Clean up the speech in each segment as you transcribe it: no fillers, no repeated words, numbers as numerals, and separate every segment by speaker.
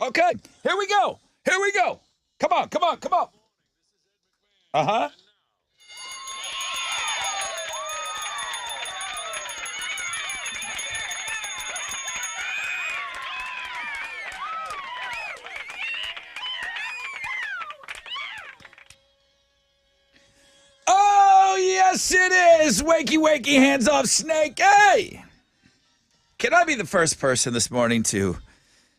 Speaker 1: Okay, here we go. Here we go. Come on. Uh-huh. Oh, yes, it is. Wakey, hands off, Snake. Hey! Can I be the first person this morning to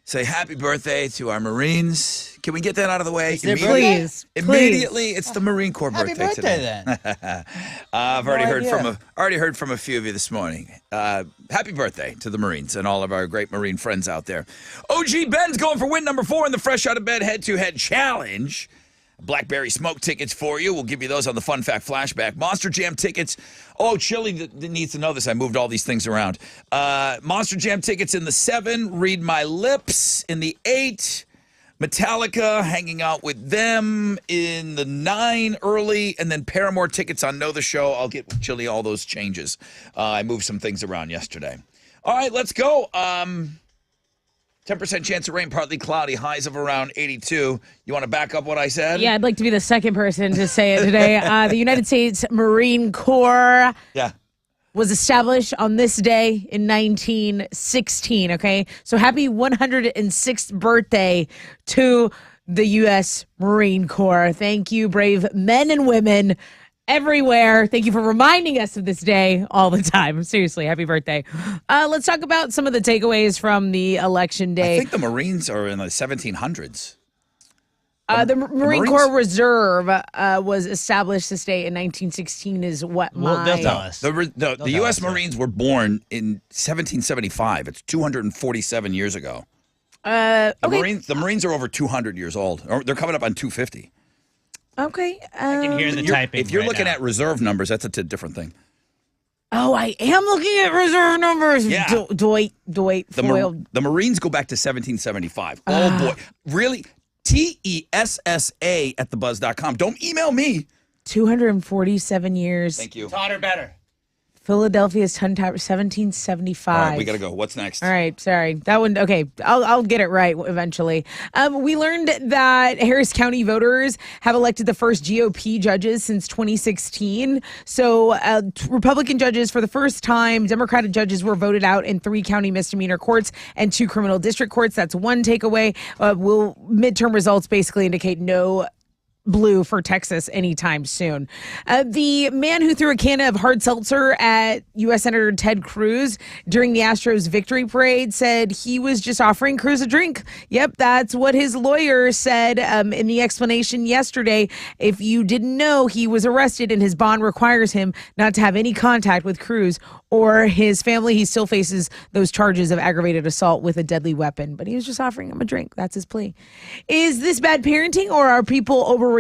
Speaker 1: say happy birthday to our Marines? Can we get that out of the way?
Speaker 2: Please.
Speaker 1: Immediately, it's the Marine Corps
Speaker 3: Happy
Speaker 1: birthday
Speaker 3: birthday,
Speaker 1: today.
Speaker 3: then.
Speaker 1: I've already heard from a few of you this morning. Happy birthday to the Marines and all of our great Marine friends out there. OG Ben's going for win number 4 in the Fresh Out of Bed Head-to-Head Challenge. Blackberry Smoke tickets for you. We'll give you those on the Fun Fact Flashback. Monster Jam tickets. Oh, Chili needs to know this. I moved all these things around. Monster Jam tickets in the 7. Read My Lips in the 8. Metallica, hanging out with them in the 9 early. And then Paramore tickets on Know the Show. I'll get Chili all those changes. I moved some things around yesterday. All right, let's go. 10% chance of rain, partly cloudy, highs of around 82. You want to back up what I said?
Speaker 2: Yeah, I'd like to be the second person to say it today. The United States Marine Corps was established on this day in 1916, okay? So happy 106th birthday to the U.S. Marine Corps. Thank you, brave men and women everywhere. Thank you for reminding us of this day all the time. Seriously, happy birthday. Let's talk about some of the takeaways from the election day.
Speaker 1: I think the Marines are in the 1700s.
Speaker 2: The Marine Corps Reserve was established this day in 1916 is what
Speaker 3: They'll tell us.
Speaker 1: The U.S. Marines were born in 1775. It's 247 years ago. The Marines are over 200 years old. They're coming up on 250.
Speaker 2: Okay.
Speaker 3: I can hear the typing.
Speaker 1: If you're
Speaker 3: right
Speaker 1: looking
Speaker 3: now.
Speaker 1: at reserve numbers, that's a different thing.
Speaker 2: Oh, I am looking at reserve numbers.
Speaker 1: Yeah.
Speaker 2: Dwight Foyle.
Speaker 1: The Marines go back to 1775. Oh, boy. Really? TESSA at thebuzz.com. Don't email me.
Speaker 2: 247 years.
Speaker 1: Thank you.
Speaker 3: Taught her better.
Speaker 2: Philadelphia's Ton Tower, 1775.
Speaker 1: All right, we got to go. What's next?
Speaker 2: All right, sorry. That one, okay, I'll get it right eventually. We learned that Harris County voters have elected the first GOP judges since 2016. So Republican judges for the first time, Democratic judges were voted out in 3 county misdemeanor courts and 2 criminal district courts. That's one takeaway. Midterm results basically indicate no blue for Texas anytime soon. The man who threw a can of hard seltzer at U.S. Senator Ted Cruz during the Astros victory parade said he was just offering Cruz a drink. Yep, that's what his lawyer said in the explanation yesterday. If you didn't know, he was arrested and his bond requires him not to have any contact with Cruz or his family. He still faces those charges of aggravated assault with a deadly weapon, but he was just offering him a drink. That's his plea. Is this bad parenting or are people overreacting?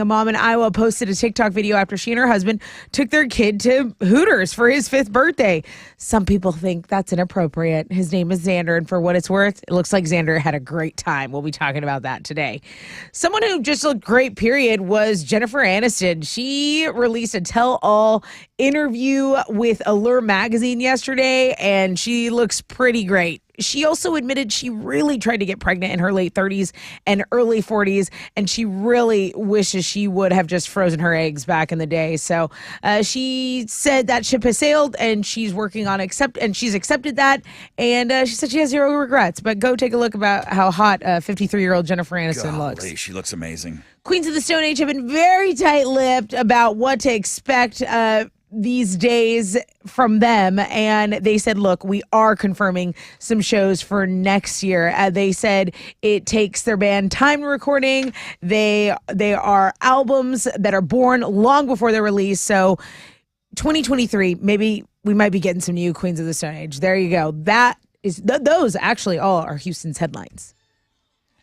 Speaker 2: A mom in Iowa posted a TikTok video after she and her husband took their kid to Hooters for his 5th birthday. Some people think that's inappropriate. His name is Xander, and for what it's worth, it looks like Xander had a great time. We'll be talking about that today. Someone who just looked great, period, was Jennifer Aniston. She released a tell-all interview with Allure magazine yesterday, and she looks pretty great. She also admitted she really tried to get pregnant in her late 30s and early 40s, and she really wishes she would have just frozen her eggs back in the day. So she said that ship has sailed, and she's working on she's accepted that, and she said she has 0 regrets. But go take a look about how hot 53-year-old Jennifer Aniston looks.
Speaker 1: She looks amazing.
Speaker 2: Queens of the Stone Age have been very tight-lipped about what to expect these days from them, and they said, look, we are confirming some shows for next year. They said it takes their band time recording. They are albums that are born long before they're released. So 2023, maybe we might be getting some new Queens of the Stone Age. There you go. That is those actually all are Houston's headlines.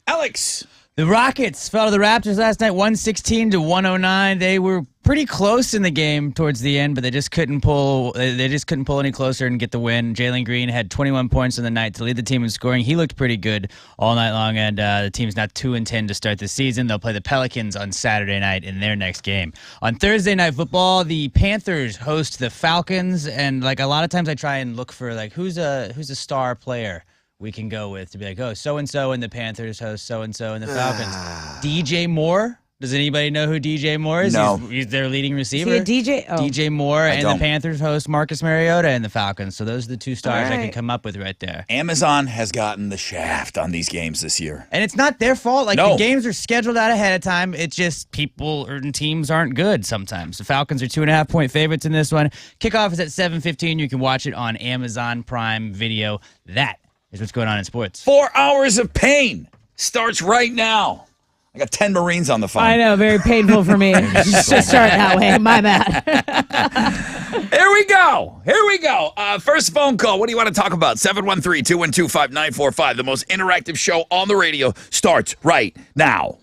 Speaker 1: Alex.
Speaker 3: The Rockets fell to the Raptors last night, 116-109. They were pretty close in the game towards the end, but they just couldn't pull. They just couldn't pull any closer and get the win. Jalen Green had 21 points in the night to lead the team in scoring. He looked pretty good all night long, and the team's now 2-10 to start the season. They'll play the Pelicans on Saturday night in their next game. On Thursday Night Football, the Panthers host the Falcons, and like a lot of times I try and look for like who's a star player we can go with to be like, oh, so-and-so and the Panthers host so-and-so and the Falcons. DJ Moore? Does anybody know who DJ Moore is?
Speaker 1: No.
Speaker 3: He's their leading receiver.
Speaker 2: Is he a DJ? Oh.
Speaker 3: DJ Moore and
Speaker 1: don't.
Speaker 3: the Panthers host Marcus Mariota and the Falcons. So those are the two stars I
Speaker 2: All
Speaker 3: can
Speaker 2: right.
Speaker 3: come up with right there.
Speaker 1: Amazon has gotten the shaft on these games this year.
Speaker 3: And it's not their fault. Like,
Speaker 1: No.
Speaker 3: the games are scheduled out ahead of time. It's just people and teams aren't good sometimes. The Falcons are 2.5-point favorites in this one. Kickoff is at 7:15. You can watch it on Amazon Prime Video. That is what's going on in sports.
Speaker 1: 4 hours of pain starts right now. I got 10 Marines on the phone.
Speaker 2: I know, very painful for me. Just to start that way. My bad.
Speaker 1: Here we go. Here we go. First phone call. What do you want to talk about? 713-212-5945. The most interactive show on the radio starts right now.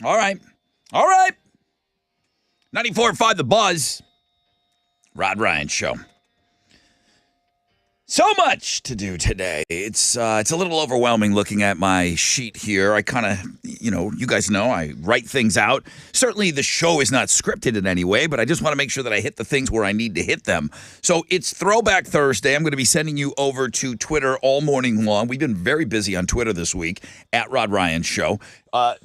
Speaker 1: All right. All right. 94.5 The Buzz. Rod Ryan Show. So much to do today. It's a little overwhelming looking at my sheet here. I kind of, you guys know I write things out. Certainly the show is not scripted in any way, but I just want to make sure that I hit the things where I need to hit them. So it's Throwback Thursday. I'm going to be sending you over to Twitter all morning long. We've been very busy on Twitter this week at Rod Ryan Show.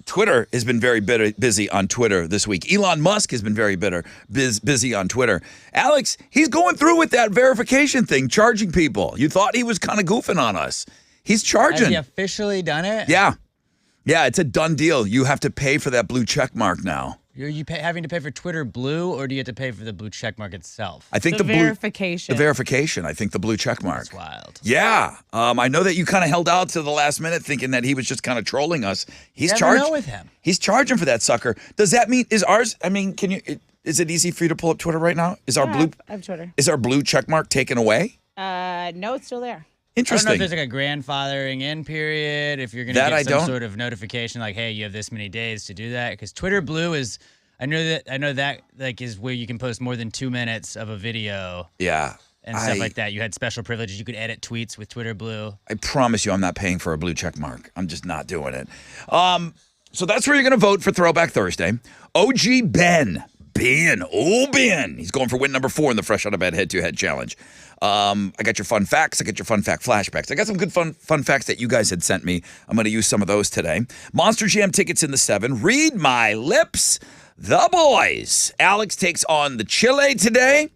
Speaker 1: Twitter has been very busy on Twitter this week. Elon Musk has been very busy on Twitter. Alex, he's going through with that verification thing, charging people. You thought he was kind of goofing on us. He's charging.
Speaker 3: Has he officially done it?
Speaker 1: Yeah. Yeah, it's a done deal. You have to pay for that blue check mark now.
Speaker 3: Are you having to pay for Twitter Blue, or do you have to pay for the blue check mark itself?
Speaker 1: I think
Speaker 2: The
Speaker 1: blue
Speaker 2: verification.
Speaker 1: The verification. I think the blue check mark.
Speaker 3: That's wild.
Speaker 1: Yeah. I know that you kind of held out to the last minute thinking that he was just kind of trolling us. He's
Speaker 3: Never
Speaker 1: charged.
Speaker 3: know with him.
Speaker 1: He's charging for that sucker. Does that mean is ours? I mean, is it easy for you to pull up Twitter right now? Is our blue
Speaker 2: I have Twitter.
Speaker 1: Is our blue check mark taken away?
Speaker 2: No, it's still there.
Speaker 3: I don't know
Speaker 1: Interesting.
Speaker 3: if there's like a grandfathering in period, if you're going to
Speaker 1: That
Speaker 3: get
Speaker 1: I
Speaker 3: some
Speaker 1: don't.
Speaker 3: sort of notification like, hey, you have this many days to do that. Because Twitter Blue is, I know that like is where you can post more than 2 minutes of a video
Speaker 1: Yeah.
Speaker 3: and stuff like that. You had special privileges. You could edit tweets with Twitter Blue.
Speaker 1: I promise you I'm not paying for a blue check mark. I'm just not doing it. So that's where you're going to vote for Throwback Thursday. OG Ben. Ben. He's going for win number 4 in the Fresh Out of Bed Head-to-Head Challenge. I got your fun facts. I got your fun fact flashbacks. I got some good fun facts that you guys had sent me. I'm going to use some of those today. Monster Jam tickets in the 7. Read my lips. The boys. Alex takes on the Chile today,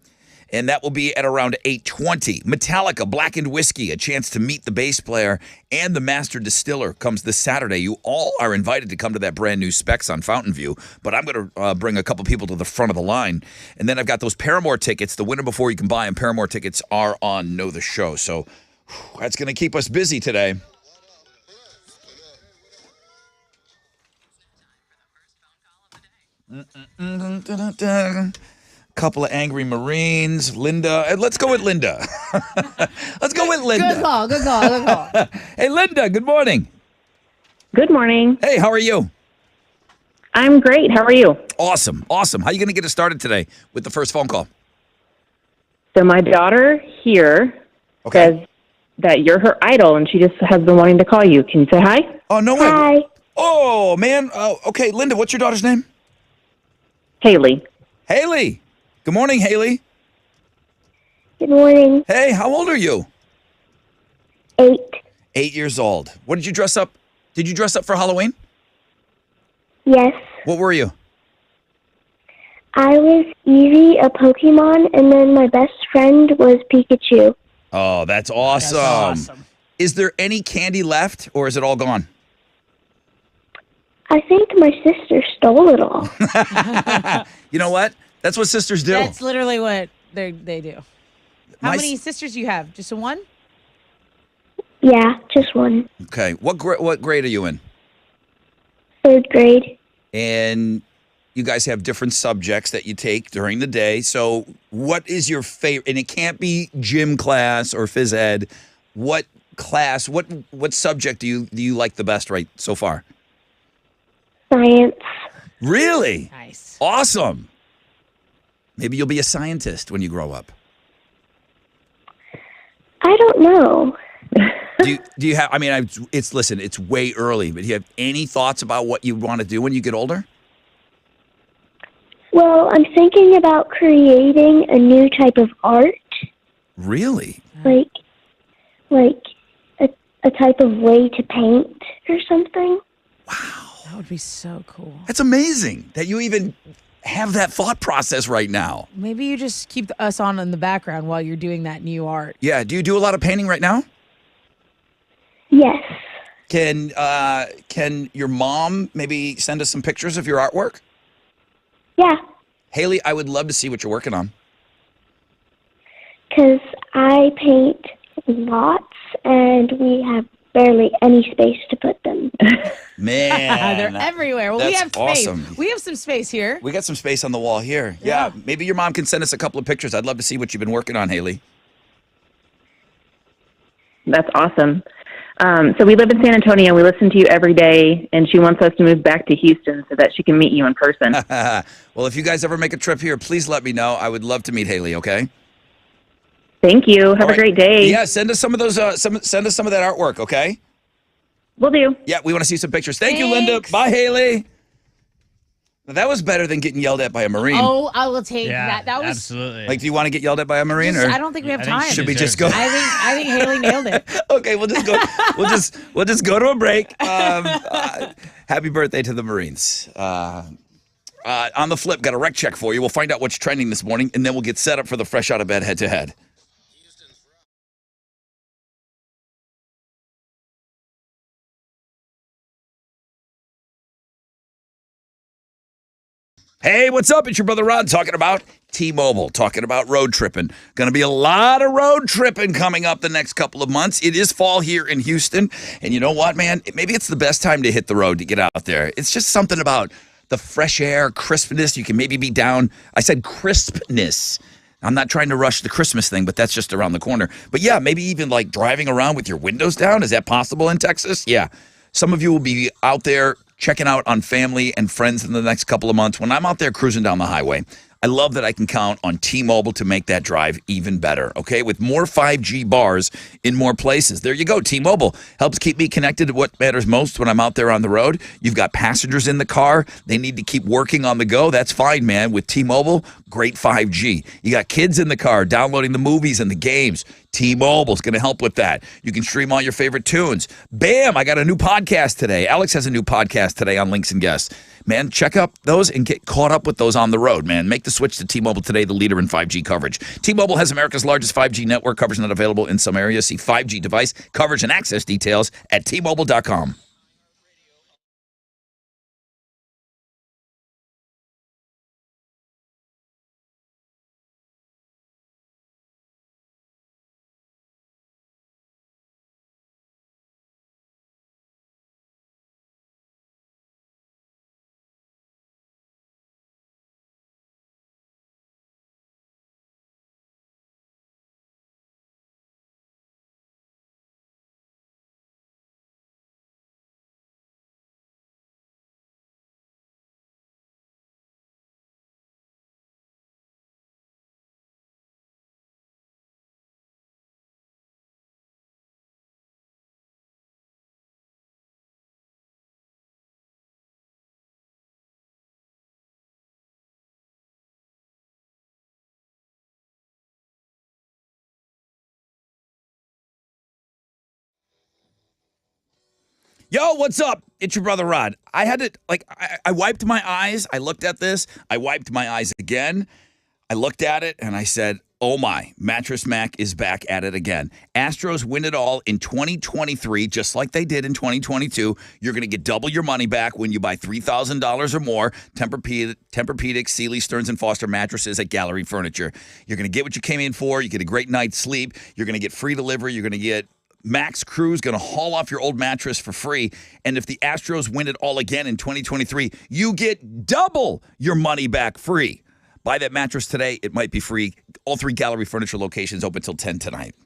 Speaker 1: and that will be at around 8:20. Metallica, Blackened Whiskey, a chance to meet the bass player and the master distiller comes this Saturday. You all are invited to come to that brand new Specs on Fountain View, but I'm going to bring a couple people to the front of the line. And then I've got those Paramore tickets. The winner before you can buy them. Paramore tickets are on Know the Show. So that's going to keep us busy today. Couple of angry Marines. Linda. Let's go with Linda. Let's go with Linda.
Speaker 2: Good call.
Speaker 1: Hey, Linda, good morning.
Speaker 4: Good morning.
Speaker 1: Hey, how are you?
Speaker 4: I'm great. How are you?
Speaker 1: Awesome. How are you going to get us started today with the first phone call?
Speaker 4: So my daughter here says that you're her idol, and she just has been wanting to call you. Can you say hi?
Speaker 1: Oh, no way.
Speaker 4: Hi.
Speaker 1: Oh, man. Okay, Linda, what's your daughter's name?
Speaker 4: Haley.
Speaker 1: Haley. Good morning, Haley.
Speaker 5: Good morning.
Speaker 1: Hey, how old are you?
Speaker 5: 8.
Speaker 1: 8 years old. What did you dress up? Did you dress up for Halloween?
Speaker 5: Yes.
Speaker 1: What were you?
Speaker 5: I was Eevee, a Pokemon, and then my best friend was Pikachu.
Speaker 1: Oh, that's awesome. Is there any candy left, or is it all gone?
Speaker 5: I think my sister stole it all.
Speaker 1: You know what? That's what sisters do.
Speaker 2: That's literally what they do. How
Speaker 1: My
Speaker 2: many sisters do you have? Just a one?
Speaker 5: Yeah, just one.
Speaker 1: Okay. What grade are you in?
Speaker 5: 3rd grade.
Speaker 1: And you guys have different subjects that you take during the day. So what is your favorite? And it can't be gym class or phys ed. What class, what subject do you like the best right so far?
Speaker 5: Science.
Speaker 1: Really?
Speaker 2: Nice.
Speaker 1: Awesome. Maybe you'll be a scientist when you grow up.
Speaker 5: I don't know.
Speaker 1: Do you have, I mean, listen, it's way early, but do you have any thoughts about what you want to do when you get older?
Speaker 5: Well, I'm thinking about creating a new type of art,
Speaker 1: Really?
Speaker 5: like a type of way to paint or something.
Speaker 2: That would be so cool.
Speaker 1: That's amazing that you even have that thought process right now.
Speaker 2: Maybe you just keep us on in the background while you're doing that new art.
Speaker 1: Yeah. Do you do a lot of painting right now?
Speaker 5: Yes.
Speaker 1: Can your mom maybe send us some pictures of your artwork?
Speaker 5: Yeah,
Speaker 1: Haley, I would love to see what you're working on.
Speaker 5: because I paint lots, and we have barely any space to put them.
Speaker 1: Man.
Speaker 2: They're everywhere. Well, we
Speaker 1: that's
Speaker 2: have space.
Speaker 1: awesome.
Speaker 2: We have some space here.
Speaker 1: We got some space on the wall here. Yeah. Maybe your mom can send us a couple of pictures. I'd love to see what you've been working on, Haley.
Speaker 4: That's awesome. So we live in San Antonio. We listen to you every day, and she wants us to move back to Houston so that she can meet you in person.
Speaker 1: Well, if you guys ever make a trip here, please let me know. I would love to meet Haley, okay?
Speaker 4: Thank you. Have
Speaker 1: All
Speaker 4: a
Speaker 1: right.
Speaker 4: great day.
Speaker 1: Yeah, send us some of those. Send us some of that artwork, okay?
Speaker 4: Will do.
Speaker 1: Yeah, we want to see some pictures. Thank you, Linda.
Speaker 2: Thanks.
Speaker 1: Bye, Haley. Now, that was better than getting yelled at by a Marine.
Speaker 2: Oh, I will take
Speaker 3: Yeah,
Speaker 2: that. That was.
Speaker 3: absolutely.
Speaker 1: Like, do you want to get yelled at by a Marine?
Speaker 2: Just,
Speaker 1: Or
Speaker 2: I don't think we have
Speaker 3: I think
Speaker 2: time.
Speaker 1: should we just go?
Speaker 2: I think Haley nailed it.
Speaker 1: Okay, we'll just go. We'll just go to a break. Happy birthday to the Marines. On the flip, got a rec check for you. We'll find out what's trending this morning, and then we'll get set up for the fresh out of bed head to head. Hey, what's up? It's your brother Rod talking about T-Mobile, talking about road tripping. Going to be a lot of road tripping coming up the next couple of months. It is fall here in Houston. And you know what, man? Maybe it's the best time to hit the road to get out there. It's just something about the fresh air, crispness. You can maybe be down. I said crispness. I'm not trying to rush the Christmas thing, but that's just around the corner. But yeah, maybe even like driving around with your windows down. Is that possible in Texas? Yeah. Some of you will be out there checking out on family and friends in the next couple of months. When I'm out there cruising down the highway, I love that I can count on T-Mobile to make that drive even better, okay? With more 5G bars in more places. There you go. T-Mobile helps keep me connected to what matters most when I'm out there on the road. You've got passengers in the car. They need to keep working on the go. That's fine, man. With T-Mobile, great 5G. You got kids in the car downloading the movies and the games. T-Mobile's going to help with that. You can stream all your favorite tunes. Bam! I got a new podcast today. Alex has a new podcast today on Links and Guests. Man, check up those and get caught up with those on the road, man. Make the switch to T-Mobile today, the leader in 5G coverage. T-Mobile has America's largest 5G network. Coverage not available in some areas. See 5G device coverage and access details at T-Mobile.com. Yo, what's up? It's your brother Rod. I had to, I wiped my eyes. I looked at this. I wiped my eyes again. I looked at it and I said, oh my, Mattress Mac is back at it again. Astros win it all in 2023, just like they did in 2022. You're going to get double your money back when you buy $3,000 or more Tempur-Pedic, Sealy, Stearns & Foster mattresses at Gallery Furniture. You're going to get what you came in for. You get a great night's sleep. You're going to get free delivery. You're going to get Max Crew's going to haul off your old mattress for free. And if the Astros win it all again in 2023, you get double your money back free. Buy that mattress today. It might be free. All 3 Gallery Furniture locations open till 10 tonight.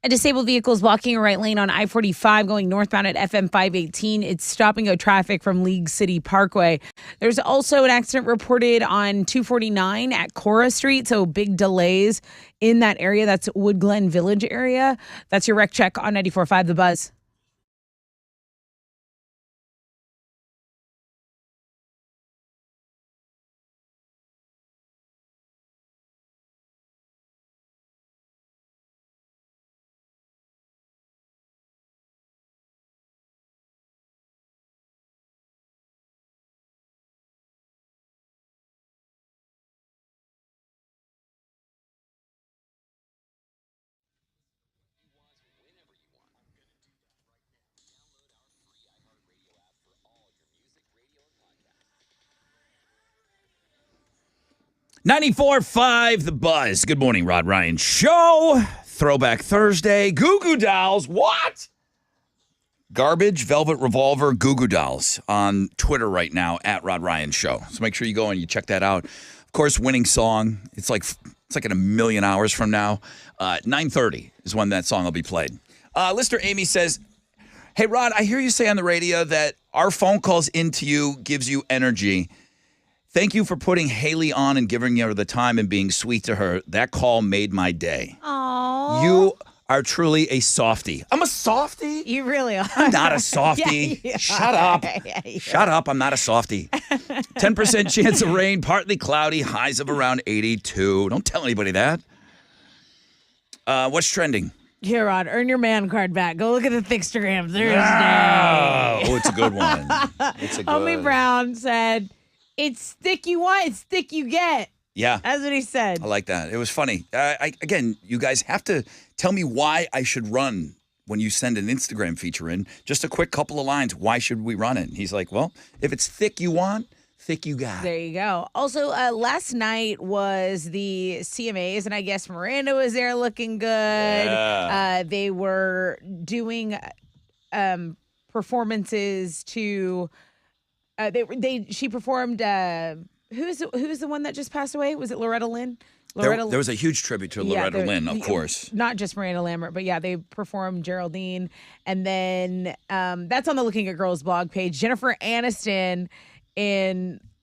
Speaker 2: A disabled vehicle is blocking a right lane on I-45 going northbound at FM 518. It's stopping traffic from League City Parkway. There's also an accident reported on 249 at Cora Street, so big delays in that area. That's Wood Glen Village area. That's your wreck check on 94.5 The Buzz.
Speaker 1: .94.5 The Buzz. Good morning, Rod Ryan Show. Throwback Thursday. Goo Goo Dolls. What? Garbage Velvet Revolver Goo Goo Dolls on Twitter right now at Rod Ryan Show. So make sure you go and you check that out. Of course, winning song. It's like in a million hours from now. 9:30 is when that song will be played. Listener Amy says, "Hey Rod, I hear you say on the radio that our phone calls into you gives you energy. Thank you for putting Haley on and giving her the time and being sweet to her. That call made my day."
Speaker 2: Aww.
Speaker 1: You are truly a softie. I'm a softie?
Speaker 2: You really are.
Speaker 1: I'm not a softie.
Speaker 2: Yeah,
Speaker 1: Shut up.
Speaker 2: Yeah.
Speaker 1: Shut up. I'm not a softie. 10% chance of rain, partly cloudy, highs of around 82. Don't tell anybody that. What's trending?
Speaker 2: Here, Rod, earn your man card back. Go look at the Thickstagram Thursday.
Speaker 1: Oh, it's a good one. It's a good
Speaker 2: Homie Brown said, "It's thick you want, it's thick you get."
Speaker 1: Yeah.
Speaker 2: That's what he said.
Speaker 1: I like that. It was funny. Again, you guys have to tell me why I should run when you send an Instagram feature in. Just a quick couple of lines. Why should we run it? He's like, well, if it's thick you want, thick you got.
Speaker 2: There you go. Also, last night was the CMAs, and I guess Miranda was there looking good.
Speaker 1: Yeah.
Speaker 2: They were doing performances to. She performed. Who's the one that just passed away? Was it Loretta Lynn?
Speaker 1: There was a huge tribute to Loretta Lynn, of course.
Speaker 2: Not just Miranda Lambert, but yeah, they performed Geraldine. And then that's on the Looking at Girls blog page. Jennifer Aniston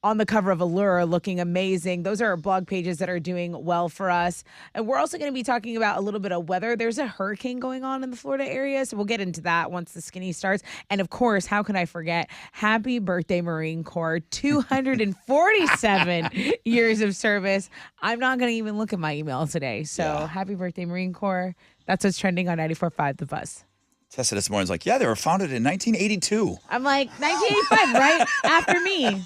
Speaker 2: on the cover of Allure looking amazing. Those are blog pages that are doing well for us. And we're also going to be talking about a little bit of weather. There's a hurricane going on in the Florida area, so we'll get into that once the skinny starts. And of course, how can I forget? Happy birthday, Marine Corps. 247 years of service. I'm not going to even look at my email today. So happy birthday, Marine Corps. That's what's trending on 94.5 The Buzz.
Speaker 1: Tessa this morning's like, yeah, they were founded in 1982.
Speaker 2: I'm like, 1985, right? After me.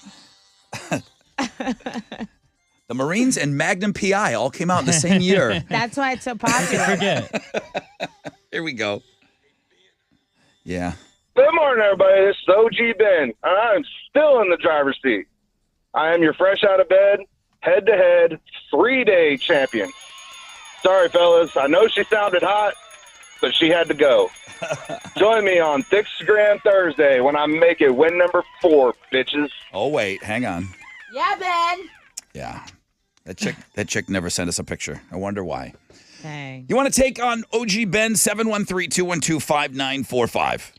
Speaker 1: The Marines and Magnum PI all came out in the same year.
Speaker 2: That's why it's so popular.
Speaker 3: Forget.
Speaker 1: Here we go. Yeah.
Speaker 6: Good morning, everybody. This is OG Ben, and I'm still in the driver's seat. I am your fresh out of bed, head-to-head, 3-day champion. Sorry, fellas. I know she sounded hot, but she had to go. Join me on Thickstagram Thursday when I make it win number 4, bitches.
Speaker 1: Oh, wait. Hang on.
Speaker 2: Yeah, Ben.
Speaker 1: Yeah. That chick never sent us a picture. I wonder why.
Speaker 2: Dang.
Speaker 1: You want to take on OG Ben? 713-212-5945.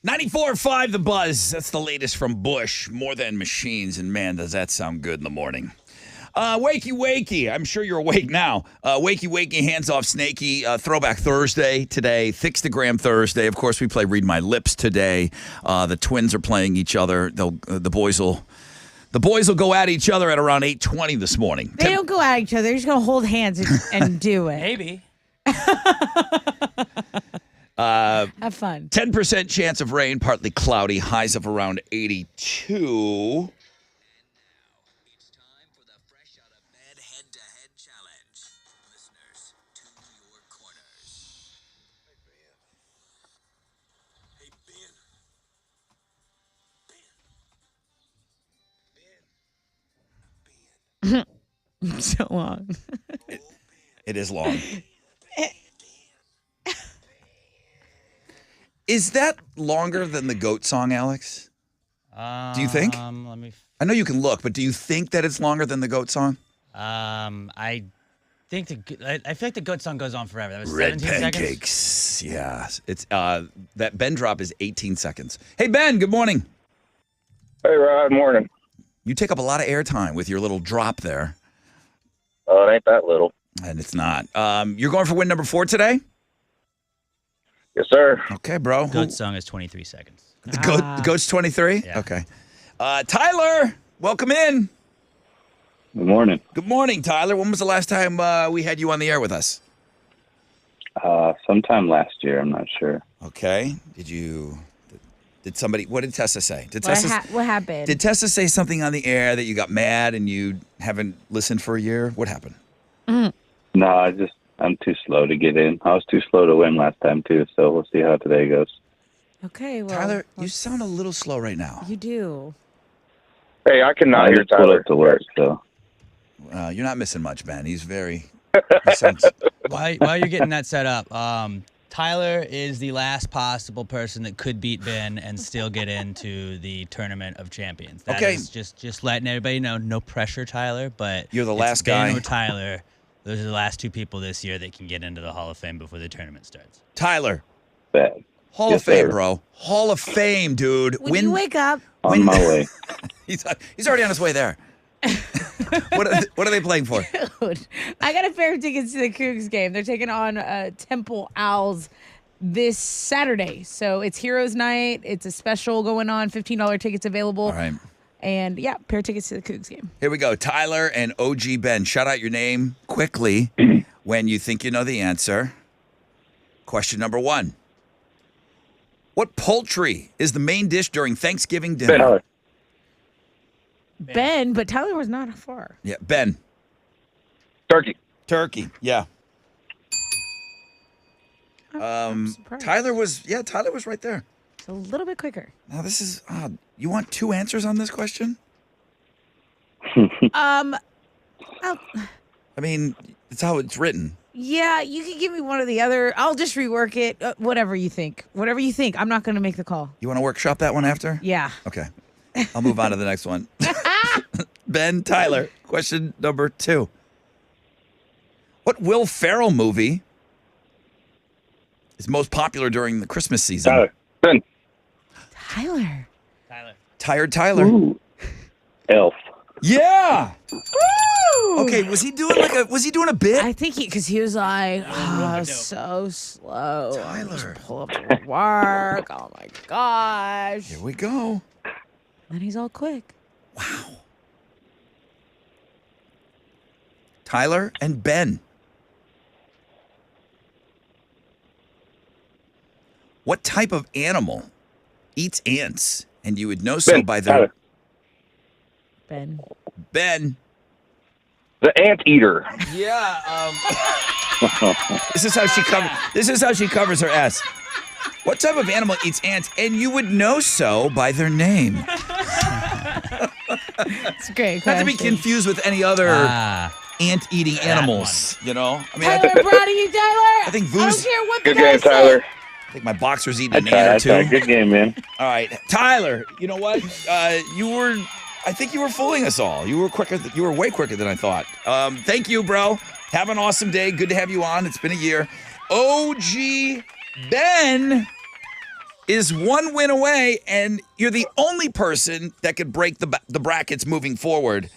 Speaker 1: 94.5 The Buzz. That's the latest from Bush. More Than Machines. And man, does that sound good in the morning. Wakey Wakey. I'm sure you're awake now. Wakey Wakey, Hands Off Snakey. Throwback Thursday today. Thickstagram Thursday. Of course, we play Read My Lips today. The twins are playing each other. The boys will go at each other at around 8:20 this morning.
Speaker 2: They don't go at each other. They're just going to hold hands and do it.
Speaker 3: Maybe.
Speaker 2: Have fun.
Speaker 1: 10% chance of rain, partly cloudy, highs of around 82.
Speaker 2: So long.
Speaker 1: It is long. Is that longer than the goat song, Alex? Do you think?
Speaker 3: Let me.
Speaker 1: I know you can look, but do you think that it's longer than the goat song?
Speaker 3: I think I feel like the goat song goes on forever. That was
Speaker 1: Red
Speaker 3: 17 seconds.
Speaker 1: pancakes. Yeah. It's that Ben drop is 18 seconds. Hey Ben, good morning.
Speaker 6: Hey, Rod, morning.
Speaker 1: You take up a lot of airtime with your little drop there.
Speaker 6: Oh, it ain't that little.
Speaker 1: And it's not. You're going for win number 4 today?
Speaker 6: Yes, sir.
Speaker 1: Okay, bro.
Speaker 3: Goat song is 23 seconds.
Speaker 1: The goat's 23?
Speaker 3: Yeah.
Speaker 1: Okay. Tyler, welcome in.
Speaker 7: Good morning.
Speaker 1: Good morning, Tyler. When was the last time we had you on the air with us?
Speaker 7: Sometime last year, I'm not sure.
Speaker 1: Okay. Did somebody, what did Tessa say?
Speaker 2: What happened?
Speaker 1: Did Tessa say something on the air that you got mad and you haven't listened for a year? What happened?
Speaker 7: No, I'm too slow to get in. I was too slow to win last time, too, so we'll see how today goes.
Speaker 2: Okay, well.
Speaker 1: Tyler, you sound a little slow right now.
Speaker 2: You do.
Speaker 6: Hey, I cannot
Speaker 7: I
Speaker 6: hear
Speaker 7: just pulled
Speaker 6: Tyler.
Speaker 7: up to work, so.
Speaker 1: You're not missing much, Ben. He sounds,
Speaker 3: While you're getting that set up, Tyler is the last possible person that could beat Ben and still get into the Tournament of Champions. That
Speaker 1: Okay.
Speaker 3: is just letting everybody know. No pressure, Tyler, but
Speaker 1: You're the
Speaker 3: it's
Speaker 1: last
Speaker 3: Ben
Speaker 1: guy.
Speaker 3: or Tyler. Those are the last 2 people this year that can get into the Hall of Fame before the tournament starts.
Speaker 1: Tyler,
Speaker 7: Bad.
Speaker 1: Hall
Speaker 7: Yes,
Speaker 1: of Fame,
Speaker 7: sir.
Speaker 1: bro. Hall of Fame, dude.
Speaker 2: When you wake up,
Speaker 7: On my way.
Speaker 1: He's already on his way there. What are they playing for?
Speaker 2: dude, I got a pair of tickets to the Cougs game. They're taking on Temple Owls this Saturday. So it's Heroes Night. It's a special going on. $15 tickets available.
Speaker 1: All right.
Speaker 2: And yeah, pair of tickets to the Cougs game.
Speaker 1: Here we go. Tyler and OG Ben. Shout out your name quickly when you think you know the answer. Question number 1. What poultry is the main dish during Thanksgiving dinner?
Speaker 6: Tyler.
Speaker 2: Ben, but Tyler was not far.
Speaker 1: Yeah, Ben.
Speaker 6: Turkey.
Speaker 1: Turkey. Yeah.
Speaker 2: I'm surprised.
Speaker 1: Tyler was right there.
Speaker 2: It's a little bit quicker.
Speaker 1: Now this is odd. You want 2 answers on this question?
Speaker 2: Oh,
Speaker 1: I mean, it's how it's written.
Speaker 2: yeah, you can give me one or the other. I'll just rework it. Whatever you think. Whatever you think. I'm not going to make the call.
Speaker 1: You want to workshop that one after?
Speaker 2: Yeah.
Speaker 1: Okay. I'll move on to the next one. Ben, Tyler, question number 2. What Will Ferrell movie is most popular during the Christmas season?
Speaker 6: Tyler. Ben.
Speaker 2: Tyler.
Speaker 1: Tired Tyler.
Speaker 7: Ooh. Elf.
Speaker 1: Yeah. Okay, was he doing a bit?
Speaker 2: I think because he was like, so slow.
Speaker 1: Tyler.
Speaker 2: Just pull up to work. Oh my gosh.
Speaker 1: Here we go.
Speaker 2: And he's all quick.
Speaker 1: Wow. Tyler and Ben. What type of animal eats ants? And you would know so
Speaker 6: Ben.
Speaker 1: by their
Speaker 6: Tyler.
Speaker 2: Ben.
Speaker 1: Ben.
Speaker 6: The anteater.
Speaker 1: Yeah. This is how she covers her S. What type of animal eats ants? And you would know so by their name.
Speaker 2: It's great.
Speaker 1: Not to be confused with any other
Speaker 3: Ah,
Speaker 1: ant-eating animals. You know. I mean,
Speaker 2: Tyler, I'm proud of you, Tyler.
Speaker 1: I think
Speaker 2: I don't
Speaker 1: Voo's.
Speaker 2: care what the
Speaker 6: Good
Speaker 2: guy
Speaker 6: game,
Speaker 2: said.
Speaker 6: Tyler.
Speaker 1: I think my boxer's eating
Speaker 7: I
Speaker 1: an ant
Speaker 7: tried.
Speaker 1: or
Speaker 7: I
Speaker 1: two.
Speaker 7: tried. Good game, man.
Speaker 1: All right, Tyler. You know what? I think you were fooling us all. You were quicker. You were way quicker than I thought. Thank you, bro. Have an awesome day. Good to have you on. It's been a year. OG Ben. is one win away, and you're the only person that could break the brackets moving forward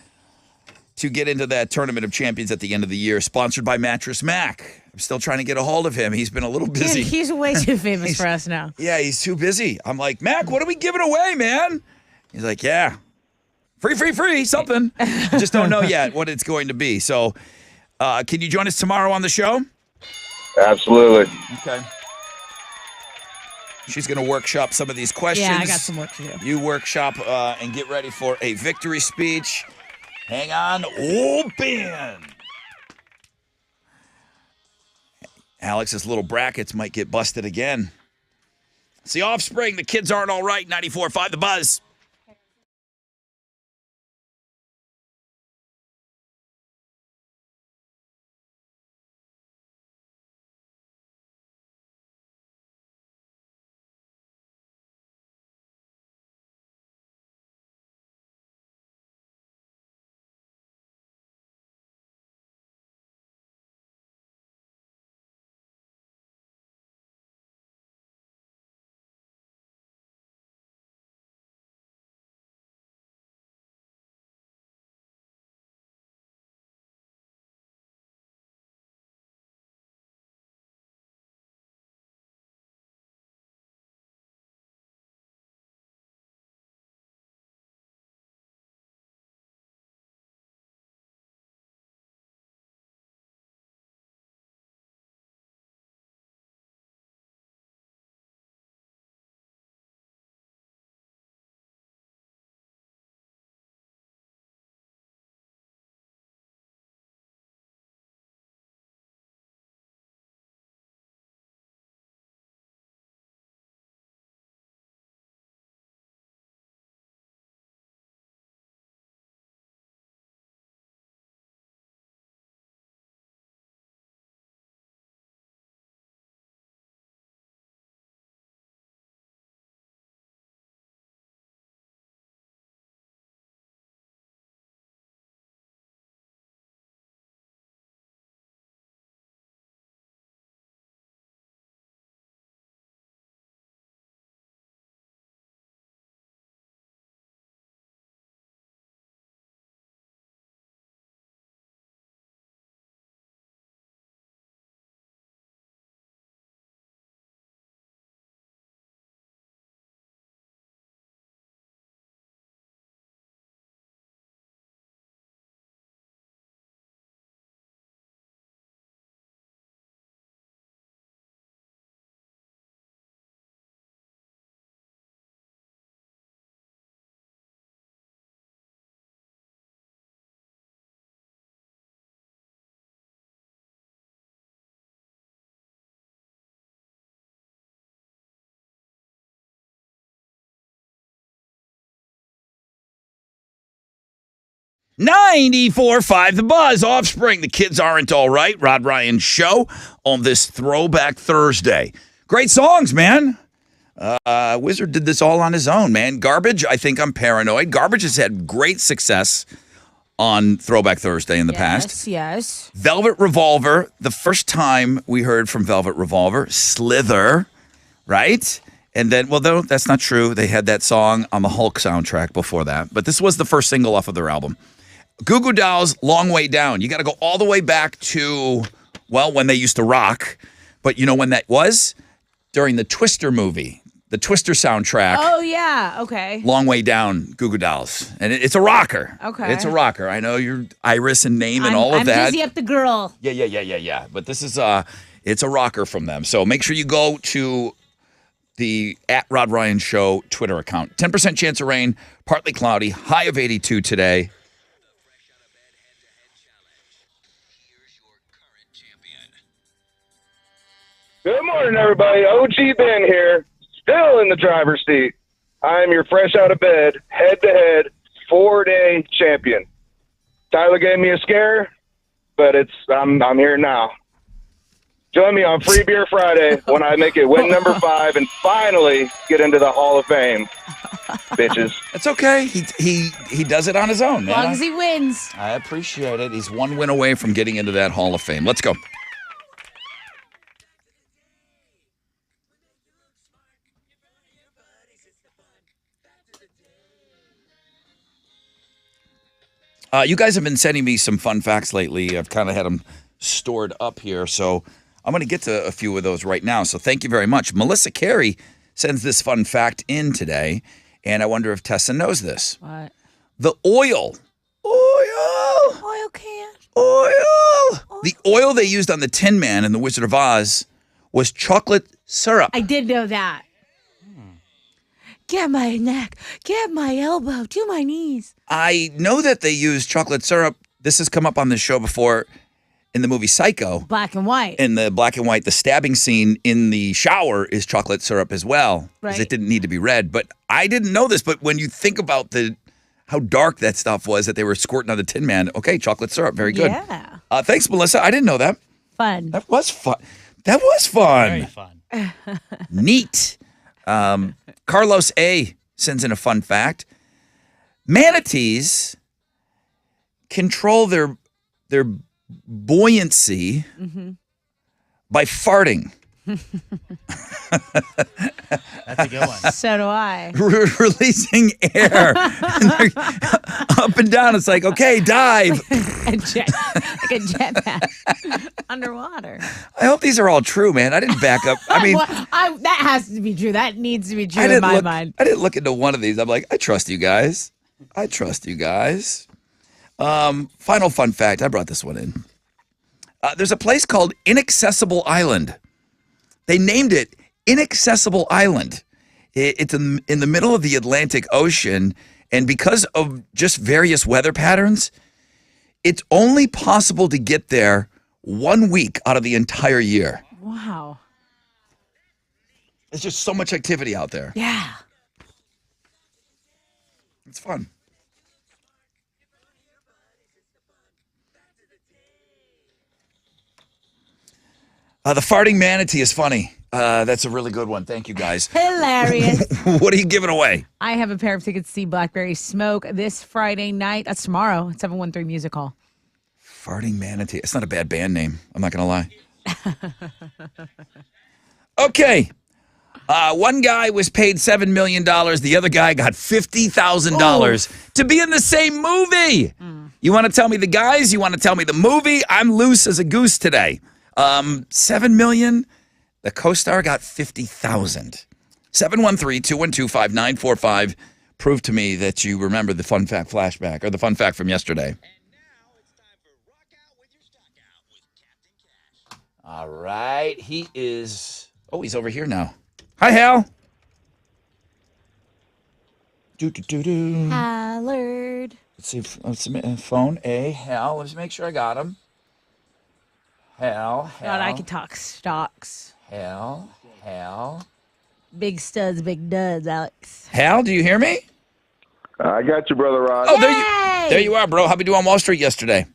Speaker 1: to get into that Tournament of Champions at the end of the year, sponsored by Mattress Mac. I'm still trying to get a hold of him. He's been a little busy.
Speaker 2: Dude, he's way too famous for us now.
Speaker 1: Yeah, he's too busy. I'm like, Mac, what are we giving away, man? He's like, yeah, free, something. I just don't know yet what it's going to be. So can you join us tomorrow on the show?
Speaker 6: Absolutely.
Speaker 1: Okay. She's going to workshop some of these questions.
Speaker 2: Yeah, I got some work to do.
Speaker 1: You workshop and get ready for a victory speech. Hang on. Open. Alex's little brackets might get busted again. It's the Offspring. The Kids Aren't All Right. 94.5 The Buzz. $94.5 The Buzz. Offspring. The Kids Aren't All Right. Rod Ryan Show on this Throwback Thursday. Great songs, man. Wizard did this all on his own, man. Garbage, I Think I'm Paranoid. Garbage has had great success on Throwback Thursday in the past.
Speaker 2: Yes.
Speaker 1: Velvet Revolver. The first time we heard from Velvet Revolver. Slither, right? And then, well, no, that's not true. They had that song on the Hulk soundtrack before that. But this was the first single off of their album. Goo Goo Dolls, Long Way Down. You got to go all the way back to, well, when they used to rock. But you know when that was? During the Twister movie. The Twister soundtrack.
Speaker 2: Oh, yeah. Okay.
Speaker 1: Long Way Down, Goo Goo Dolls. And it's a rocker.
Speaker 2: Okay.
Speaker 1: It's a rocker. I know you're Iris and name and all of that.
Speaker 2: I'm Dizzy Up the Girl.
Speaker 1: Yeah. But this is, it's a rocker from them. So make sure you go to the @Rod Ryan Show Twitter account. 10% chance of rain, partly cloudy, high of 82 today.
Speaker 6: Good morning, everybody. OG Ben here, still in the driver's seat. I am your fresh out of bed, head-to-head, 4-day champion. Tyler gave me a scare, but I'm here now. Join me on Free Beer Friday when I make it win number 5 and finally get into the Hall of Fame, bitches.
Speaker 1: It's okay. He does it on his own, man.
Speaker 2: As long as he wins.
Speaker 1: I appreciate it. He's one win away from getting into that Hall of Fame. Let's go. You guys have been sending me some fun facts lately. I've kind of had them stored up here, so I'm going to get to a few of those right now. So thank you very much. Melissa Carey sends this fun fact in today, and I wonder if Tessa knows this.
Speaker 2: What?
Speaker 1: The oil.
Speaker 2: Oil can.
Speaker 1: The oil they used on the Tin Man in The Wizard of Oz was chocolate syrup.
Speaker 2: I did know that. Get my neck, get my elbow, to my knees.
Speaker 1: I know that they used chocolate syrup. This has come up on the show before in the movie Psycho.
Speaker 2: Black and white.
Speaker 1: In the black and white, the stabbing scene in the shower is chocolate syrup as well. Because
Speaker 2: Right.
Speaker 1: it didn't need to be red. But I didn't know this. But when you think about how dark that stuff was that they were squirting on the Tin Man, okay, chocolate syrup, very good.
Speaker 2: Yeah.
Speaker 1: Thanks, Melissa. I didn't know that.
Speaker 2: Fun.
Speaker 1: That was fun. That was fun.
Speaker 3: Very fun.
Speaker 1: Neat. Carlos A. sends in a fun fact. Manatees control their buoyancy by farting.
Speaker 3: That's a good one.
Speaker 2: So do I.
Speaker 1: Releasing air. And they're up and down. It's like, okay, dive.
Speaker 2: Like a jetpack underwater.
Speaker 1: I hope these are all true, man. I didn't back up. I mean,
Speaker 2: Well, that has to be true. That needs to be true
Speaker 1: I
Speaker 2: in
Speaker 1: didn't
Speaker 2: my
Speaker 1: look.
Speaker 2: mind.
Speaker 1: I didn't look into one of these. I'm like, I trust you guys. Final fun fact. I brought this one in. There's a place called Inaccessible Island. They named it Inaccessible Island. It's in the middle of the Atlantic Ocean, and because of just various weather patterns, it's only possible to get there 1 week out of the entire year.
Speaker 2: Wow.
Speaker 1: There's just so much activity out there.
Speaker 2: Yeah.
Speaker 1: It's fun. The farting manatee is funny. That's a really good one. Thank you, guys.
Speaker 2: Hilarious.
Speaker 1: What are you giving away?
Speaker 2: I have a pair of tickets to see Blackberry Smoke this Friday night. That's tomorrow at 713 Music Hall.
Speaker 1: Farting manatee. It's not a bad band name. I'm not going to lie. Okay. One guy was paid $7 million. The other guy got $50,000 to be in the same movie. You want to tell me the guys? You want to tell me the movie? I'm loose as a goose today. $7 million. The co-star got $50,000. 713-212-5945. Prove to me that you remember the fun fact flashback or the fun fact from yesterday. All right. He is. Oh, he's over here now. Hi, Hal. Do.
Speaker 2: Hallard.
Speaker 1: Let's see. Phone A. Hal. Let's make sure I got him. Hal.
Speaker 2: God, I can talk stocks.
Speaker 1: Hal.
Speaker 2: Big studs, big duds, Alex.
Speaker 1: Hal, do you hear me?
Speaker 6: I got you, Brother Rod.
Speaker 1: Oh,
Speaker 2: Yay!
Speaker 1: there you are, bro. How'd we do on Wall Street yesterday?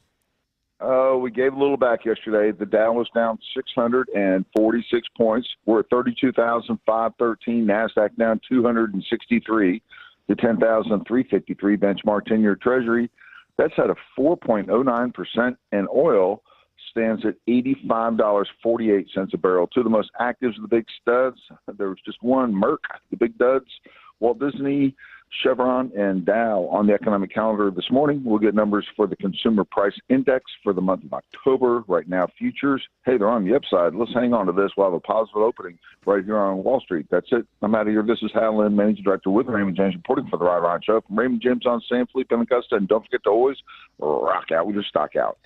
Speaker 6: We gave a little back yesterday. The Dow was down 646 points. We're at 32,513. NASDAQ down 263 to 10,353. Benchmark 10-year Treasury. That's at a 4.09%. And oil stands at $85.48 a barrel. Two of the most active of the big studs. There was just one, Merck, the big duds, Walt Disney, Chevron, and Dow on the economic calendar this morning. We'll get numbers for the Consumer Price Index for the month of October. Right now, futures, hey, they're on the upside. Let's hang on to this. We'll have a positive opening right here on Wall Street. That's it. I'm out of here. This is Hal Lynn, Managing Director with Raymond James, reporting for the Rod Ryan Show. From Raymond James on San Felipe and Augusta. And don't forget to always rock out with your stock out.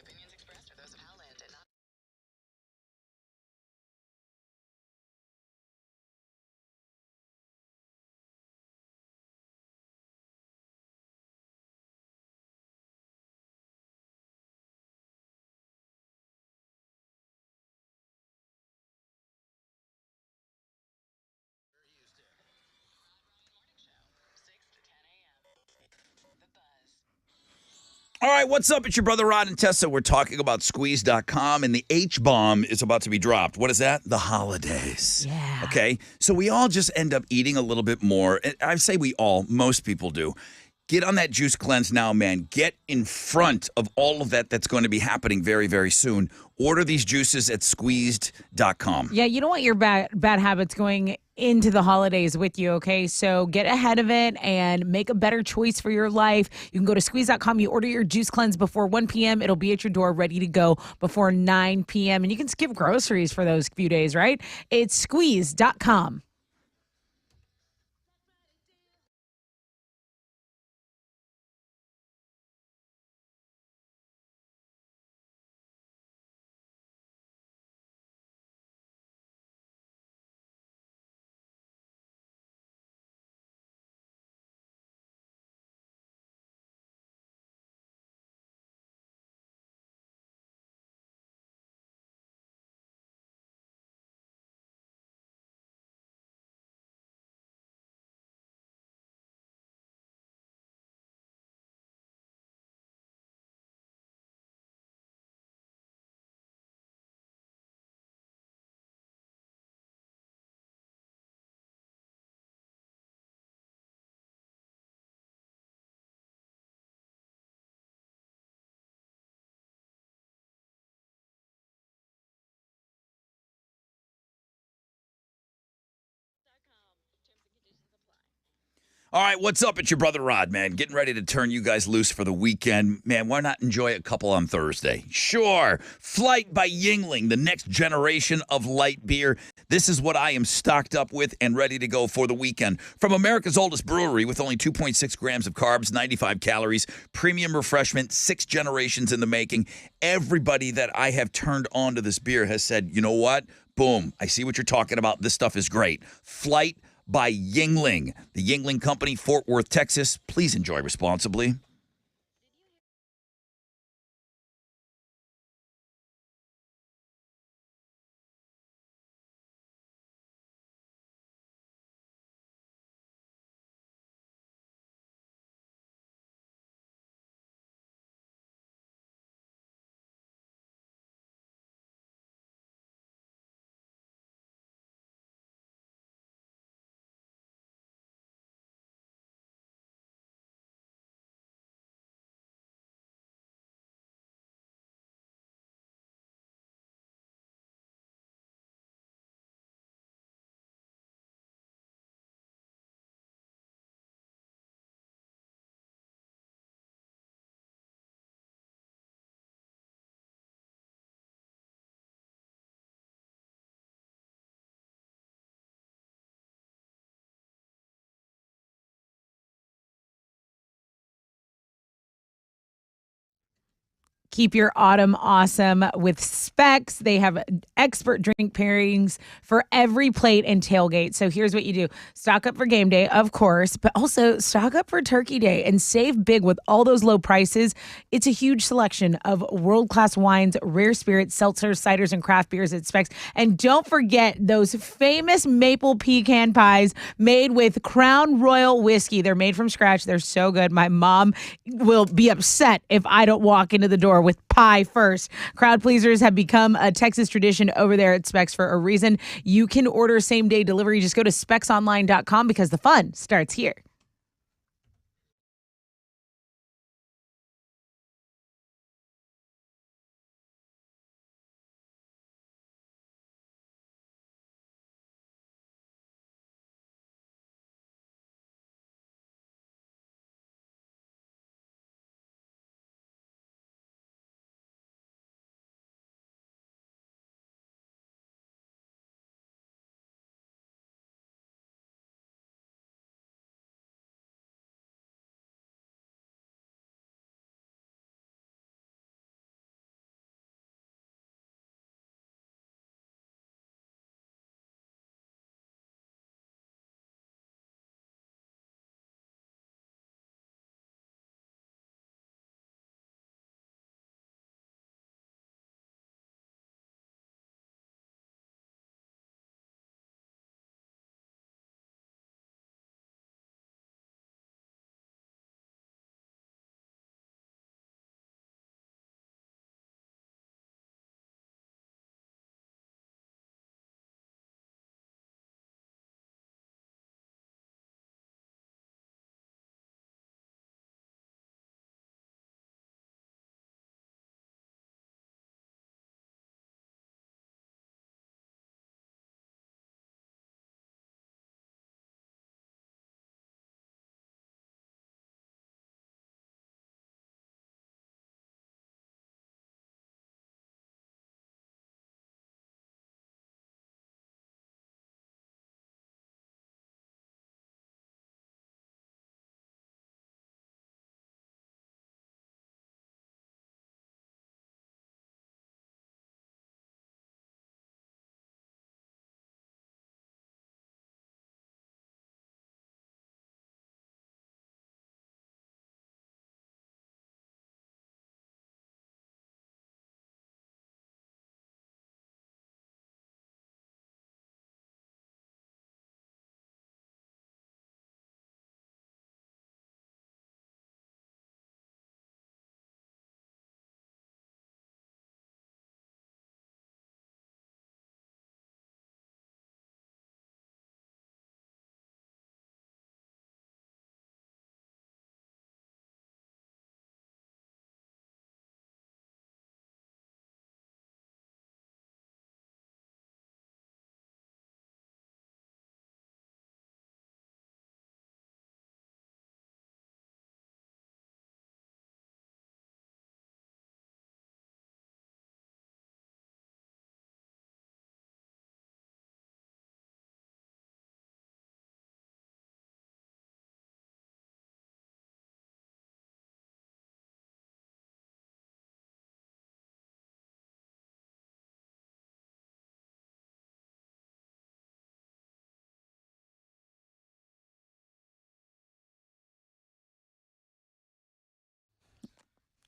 Speaker 1: All right, what's up? It's your brother Rod and Tessa. We're talking about squeeze.com, and the H-bomb is about to be dropped. What is that? The holidays.
Speaker 2: Yeah.
Speaker 1: Okay, so we all just end up eating a little bit more. I say we all, most people do. Get on that juice cleanse now, man. Get in front of all of that that's going to be happening very, very soon. Order these juices at squeezed.com.
Speaker 2: Yeah, you don't want your bad habits going into the holidays with you, okay? So get ahead of it and make a better choice for your life. You can go to squeeze.com. You order your juice cleanse before 1 p.m. It'll be at your door ready to go before 9 p.m. And you can skip groceries for those few days, right? It's squeeze.com.
Speaker 1: All right, what's up? It's your brother Rod, man. Getting ready to turn you guys loose for the weekend. Man, why not enjoy a couple on Thursday? Sure. Flight by Yingling, the next generation of light beer. This is what I am stocked up with and ready to go for the weekend. From America's oldest brewery with only 2.6 grams of carbs, 95 calories, premium refreshment, 6 generations in the making. Everybody that I have turned on to this beer has said, you know what? Boom. I see what you're talking about. This stuff is great. Flight by Yingling. The Yingling Company, Fort Worth, Texas. Please enjoy responsibly.
Speaker 2: Keep your autumn awesome with Specs. They have expert drink pairings for every plate and tailgate. So here's what you do. Stock up for game day, of course, but also stock up for turkey day and save big with all those low prices. It's a huge selection of world-class wines, rare spirits, seltzers, ciders, and craft beers at Specs. And don't forget those famous maple pecan pies made with Crown Royal whiskey. They're made from scratch. They're so good. My mom will be upset if I don't walk into the door with pie first. Crowd pleasers have become a Texas tradition over there at Specs for a reason. You can order same-day delivery. Just go to specsonline.com because the fun starts here.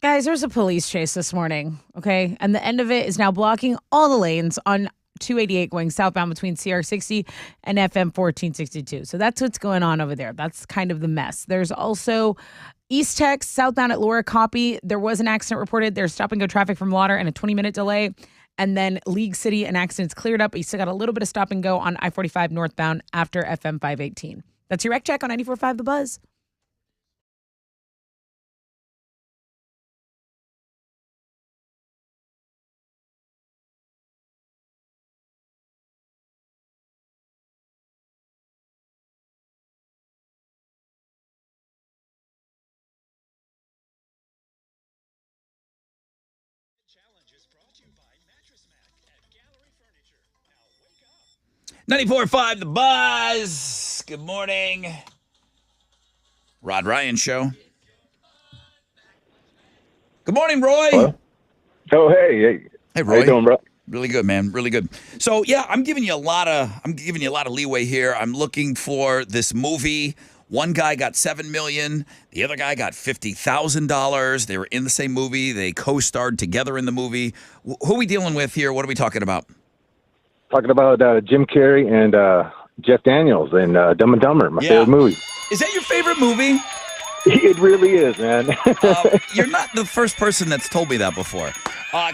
Speaker 2: Guys, there's a police chase this morning, okay? And the end of it is now blocking all the lanes on 288 going southbound between CR60 and FM 1462. So that's what's going on over there. That's kind of the mess. There's also East Tex southbound at Laura Copy. There was an accident reported. There's stop and go traffic from water and a 20-minute delay. And then League City, an accident's cleared up. You still got a little bit of stop and go on I-45 northbound after FM 518. That's your Rec Check on 94.5 The Buzz.
Speaker 1: Challenge is brought to you by Mattress Mac at Gallery Furniture. Now wake up. 94.5 The Buzz. Good morning. Rod Ryan Show. Good morning, Roy.
Speaker 8: Hello? Oh, hey.
Speaker 1: Hey, Roy.
Speaker 8: How you doing, bro?
Speaker 1: Really good, man. Really good. So yeah, I'm giving you a lot of leeway here. I'm looking for this movie. One guy got $7 million. The other guy got $50,000. They were in the same movie. They co-starred together in the movie. Who are we dealing with here? What are we talking about?
Speaker 8: Talking about Jim Carrey and Jeff Daniels in Dumb and Dumber, my favorite movie.
Speaker 1: Is that your favorite movie?
Speaker 8: It really is, man.
Speaker 1: You're not the first person that's told me that before.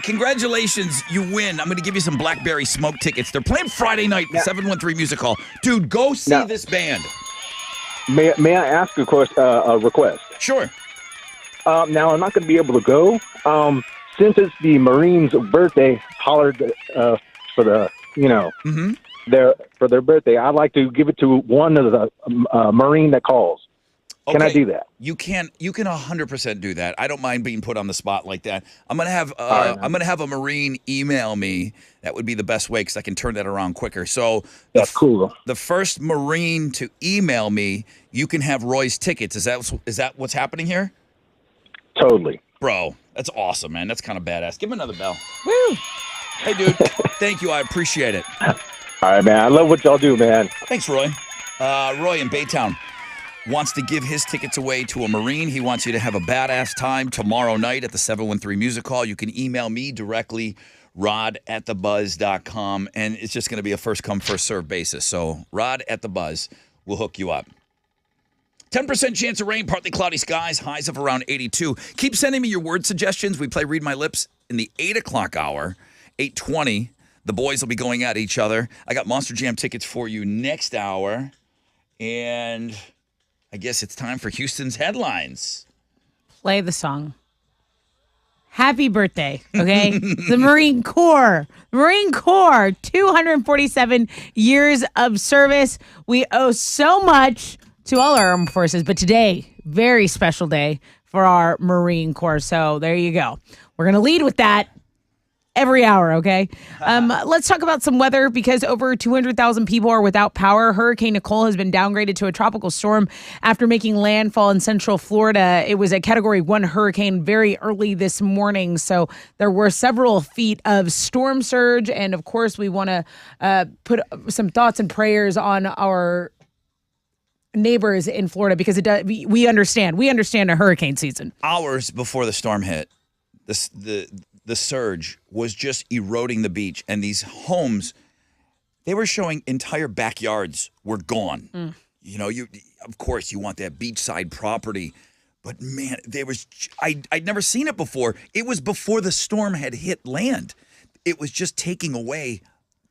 Speaker 1: Congratulations, you win. I'm going to give you some Blackberry Smoke tickets. They're playing Friday night at 713 Music Hall. Dude, go see this band.
Speaker 8: May I ask, of course, a request?
Speaker 1: Sure.
Speaker 8: Now, I'm not going to be able to go. Since it's the Marines' birthday, hollered for the, for their birthday, I'd like to give it to one of the Marine that calls. Can I do that?
Speaker 1: You can 100% do that. I don't mind being put on the spot like that. I'm gonna have a Marine email me. That would be the best way because I can turn that around quicker. So
Speaker 8: that's cool.
Speaker 1: The first Marine to email me, you can have Roy's tickets. Is that what's happening here?
Speaker 8: Totally,
Speaker 1: bro. That's awesome, man. That's kind of badass. Give him another bell.
Speaker 2: Woo!
Speaker 1: Hey, dude. Thank you. I appreciate it.
Speaker 8: All right, man. I love what y'all do, man.
Speaker 1: Thanks, Roy. Roy in Baytown wants to give his tickets away to a Marine. He wants you to have a badass time tomorrow night at the 713 Music Hall. You can email me directly, rod@thebuzz.com, and it's just going to be a first-come, first-served basis. So rod@thebuzz will hook you up. 10% chance of rain, partly cloudy skies, highs of around 82. Keep sending me your word suggestions. We play Read My Lips in the 8 o'clock hour, 8:20. The boys will be going at each other. I got Monster Jam tickets for you next hour, and I guess it's time for Houston's headlines.
Speaker 2: Play the song. Happy birthday, okay? The Marine Corps. 247 years of service. We owe so much to all our armed forces, but today, very special day for our Marine Corps. So there you go. We're going to lead with that every hour, okay? Let's talk about some weather because over 200,000 people are without power. Hurricane Nicole has been downgraded to a tropical storm after making landfall in central Florida. It was a Category 1 hurricane very early this morning, so there were several feet of storm surge, and of course we want to put some thoughts and prayers on our neighbors in Florida because we understand a hurricane season.
Speaker 1: Hours before the storm hit, the surge was just eroding the beach, and these homes, they were showing entire backyards were gone. You know, of course you want that beachside property, but man, I'd never seen it before. It was before the storm had hit land. It was just taking away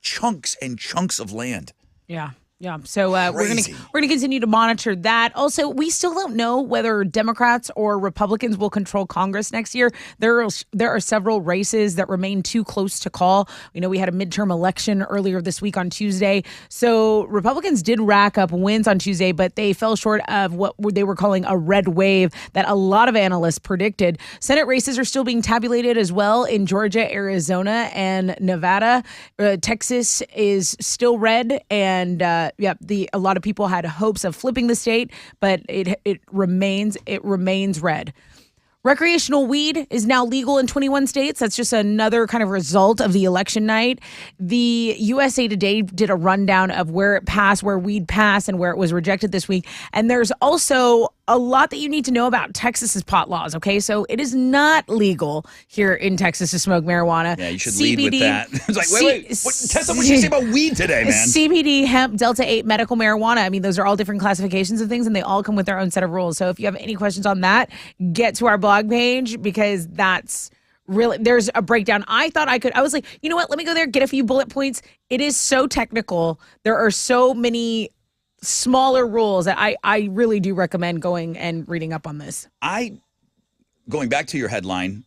Speaker 1: chunks and chunks of land.
Speaker 2: Yeah. So we're gonna continue to monitor that. Also, we still don't know whether Democrats or Republicans will control Congress next year. There are several races that remain too close to call. You know, we had a midterm election earlier this week on Tuesday. So Republicans did rack up wins on Tuesday, but they fell short of what they were calling a red wave that a lot of analysts predicted. Senate races are still being tabulated as well in Georgia, Arizona, and Nevada. Texas is still red, and a lot of people had hopes of flipping the state, but it remains red. Recreational weed is now legal in 21 states. That's just another kind of result of the election night. The USA Today did a rundown of where it passed, where weed passed, and where it was rejected this week. And there's also a lot that you need to know about Texas's pot laws, okay? So it is not legal here in Texas to smoke marijuana.
Speaker 1: Yeah, you should lead with that. It's like, wait. Tessa, what did you say about weed today, man?
Speaker 2: CBD, hemp, Delta-8, medical marijuana. I mean, those are all different classifications of things, and they all come with their own set of rules. So if you have any questions on that, get to our blog page because that's really, there's a breakdown. I was like, you know what? Let me go there, get a few bullet points. It is so technical. There are so many smaller rules that I really do recommend going and reading up on this.
Speaker 1: Going back to your headline,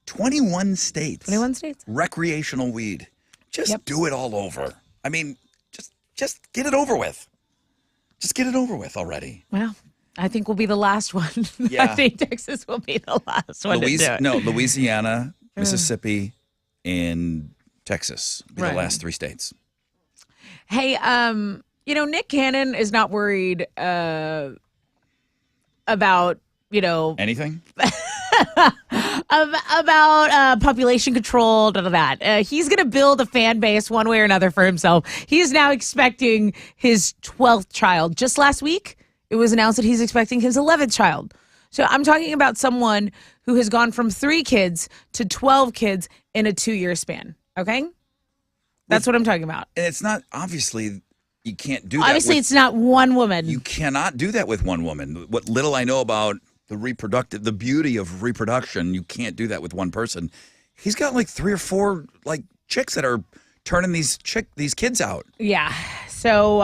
Speaker 1: 21 states.
Speaker 2: 21 states.
Speaker 1: Recreational weed. Just do it all over. I mean, just get it over with. Just get it over with already.
Speaker 2: Well, I think we'll be the last one.
Speaker 1: Yeah.
Speaker 2: I think Texas will be the last one to do it.
Speaker 1: No, Louisiana, Mississippi, and Texas will be the last 3 states.
Speaker 2: Hey, Nick Cannon is not worried about,
Speaker 1: anything?
Speaker 2: about population control, none of that. He's going to build a fan base one way or another for himself. He is now expecting his 12th child. Just last week, it was announced that he's expecting his 11th child. So I'm talking about someone who has gone from 3 kids to 12 kids in a 2-year span. Okay? That's what I'm talking about.
Speaker 1: And it's not, obviously, you can't do that.
Speaker 2: Obviously, it's not one woman.
Speaker 1: You cannot do that with one woman. What little I know about the beauty of reproduction, you can't do that with one person. He's got like 3 or 4 like chicks that are turning these kids out.
Speaker 2: Yeah. So,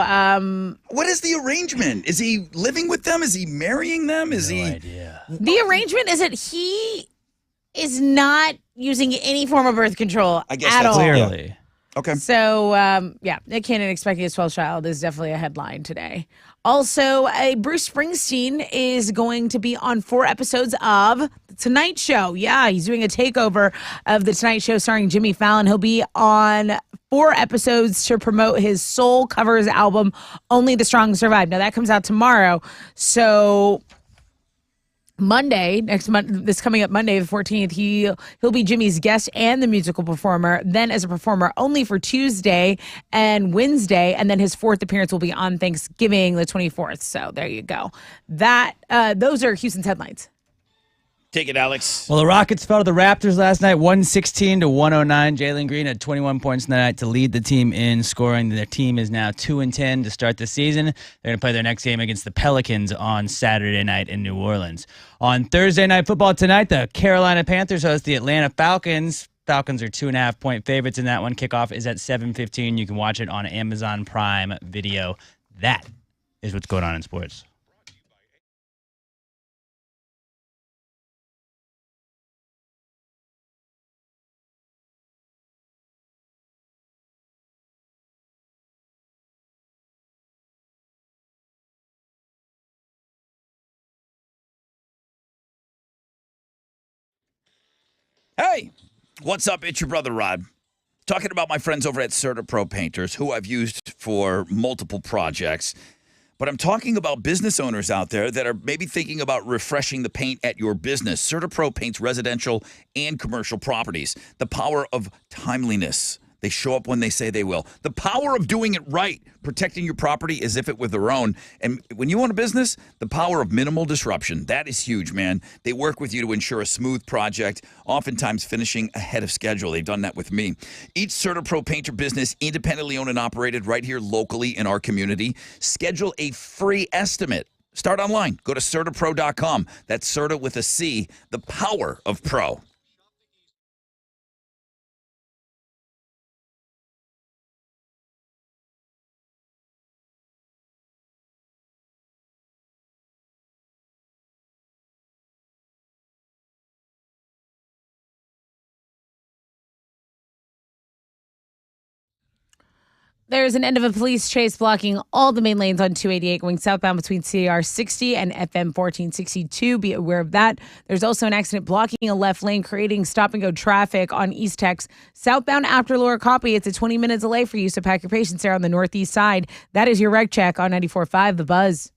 Speaker 1: what is the arrangement? Is he living with them? Is he marrying them? Is
Speaker 3: No idea.
Speaker 2: The arrangement is that he is not using any form of birth control
Speaker 1: I guess
Speaker 2: at
Speaker 1: that's
Speaker 2: all.
Speaker 3: Clearly.
Speaker 1: Okay.
Speaker 2: So, Nick Cannon expecting his 12th child is definitely a headline today. Also, Bruce Springsteen is going to be on 4 episodes of The Tonight Show. Yeah, he's doing a takeover of The Tonight Show starring Jimmy Fallon. He'll be on 4 episodes to promote his soul covers album, Only the Strong Survive. Now, that comes out tomorrow. So Monday, next month, this coming up Monday the 14th, he'll be Jimmy's guest and the musical performer, then as a performer only for Tuesday and Wednesday, and then his 4th appearance will be on Thanksgiving the 24th. So there you go. Those are Houston's headlines.
Speaker 1: Take it, Alex.
Speaker 3: Well, the Rockets fell to the Raptors last night, 116 to 109. Jalen Green had 21 points in the night to lead the team in scoring. Their team is now 2-10 to start the season. They're going to play their next game against the Pelicans on Saturday night in New Orleans. On Thursday Night Football tonight, the Carolina Panthers host the Atlanta Falcons. Falcons are 2.5-point favorites in that one. Kickoff is at 7:15. You can watch it on Amazon Prime Video. That is what's going on in sports.
Speaker 1: Hey, what's up? It's your brother Rod. Talking about my friends over at CertaPro Painters, who I've used for multiple projects. But I'm talking about business owners out there that are maybe thinking about refreshing the paint at your business. CertaPro paints residential and commercial properties. The power of timeliness. They show up when they say they will. The power of doing it right, protecting your property as if it were their own. And when you own a business, the power of minimal disruption. That is huge, man. They work with you to ensure a smooth project, oftentimes finishing ahead of schedule. They've done that with me. Each CertaPro painter business, independently owned and operated right here locally in our community. Schedule a free estimate. Start online. Go to CertaPro.com. That's Certa with a C, the power of pro.
Speaker 2: There's an end of a police chase blocking all the main lanes on 288 going southbound between CR 60 and FM 1462. Be aware of that. There's also an accident blocking a left lane, creating stop-and-go traffic on East Tex. Southbound after Laura Copy, it's a 20-minute delay for you, so pack your patience there on the northeast side. That is your reg check on 94.5 The Buzz.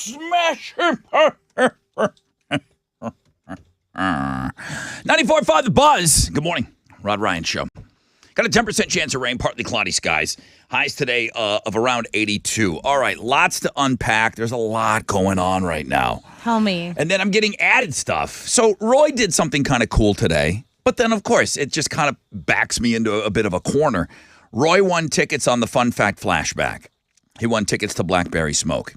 Speaker 1: smash him. 94.5 The Buzz. Good morning. Rod Ryan Show. Got a 10% chance of rain, partly cloudy skies. Highs today of around 82. All right, lots to unpack. There's a lot going on right now.
Speaker 2: Tell me.
Speaker 1: And then I'm getting added stuff. So Roy did something kind of cool today. But then, of course, it just kind of backs me into a bit of a corner. Roy won tickets on the Fun Fact Flashback. He won tickets to Blackberry Smoke.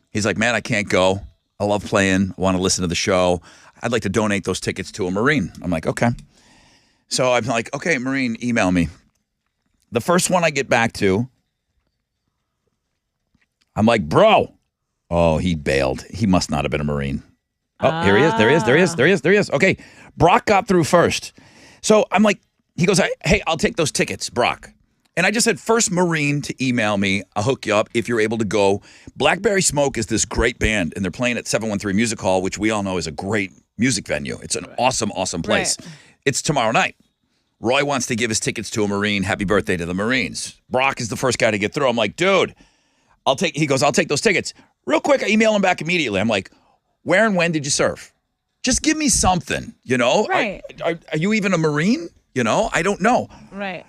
Speaker 1: He's like, man, I can't go. I love playing. I want to listen to the show. I'd like to donate those tickets to a Marine. I'm like, okay. So I'm like, okay, Marine, email me. The first one I get back to, I'm like, bro. Oh, he bailed. He must not have been a Marine. Oh, here he is. There he is. Okay. Brock got through first. So I'm like, he goes, hey, I'll take those tickets, Brock. And I just said, first Marine to email me. I'll hook you up if you're able to go. Blackberry Smoke is this great band, and they're playing at 713 Music Hall, which we all know is a great music venue. It's an awesome, awesome place. Right. It's tomorrow night. Roy wants to give his tickets to a Marine. Happy birthday to the Marines. Brock is the first guy to get through. I'm like, dude, he goes, I'll take those tickets. Real quick, I email him back immediately. I'm like, where and when did you serve? Just give me something, you know?
Speaker 2: Right.
Speaker 1: Are you even a Marine? You know, I don't know.
Speaker 2: Right.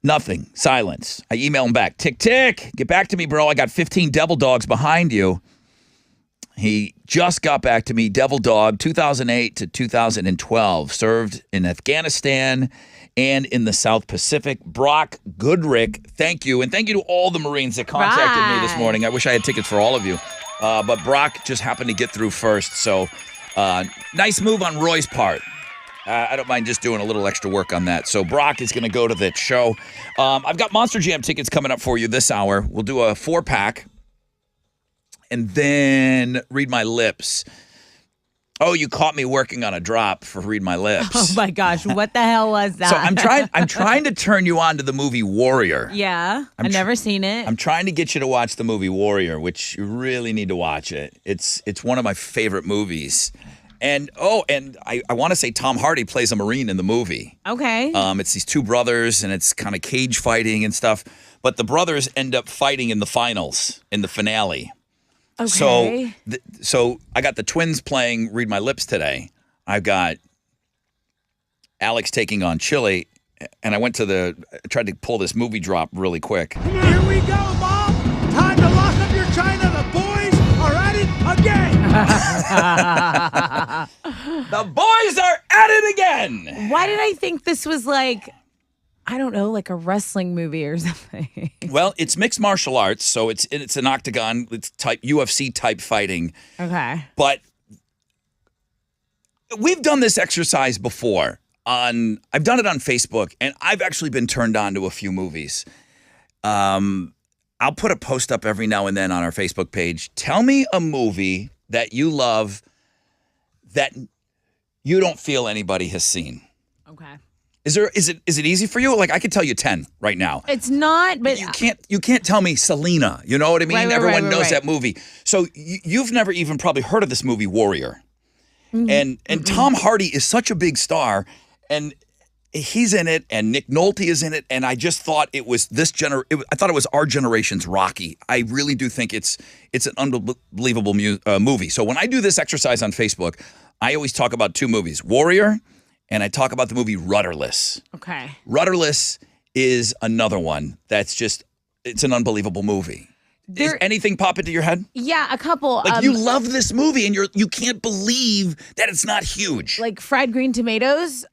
Speaker 1: Nothing. Silence. I email him back. Tick, tick. Get back to me, bro. I got 15 Devil Dogs behind you. He just got back to me. Devil Dog, 2008 to 2012. Served in Afghanistan and in the South Pacific. Brock Goodrick, thank you. And thank you to all the Marines that contacted me this morning. I wish I had tickets for all of you. But Brock just happened to get through first. So nice move on Roy's part. I don't mind just doing a little extra work on that. So Brock is going to go to that show. I've got Monster Jam tickets coming up for you this hour. We'll do a 4-pack. And then Read My Lips. Oh, you caught me working on a drop for Read My Lips.
Speaker 2: Oh my gosh, what the hell was that?
Speaker 1: So I'm trying to turn you on to the movie Warrior.
Speaker 2: Yeah, I've never seen it.
Speaker 1: I'm trying to get you to watch the movie Warrior, which you really need to watch it. It's one of my favorite movies. And I want to say Tom Hardy plays a Marine in the movie.
Speaker 2: Okay.
Speaker 1: It's these two brothers, and it's kind of cage fighting and stuff. But the brothers end up fighting in the finals, in the finale.
Speaker 2: Okay.
Speaker 1: So I got the twins playing Read My Lips today. I've got Alex taking on Chili, and I tried to pull this movie drop really quick.
Speaker 9: Here we go, Mom. Time to lock up your China. The boys are at it again.
Speaker 1: The boys are at it again.
Speaker 2: Why did I think this was like, I don't know, like a wrestling movie or something?
Speaker 1: Well, it's mixed martial arts, so it's an octagon, it's type UFC type fighting.
Speaker 2: Okay.
Speaker 1: But we've done this exercise before. I've done it on Facebook, and I've actually been turned on to a few movies. I'll put a post up every now and then on our Facebook page. Tell me a movie that you love that you don't feel anybody has seen.
Speaker 2: Okay.
Speaker 1: Is it easy for you? Like I could tell you 10 right now.
Speaker 2: It's not, but
Speaker 1: you can't tell me Selena. You know what I mean?
Speaker 2: Right,
Speaker 1: Everyone knows
Speaker 2: right.
Speaker 1: that movie. So you've never even probably heard of this movie Warrior. Mm-hmm. And Tom Hardy is such a big star, and he's in it, and Nick Nolte is in it, and I just thought it was I thought it was our generation's Rocky. I really do think it's an unbelievable movie. So when I do this exercise on Facebook, I always talk about 2 movies: Warrior, and I talk about the movie Rudderless.
Speaker 2: Okay. Rudderless
Speaker 1: is another one that's it's an unbelievable movie. Does anything pop into your head?
Speaker 2: Yeah, a couple.
Speaker 1: Like you love this movie, and you can't believe that it's not huge.
Speaker 2: Like Fried Green Tomatoes,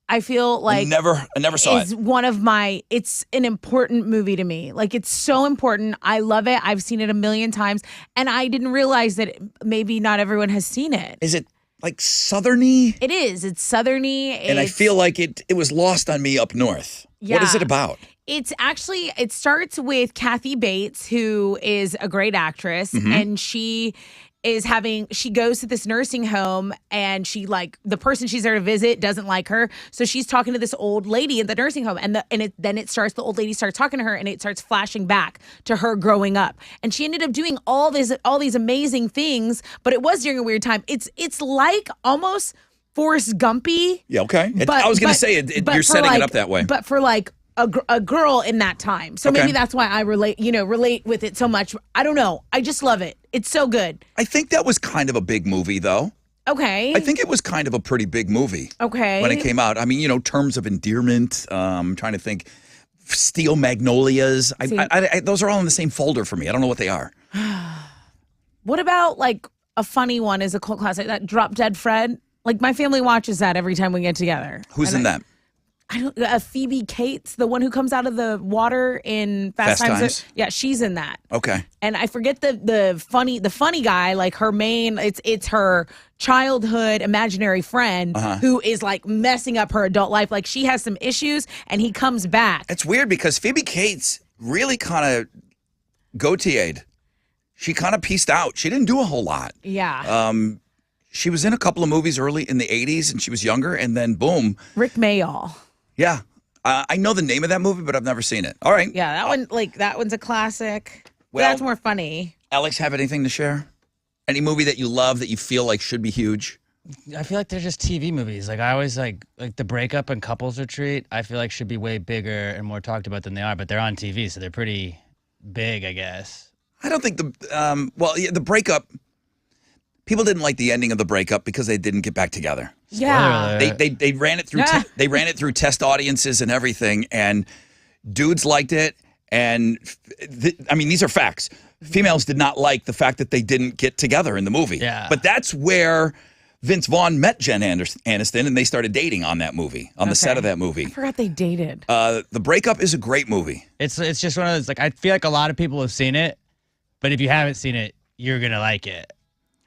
Speaker 2: I feel like
Speaker 1: I never saw it.
Speaker 2: One of it's an important movie to me. Like it's so important. I love it. I've seen it a million times, and I didn't realize that maybe not everyone has seen it.
Speaker 1: Is it like Southerny?
Speaker 2: It is. It's Southerny.
Speaker 1: And I feel like it was lost on me up north.
Speaker 2: Yeah.
Speaker 1: What is it about?
Speaker 2: It starts with Kathy Bates, who is a great actress, and she goes to this nursing home, and the person she's there to visit doesn't like her, so she's talking to this old lady in the nursing home, and the old lady starts talking to her, and it starts flashing back to her growing up, and she ended up doing all these amazing things, but it was during a weird time. It's like almost Forrest Gumpy.
Speaker 1: Yeah, okay. I was going to say you're setting it up that way,
Speaker 2: but for like a girl in that time. So
Speaker 1: Okay.
Speaker 2: maybe that's why I relate with it so much. I don't know. I just love it. It's so good.
Speaker 1: I think that was kind of a big movie, though.
Speaker 2: Okay.
Speaker 1: I think it was kind of a pretty big movie.
Speaker 2: Okay.
Speaker 1: When it came out. I mean, terms of endearment. I'm trying to think. Steel Magnolias. Those are all in the same folder for me. I don't know what they are.
Speaker 2: What about like a funny one is a cult classic, that Drop Dead Fred? Like my family watches that every time we get together.
Speaker 1: Who's in that?
Speaker 2: I don't. Phoebe Cates, the one who comes out of the water in Fast Times. Yeah, she's in that.
Speaker 1: Okay.
Speaker 2: And I forget the funny guy, like her main. It's her childhood imaginary friend who is like messing up her adult life. Like she has some issues, and he comes back.
Speaker 1: It's weird because Phoebe Cates really kind of goatee'd. She kind of pieced out. She didn't do a whole lot.
Speaker 2: Yeah.
Speaker 1: She was in a couple of movies early in the 80s, and she was younger, and then boom.
Speaker 2: Rick Mayall.
Speaker 1: Yeah. I know the name of that movie, but I've never seen it. All right.
Speaker 2: Yeah, that one's a classic.
Speaker 1: Well-
Speaker 2: That's more funny.
Speaker 1: Alex, have anything to share? Any movie that you love that you feel like should be huge?
Speaker 3: I feel like they're just TV movies. Like I always like The Breakup and Couples Retreat. I feel like should be way bigger and more talked about than they are, but they're on TV, so they're pretty big, I guess.
Speaker 1: I don't think the breakup. People didn't like the ending of The Breakup because they didn't get back together.
Speaker 2: Yeah.
Speaker 1: They ran it through they ran it through test audiences and everything, and dudes liked it. And I mean, these are facts. Females did not like the fact that they didn't get together in the movie.
Speaker 3: Yeah.
Speaker 1: But that's where Vince Vaughn met Jen Aniston, and they started dating on that movie, on the set of that movie.
Speaker 2: I forgot they dated.
Speaker 1: The Breakup is a great movie.
Speaker 3: It's just one of those, like, I feel like a lot of people have seen it, but if you haven't seen it, you're going to like it.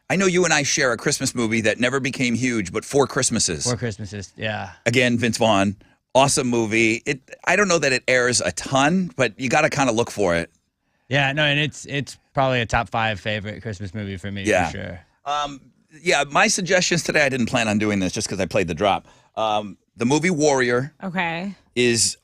Speaker 1: I know you and I share a Christmas movie that never became huge, but Four Christmases.
Speaker 3: Four Christmases, yeah.
Speaker 1: Again, Vince Vaughn, awesome movie. I don't know that it airs a ton, but you got to kind of look for it.
Speaker 3: Yeah, no, and it's probably a top 5 favorite Christmas movie for me,
Speaker 1: Yeah.
Speaker 3: for sure.
Speaker 1: Yeah, my suggestions today, I didn't plan on doing this just because I played the drop. The movie Warrior
Speaker 2: Okay.
Speaker 1: is,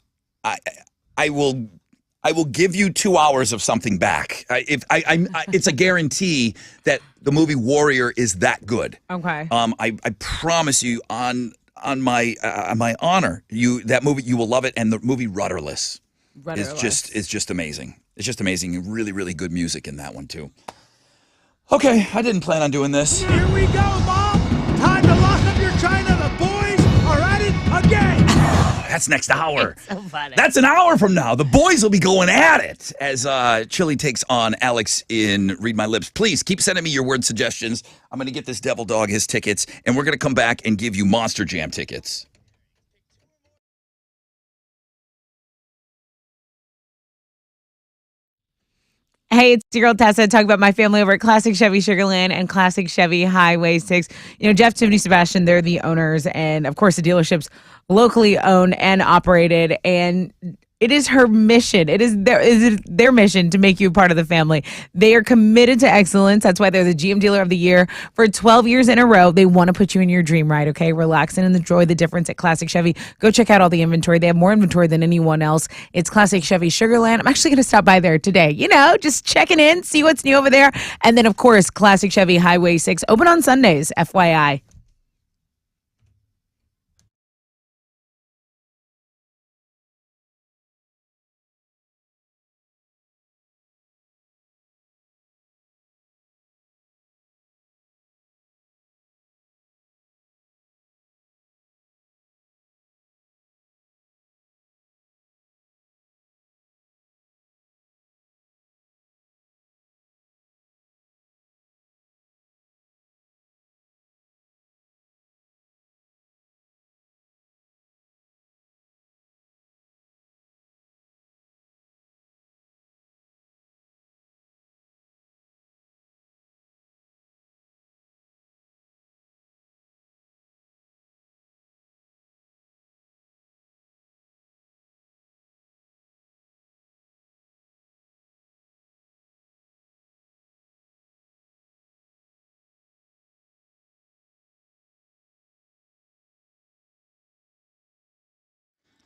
Speaker 1: I will give you 2 hours of something back. It's a guarantee that the movie Warrior is that good.
Speaker 2: Okay.
Speaker 1: I promise you on my honor, that movie, you will love it. And the movie Rudderless. It's just amazing. It's just amazing. Really, really good music in that one too. Okay, I didn't plan on doing this.
Speaker 9: Here we go, Mom. Time to lock up your china. The boys are at it again.
Speaker 1: That's next hour.
Speaker 2: So funny.
Speaker 1: That's an hour from now. The boys will be going at it as Chili takes on Alex in Read My Lips. Please keep sending me your word suggestions. I'm going to get this devil dog his tickets, and we're going to come back and give you Monster Jam tickets.
Speaker 2: Hey, it's your girl Tessa talking about my family over at Classic Chevy Sugarland and Classic Chevy Highway 6. Jeff, Tiffany, Sebastian, they're the owners, and of course the dealership's locally owned and operated, and it is her mission. It is their mission to make you a part of the family. They are committed to excellence. That's why they're the GM Dealer of the Year for 12 years in a row. They want to put you in your dream ride, okay? Relax and enjoy the difference at Classic Chevy. Go check out all the inventory. They have more inventory than anyone else. It's Classic Chevy Sugarland. I'm actually going to stop by there today. Just checking in, see what's new over there. And then, of course, Classic Chevy Highway 6, open on Sundays, FYI.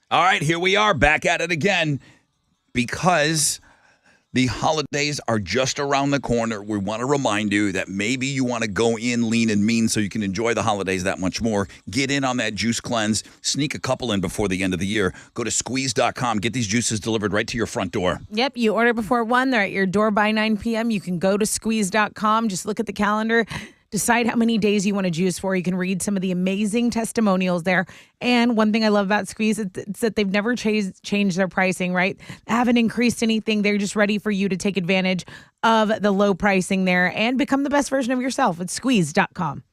Speaker 1: All right, here we are back at it again because The holidays are just around the corner. We want to remind you that maybe you want to go in lean and mean so you can enjoy the holidays that much more. Get in on that juice cleanse. Sneak a couple in before the end of the year. Go to squeeze.com. Get these juices delivered right to your front door.
Speaker 2: Yep, you order before 1. They're at your door by 9 p.m. You can go to squeeze.com. Just look at the calendar. Decide how many days you want to juice for. You can read some of the amazing testimonials there. And one thing I love about Squeeze is that they've never changed their pricing, right? They haven't increased anything. They're just ready for you to take advantage of the low pricing there and become the best version of yourself. It's squeeze.com.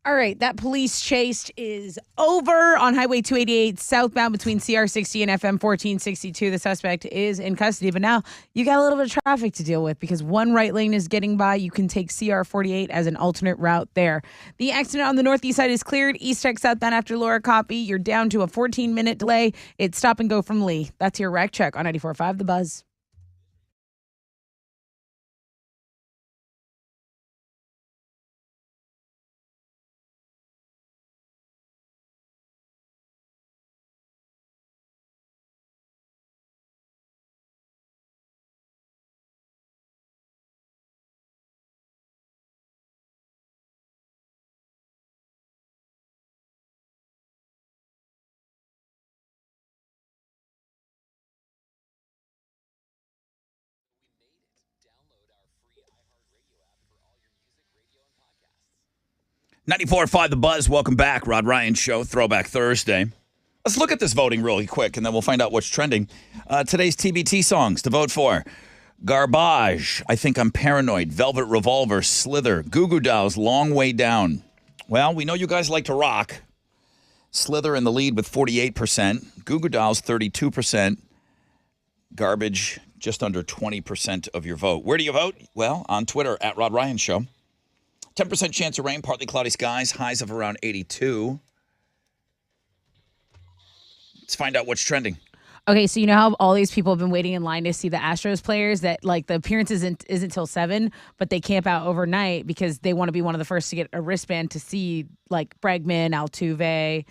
Speaker 2: All right, that police chase is over on Highway 288 southbound between CR 60 and FM 1462. The suspect is in custody, but now you got a little bit of traffic to deal with because one right lane is getting by. You can take CR 48 as an alternate route there. The accident on the northeast side is cleared. East Tech southbound after Laura Copy. You're down to a 14-minute delay. It's stop and go from Lee. That's your wreck check on 94.5 The Buzz.
Speaker 1: Ninety-four five The Buzz. Welcome back. Rod Ryan Show, Throwback Thursday. Let's look at this voting really quick, and then we'll find out what's trending. Today's TBT songs to vote for. Garbage, I Think I'm Paranoid, Velvet Revolver, Slither, Goo Goo Dolls, Long Way Down. Well, we know you guys like to rock. Slither in the lead with 48%, Goo Goo Dolls 32%, Garbage just under 20% of your vote. Where do you vote? Well, on Twitter, at Rod Ryan Show. 10% chance of rain, partly cloudy skies, highs of around 82. Let's find out what's trending.
Speaker 2: Okay, so you know how all these people have been waiting in line to see the Astros players that like the appearance isn't till 7, but they camp out overnight because they want to be one of the first to get a wristband to see like Bregman, Altuve,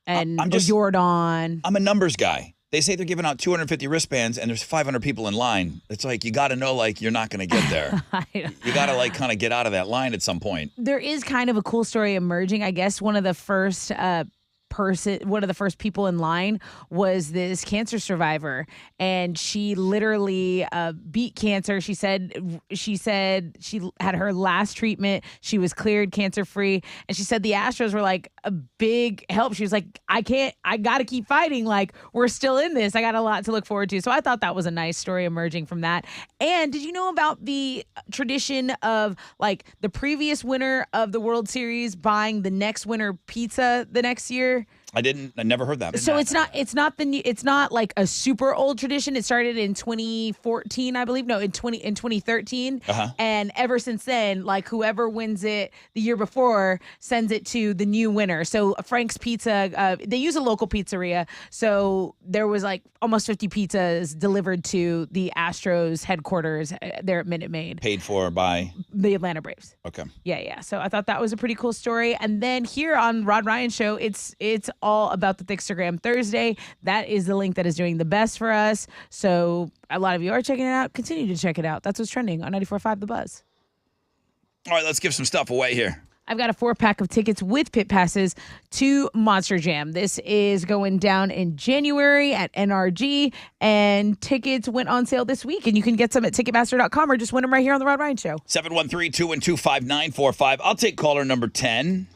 Speaker 2: and Jordan.
Speaker 1: I'm a numbers guy. They say they're giving out 250 wristbands and there's 500 people in line. It's like you got to know like you're not going to get there. You got to like kind of get out of that line at some point.
Speaker 2: There is kind of a cool story emerging. I guess one of the first people in line was this cancer survivor, and she literally beat cancer. She said she had her last treatment. She was cleared cancer free, and she said the Astros were like a big help. She was like, I got to keep fighting. Like, we're still in this. I got a lot to look forward to. So I thought that was a nice story emerging from that. And did you know about the tradition of like the previous winner of the World Series buying the next winner pizza the next year?
Speaker 1: I never heard that.
Speaker 2: So it's not like a super old tradition. It started in 2014, I believe. No, in 2013. And ever since then, like whoever wins it the year before sends it to the new winner. So Frank's Pizza, they use a local pizzeria. So there was like almost 50 pizzas delivered to the Astros headquarters there at Minute Maid.
Speaker 1: Paid for by
Speaker 2: the Atlanta Braves.
Speaker 1: Okay.
Speaker 2: Yeah. So I thought that was a pretty cool story. And then here on Rod Ryan Show, it's all about the Thickstagram Thursday. That is the link that is doing the best for us. So a lot of you are checking it out. Continue to check it out. That's what's trending on 94.5 The Buzz.
Speaker 1: All right, let's give some stuff away here.
Speaker 2: I've got a 4-pack of tickets with pit passes to Monster Jam. This is going down in January at NRG, and tickets went on sale this week, and you can get some at Ticketmaster.com or just win them right here on The Rod Ryan Show.
Speaker 1: 713-212-5945. I'll take caller number 10.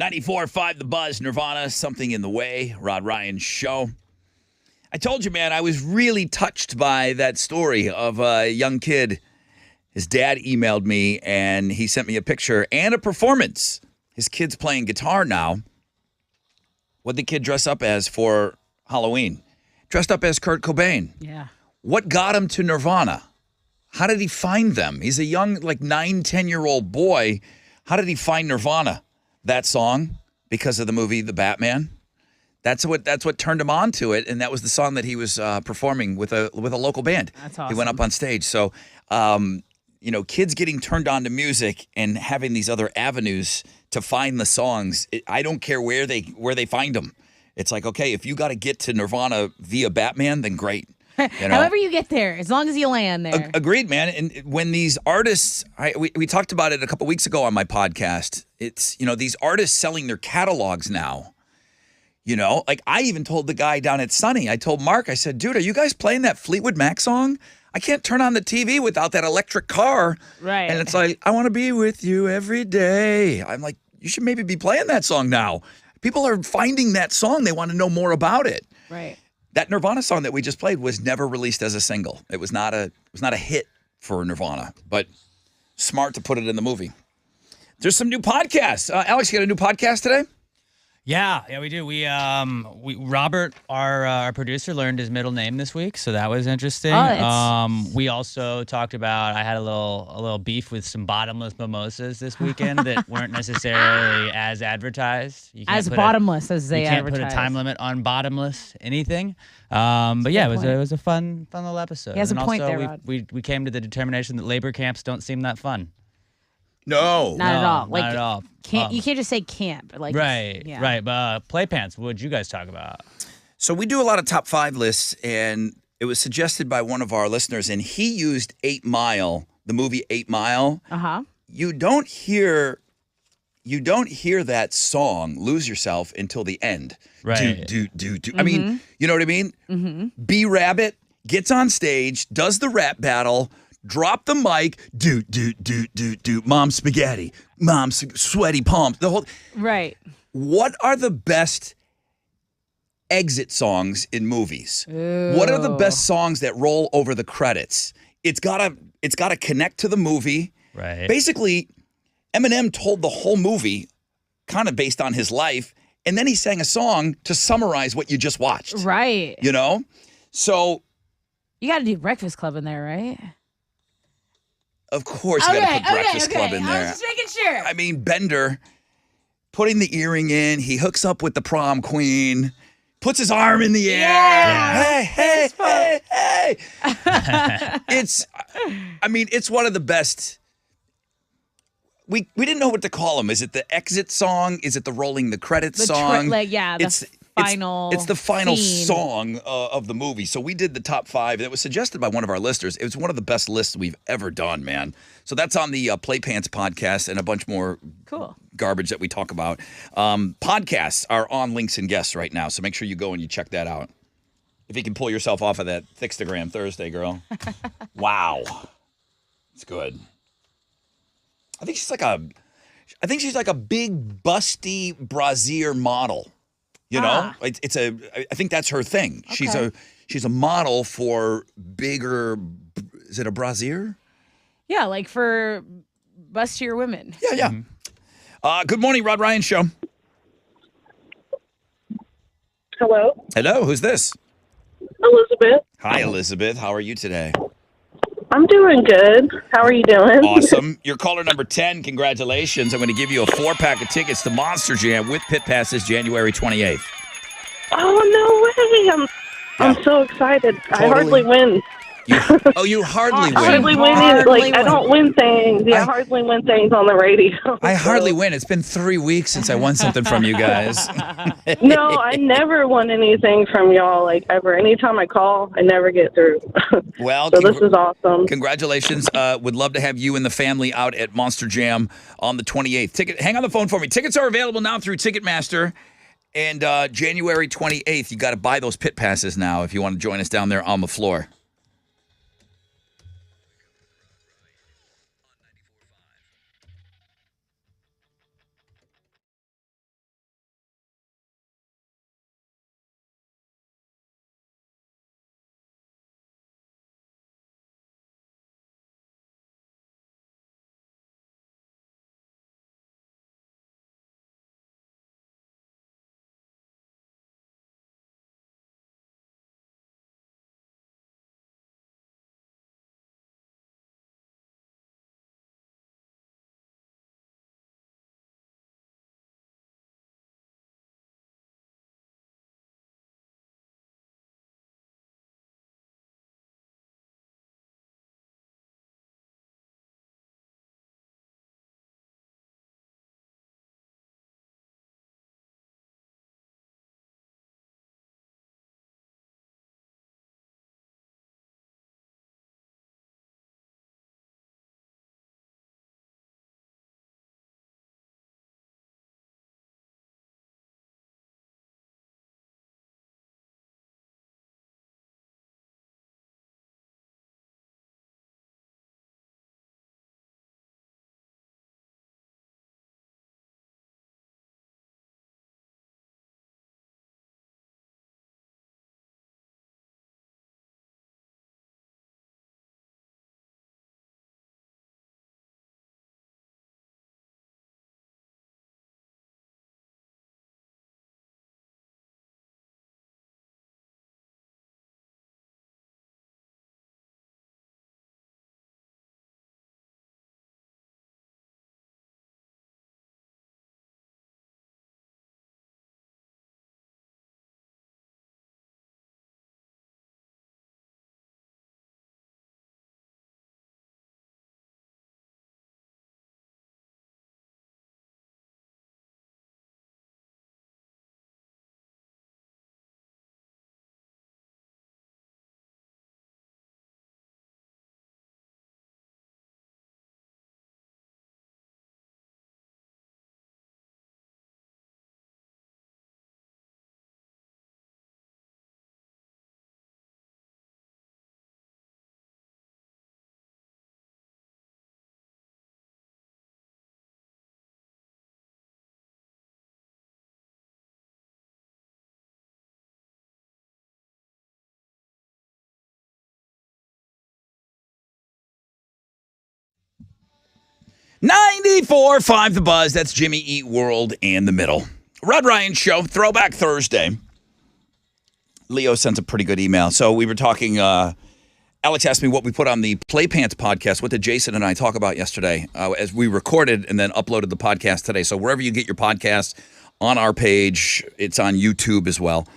Speaker 1: 94.5 The Buzz, Nirvana, Something in the Way, Rod Ryan Show. I told you, man, I was really touched by that story of a young kid. His dad emailed me, and he sent me a picture and a performance. His kid's playing guitar now. What'd the kid dress up as for Halloween? Dressed up as Kurt Cobain.
Speaker 2: Yeah.
Speaker 1: What got him to Nirvana? How did he find them? He's a young, 9, 10-year-old boy. How did he find Nirvana? That song, because of the movie The Batman. That's what turned him on to it, and that was the song that he was performing with a local band.
Speaker 2: That's awesome.
Speaker 1: He went up on stage. So, kids getting turned on to music and having these other avenues to find the songs. I don't care where they find them. It's like, okay, if you got to get to Nirvana via Batman, then great.
Speaker 2: However you get there, as long as you land there.
Speaker 1: Agreed, man. And when these artists, we talked about it a couple weeks ago on my podcast. It's, these artists selling their catalogs now. I even told the guy down at Sunny, I told Mark, I said, dude, are you guys playing that Fleetwood Mac song? I can't turn on the TV without that electric car.
Speaker 2: Right.
Speaker 1: And it's like, I want to be with you every day. I'm like, you should maybe be playing that song now. People are finding that song. They want to know more about it.
Speaker 2: Right.
Speaker 1: That Nirvana song that we just played was never released as a single. It was not a hit for Nirvana, but smart to put it in the movie. There's some new podcasts. Alex, you got a new podcast today?
Speaker 3: Yeah, we do. We Robert, our producer, learned his middle name this week, so that was interesting. We also talked about, I had a little beef with some bottomless mimosas this weekend that weren't necessarily as advertised. You can't
Speaker 2: as bottomless as they advertise.
Speaker 3: You can't put a time limit on bottomless anything. But yeah, it was a fun little episode.
Speaker 2: He has a point there,
Speaker 3: also,
Speaker 2: Rod.
Speaker 3: we came to the determination that labor camps don't seem that fun.
Speaker 1: No.
Speaker 2: Not at all.
Speaker 3: Not at all.
Speaker 2: You can't just say camp.
Speaker 3: Right. But Play Pants, what would you guys talk about?
Speaker 1: So we do a lot of top 5 lists, and it was suggested by one of our listeners, and he used 8 Mile, the movie 8 Mile.
Speaker 2: Uh-huh.
Speaker 1: You don't hear that song, Lose Yourself, until the end.
Speaker 3: Right.
Speaker 1: Do. I mean, you know what I mean? Mm-hmm. B-Rabbit gets on stage, does the rap battle, drop the mic, do. Mom spaghetti, mom sweaty palms. The whole
Speaker 2: Right.
Speaker 1: What are the best exit songs in movies?
Speaker 2: Ooh.
Speaker 1: What are the best songs that roll over the credits? It's gotta connect to the movie.
Speaker 3: Right.
Speaker 1: Basically, Eminem told the whole movie, kind of based on his life, and then he sang a song to summarize what you just watched.
Speaker 2: Right.
Speaker 1: So
Speaker 2: you got to do Breakfast Club in there, right?
Speaker 1: Of course, you got to put Breakfast Club in there.
Speaker 2: I was just making sure.
Speaker 1: I mean, Bender putting the earring in, he hooks up with the prom queen, puts his arm in the air.
Speaker 2: Yeah.
Speaker 1: Hey. It's one of the best. We didn't know what to call them. Is it the exit song? Is it the rolling the credits song?
Speaker 2: It's
Speaker 1: the final
Speaker 2: scene.
Speaker 1: song of the movie. So we did the top 5. That was suggested by one of our listeners. It was one of the best lists we've ever done, man. So that's on the Play Pants podcast and a bunch more garbage that we talk about. Podcasts are on Links and Guests right now, so make sure you go and you check that out. If you can pull yourself off of that Thickstagram Thursday, girl. Wow. It's good. I think she's like a big busty brassiere model. I think that's her thing.
Speaker 2: Okay.
Speaker 1: She's a model for bigger. Is it a brassiere?
Speaker 2: Yeah, like for bustier women.
Speaker 1: Yeah. Mm-hmm. Good morning, Rod Ryan Show. Hello. Who's this?
Speaker 10: Elizabeth.
Speaker 1: Hi, Elizabeth. How are you today?
Speaker 10: I'm doing good. How are you doing?
Speaker 1: Awesome. You're caller number 10. Congratulations. I'm going to give you a 4-pack of tickets to Monster Jam with pit passes January 28th.
Speaker 10: Oh, no way. I'm so excited.
Speaker 1: Totally.
Speaker 10: I hardly win.
Speaker 1: You hardly win.
Speaker 10: Hardly win. I don't win things. I hardly win things on the radio.
Speaker 1: I hardly win. It's been 3 weeks since I won something from you guys.
Speaker 10: No, I never won anything from y'all, ever. Anytime I call, I never get through.
Speaker 1: Well,
Speaker 10: so this is awesome.
Speaker 1: Congratulations. Would love to have you and the family out at Monster Jam on the 28th. Hang on the phone for me. Tickets are available now through Ticketmaster. And January 28th, you got to buy those pit passes now if you want to join us down there on the floor. 94.5 The Buzz. That's Jimmy Eat World and the Middle. Rod Ryan Show, Throwback Thursday. Leo sent a pretty good email. So we were talking, Alex asked me what we put on the Play Pants podcast. What did Jason and I talk about yesterday as we recorded and then uploaded the podcast today. So wherever you get your podcast, on our page, it's on YouTube as well.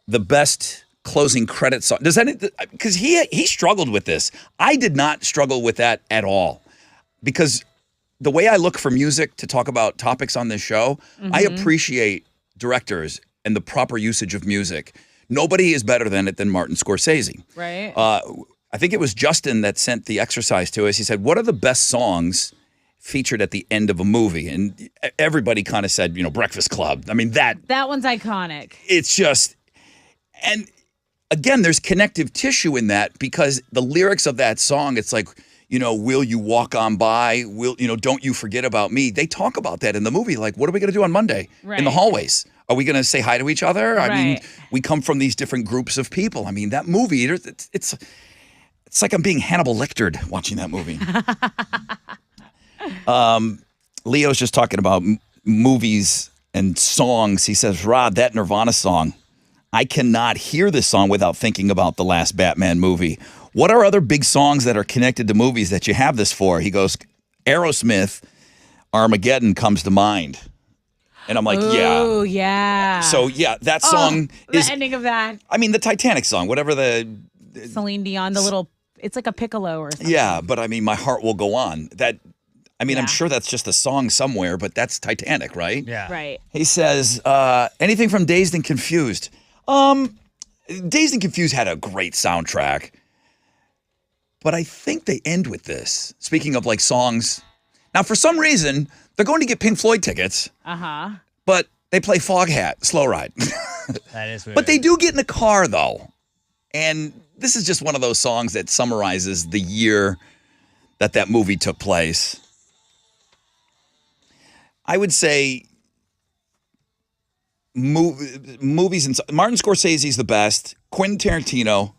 Speaker 1: The best closing credit song. Because he struggled with this. I did not struggle with that at all. Because the way I look for music to talk about topics on this show, I appreciate directors and the proper usage of music. Nobody is better than it than Martin Scorsese.
Speaker 2: Right.
Speaker 1: I think it was Justin that sent the exercise to us. He said, what are the best songs featured at the end of a movie? And everybody kind of said, Breakfast Club. I mean, that
Speaker 2: one's iconic.
Speaker 1: It's just, and again, there's connective tissue in that because the lyrics of that song, it's like, will you walk on by? Don't you forget about me? They talk about that in the movie. Like, what are we going to do on Monday in the hallways? Are we going to say hi to each other? I mean, we come from these different groups of people. I mean, that movie, it's like I'm being Hannibal Lectered watching that movie. Leo's just talking about movies and songs. He says, Rod, that Nirvana song, I cannot hear this song without thinking about the last Batman movie. What are other big songs that are connected to movies that you have this for? He goes, Aerosmith, Armageddon comes to mind. And I'm like,
Speaker 2: Oh, yeah.
Speaker 1: So, yeah, that song is...
Speaker 2: The ending of that.
Speaker 1: I mean, the Titanic song, whatever the...
Speaker 2: Celine Dion, the little... It's like a piccolo or something.
Speaker 1: Yeah, but I mean, My Heart Will Go On. I'm sure that's just a song somewhere, but that's Titanic, right?
Speaker 3: Yeah.
Speaker 2: Right.
Speaker 1: He says, anything from Dazed and Confused. Dazed and Confused had a great soundtrack. But I think they end with this. Speaking of like songs. Now, for some reason, they're going to get Pink Floyd tickets.
Speaker 2: Uh-huh.
Speaker 1: But they play Foghat, Slow Ride.
Speaker 3: That is weird.
Speaker 1: But they do get in a car, though. And this is just one of those songs that summarizes the year that movie took place. I would say movies and Martin Scorsese's the best. Quentin Tarantino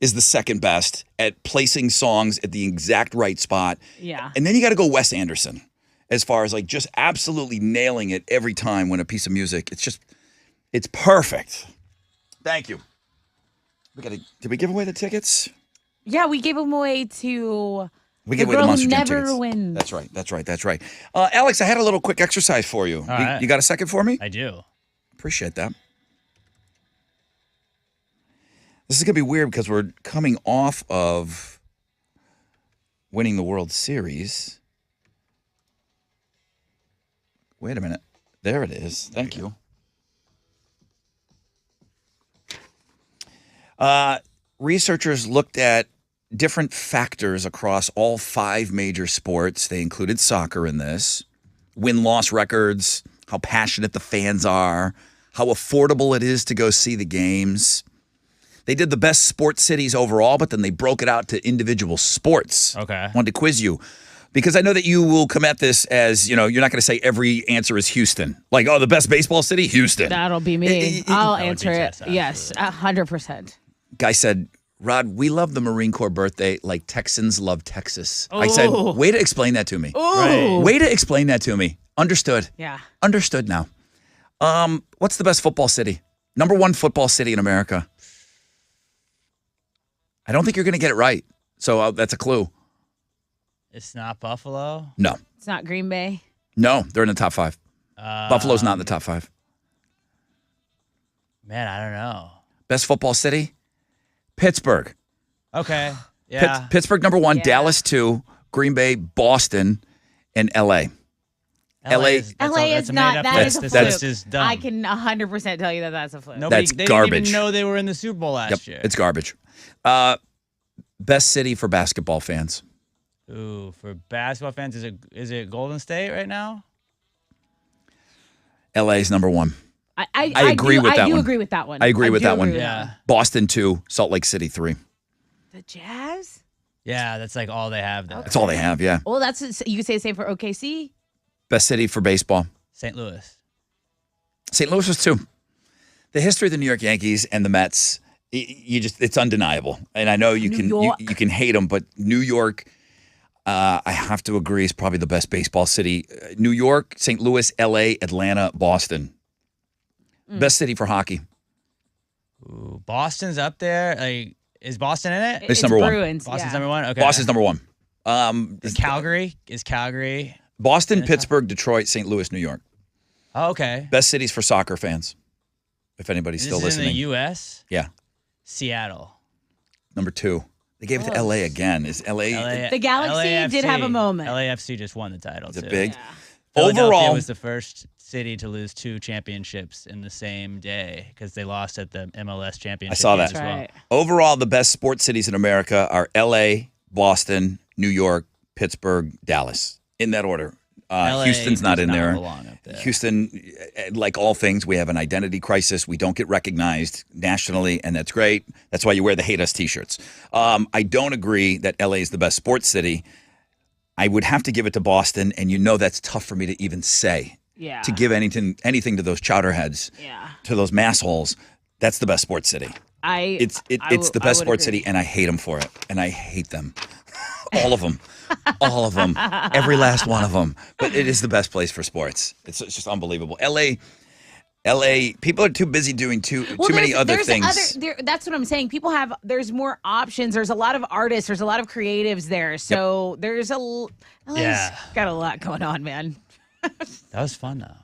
Speaker 1: is the second best at placing songs at the exact right spot.
Speaker 2: Yeah.
Speaker 1: And then you got to go Wes Anderson as far as like just absolutely nailing it every time when a piece of music. It's perfect. Thank you. Did we give away the tickets?
Speaker 2: Yeah, we gave them away to
Speaker 1: We gave away the Monster Jam
Speaker 2: never
Speaker 1: tickets.
Speaker 2: wins.
Speaker 1: That's right. Alex, I had a little quick exercise for you.
Speaker 3: right.
Speaker 1: You got a second for me?
Speaker 3: I do.
Speaker 1: Appreciate that. This is going to be weird because we're coming off of winning the World Series. Wait a minute. There it is. Thank you. Researchers looked at different factors across all 5 major sports. They included soccer in this, win-loss records, how passionate the fans are, how affordable it is to go see the games. They did the best sports cities overall, but then they broke it out to individual sports.
Speaker 3: Okay.
Speaker 1: I wanted to quiz you because I know that you will come at this as, you're not going to say every answer is Houston. Like, the best baseball city? Houston.
Speaker 2: That'll be me. I'll answer it.
Speaker 3: Tessa,
Speaker 2: Yes, 100%.
Speaker 1: Guy said, Rod, we love the Marine Corps birthday like Texans love Texas. I said, way to explain that to me.
Speaker 3: Right.
Speaker 1: Way to explain that to me. Understood.
Speaker 2: Yeah.
Speaker 1: Understood now. What's the best football city? Number 1 football city in America. I don't think you're going to get it right. So that's a clue.
Speaker 3: It's not Buffalo.
Speaker 1: No.
Speaker 2: It's not Green Bay.
Speaker 1: No, they're in the top 5. Buffalo's not in the top 5.
Speaker 3: Man, I don't know.
Speaker 1: Best football city? Pittsburgh.
Speaker 3: Okay. Yeah.
Speaker 1: Pittsburgh number 1,
Speaker 2: Yeah.
Speaker 1: Dallas 2, Green Bay, Boston, and LA.
Speaker 3: LA is
Speaker 2: not. That is a fluke.
Speaker 3: That's just dumb.
Speaker 2: I can 100% tell you that that's a fluke.
Speaker 3: Nobody,
Speaker 1: That's
Speaker 3: they
Speaker 1: garbage.
Speaker 3: didn't even know they were in the Super Bowl last year.
Speaker 1: It's garbage. Best city for basketball fans.
Speaker 3: Ooh, for basketball fans, is it Golden State right now?
Speaker 1: LA is number 1.
Speaker 2: I
Speaker 1: agree with that
Speaker 2: I do
Speaker 1: one.
Speaker 2: agree with that one.
Speaker 1: I agree with that one.
Speaker 3: Yeah.
Speaker 1: Boston 2, Salt Lake City 3.
Speaker 2: The Jazz?
Speaker 3: Yeah, that's like all they have there.
Speaker 1: That's all they have, yeah.
Speaker 2: Well, you could say the same for OKC.
Speaker 1: Best city for baseball.
Speaker 3: St. Louis.
Speaker 1: St. Louis was 2. The history of the New York Yankees and the Mets, it's undeniable. And I know you
Speaker 2: New York.
Speaker 1: can hate them, but New York, I have to agree, is probably the best baseball city. New York, St. Louis, L.A., Atlanta, Boston. Best city for hockey.
Speaker 3: Ooh, Boston's up there. Like, is Boston in it?
Speaker 1: It's number one.
Speaker 2: Bruins.
Speaker 3: Boston's
Speaker 2: yeah.
Speaker 3: number one. Okay.
Speaker 1: Boston's number one.
Speaker 3: Is Calgary?
Speaker 1: Boston, Pittsburgh, Detroit, St. Louis, New York.
Speaker 3: Oh, okay.
Speaker 1: Best cities for soccer fans. If anybody's still
Speaker 3: This is
Speaker 1: listening.
Speaker 3: in the U.S.
Speaker 1: Yeah.
Speaker 3: Seattle.
Speaker 1: Number 2. They gave it to L.A. again. Is L.A.
Speaker 2: The Galaxy did have a moment.
Speaker 3: LAFC just won the title.
Speaker 1: Is it
Speaker 3: too.
Speaker 1: big?
Speaker 3: Philadelphia
Speaker 1: Overall,
Speaker 3: was the first city to lose 2 championships in the same day because they lost at the MLS championship.
Speaker 1: I saw that.
Speaker 3: games as well.
Speaker 2: Right.
Speaker 1: overall, the best sports cities in America are L.A., Boston, New York, Pittsburgh, Dallas. In that order.
Speaker 3: LA
Speaker 1: Houston's not
Speaker 3: does
Speaker 1: in
Speaker 3: not
Speaker 1: there.
Speaker 3: belong up there.
Speaker 1: Houston, like all things, we have an identity crisis. We don't get recognized nationally, and that's great. That's why you wear the Hate Us t-shirts. I don't agree that LA is the best sports city. I would have to give it to Boston, and that's tough for me to even say.
Speaker 2: Yeah.
Speaker 1: To give anything to those chowderheads, to those massholes, that's the best sports city. It's the best sports city, and I hate them for it, and I hate them. All of them. All of them. Every last one of them. But it is the best place for sports. It's just unbelievable. LA, people are too busy doing too many other things.
Speaker 2: That's what I'm saying. There's more options. There's a lot of artists. There's a lot of creatives there. So LA's got a lot going on, man.
Speaker 3: That was fun, though.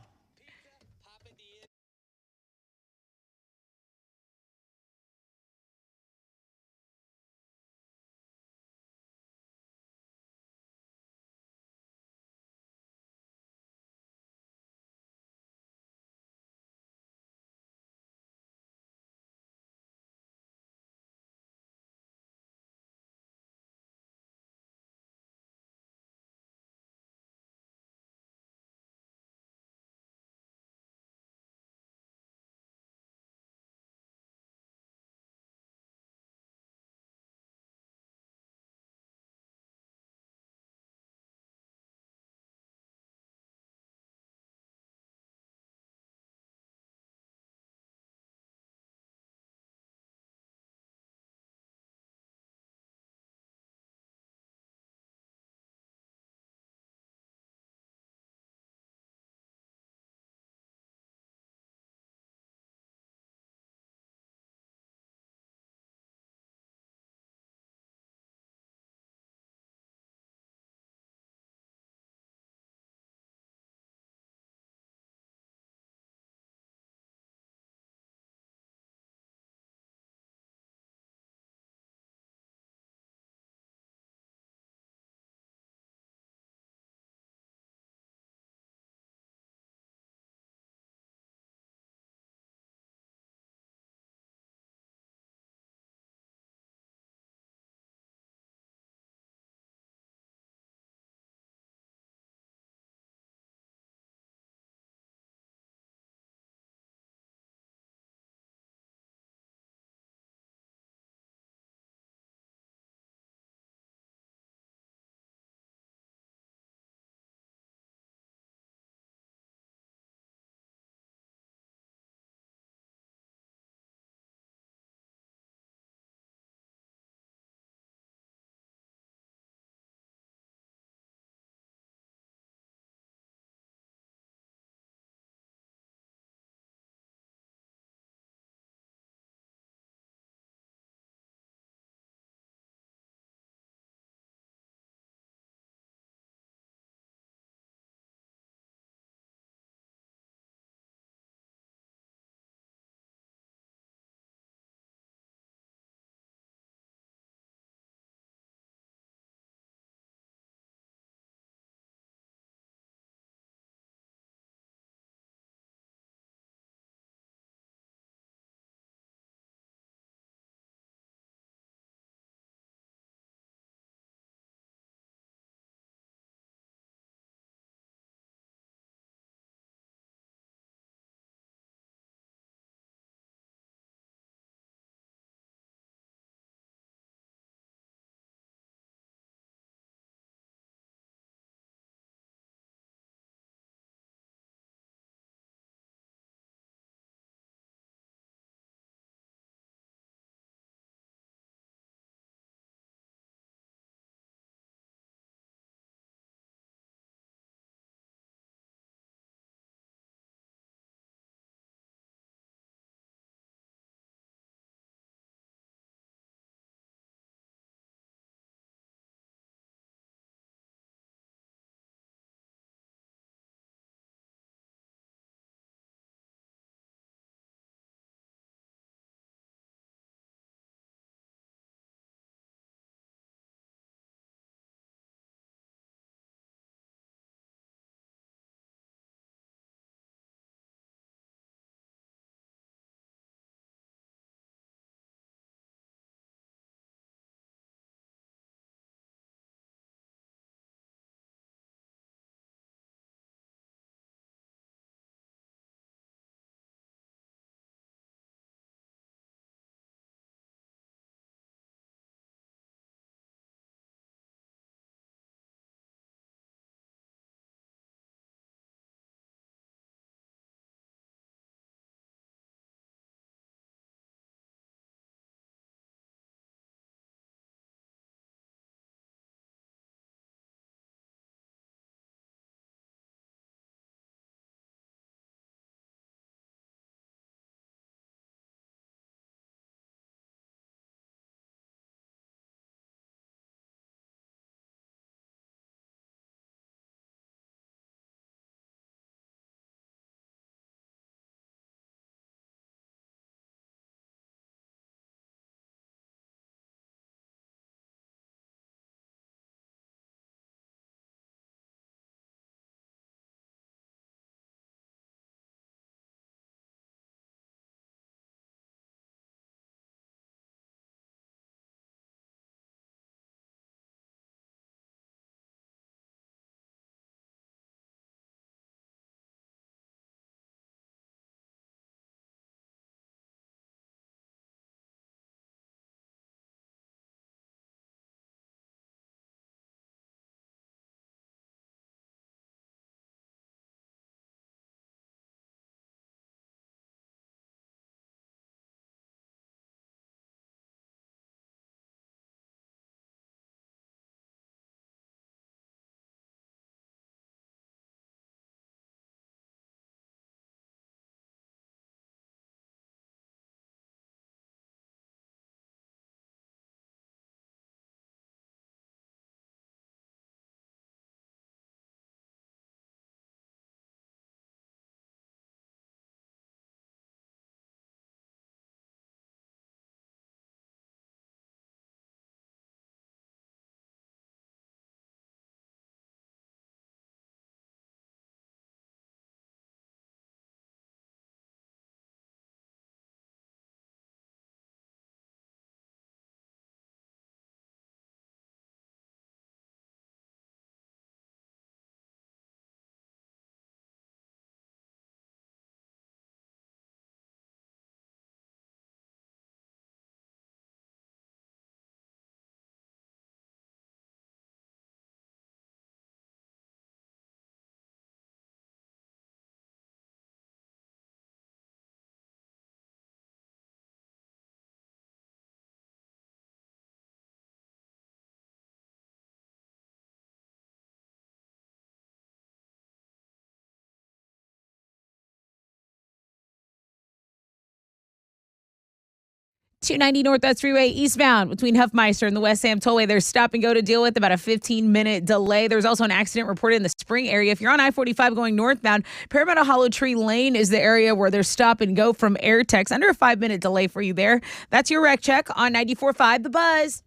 Speaker 2: 290 Northwest Freeway eastbound between Huffmeister and the West Sam Tollway. There's stop and go to deal with, about a 15-minute delay. There's also an accident reported in the Spring area. If you're on I-45 going northbound, Parramatta Hollow Tree Lane is the area where there's stop and go from AirTex. Under a 5-minute delay for you there. That's your wreck check on 94.5 The Buzz.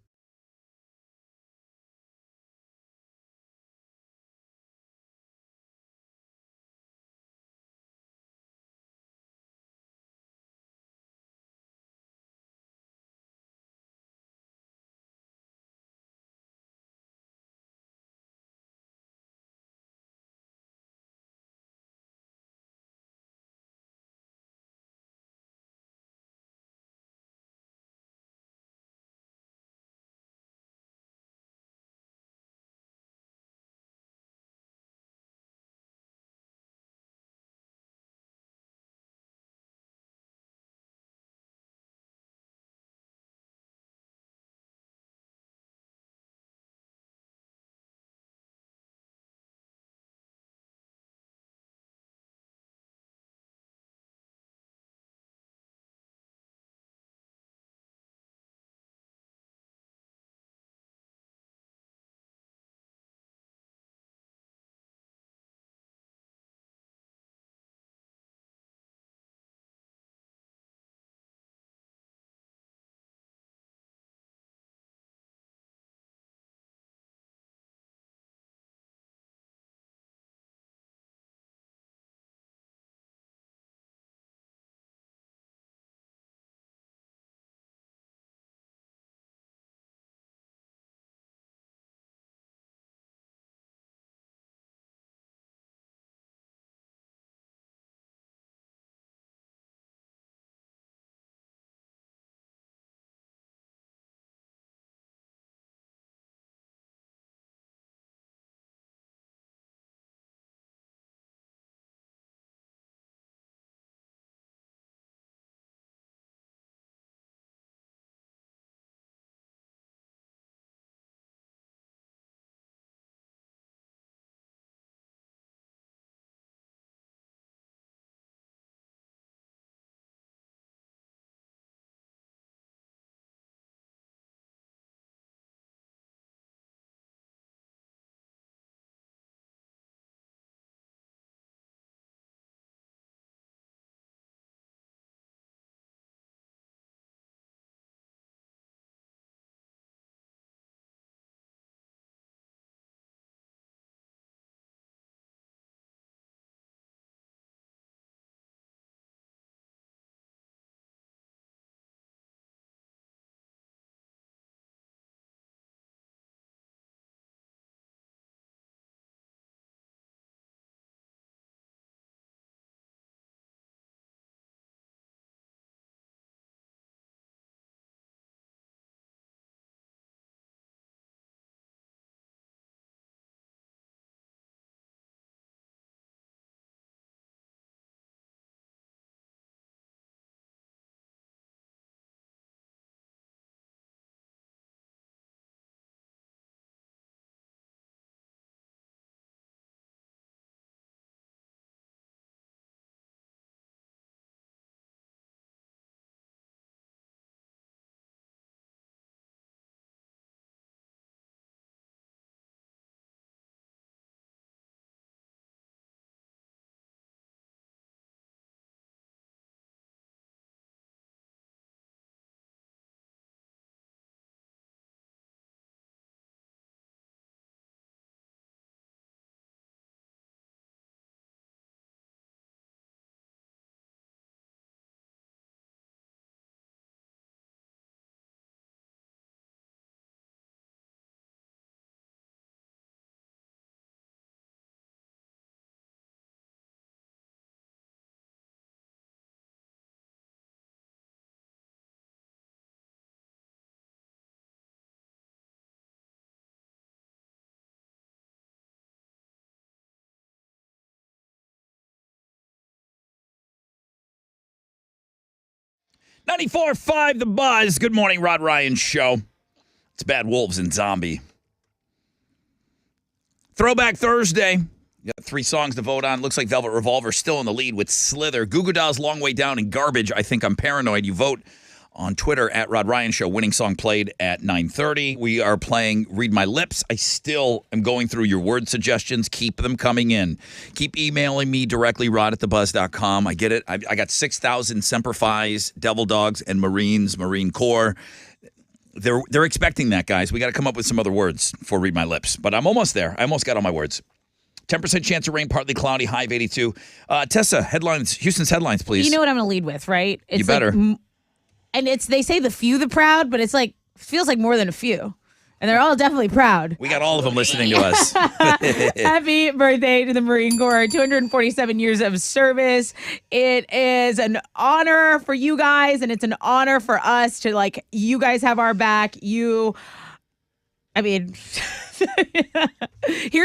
Speaker 1: .94.5 The Buzz. Good morning, Rod Ryan Show. It's Bad Wolves and Zombie. Throwback Thursday. You got 3 songs to vote on. Looks like Velvet Revolver still in the lead with Slither. Goo Goo Dolls Long Way Down and Garbage. I Think I'm Paranoid. You vote on Twitter at Rod Ryan Show. Winning song played at 9:30. We are playing Read My Lips. I still am going through your word suggestions. Keep them coming in. Keep emailing me directly, rod@thebuzz.com. I get it. I got 6,000 Semper Fi's, Devil Dogs, and Marines, Marine Corps. They're expecting that, guys. We got to come up with some other words for Read My Lips. But I'm almost there. I almost got all my words. 10% chance of rain, partly cloudy, high of 82. Tessa, headlines, Houston's headlines, please.
Speaker 2: You know what I'm going to lead with, right? It's
Speaker 1: you better.
Speaker 2: And they say the few the proud, but it's like, feels like more than a few. And they're all definitely proud.
Speaker 1: We got all of them listening to us.
Speaker 2: Happy birthday to the Marine Corps. 247 years of service. It is an honor for you guys, and it's an honor for us to, like, you guys have our back. Here's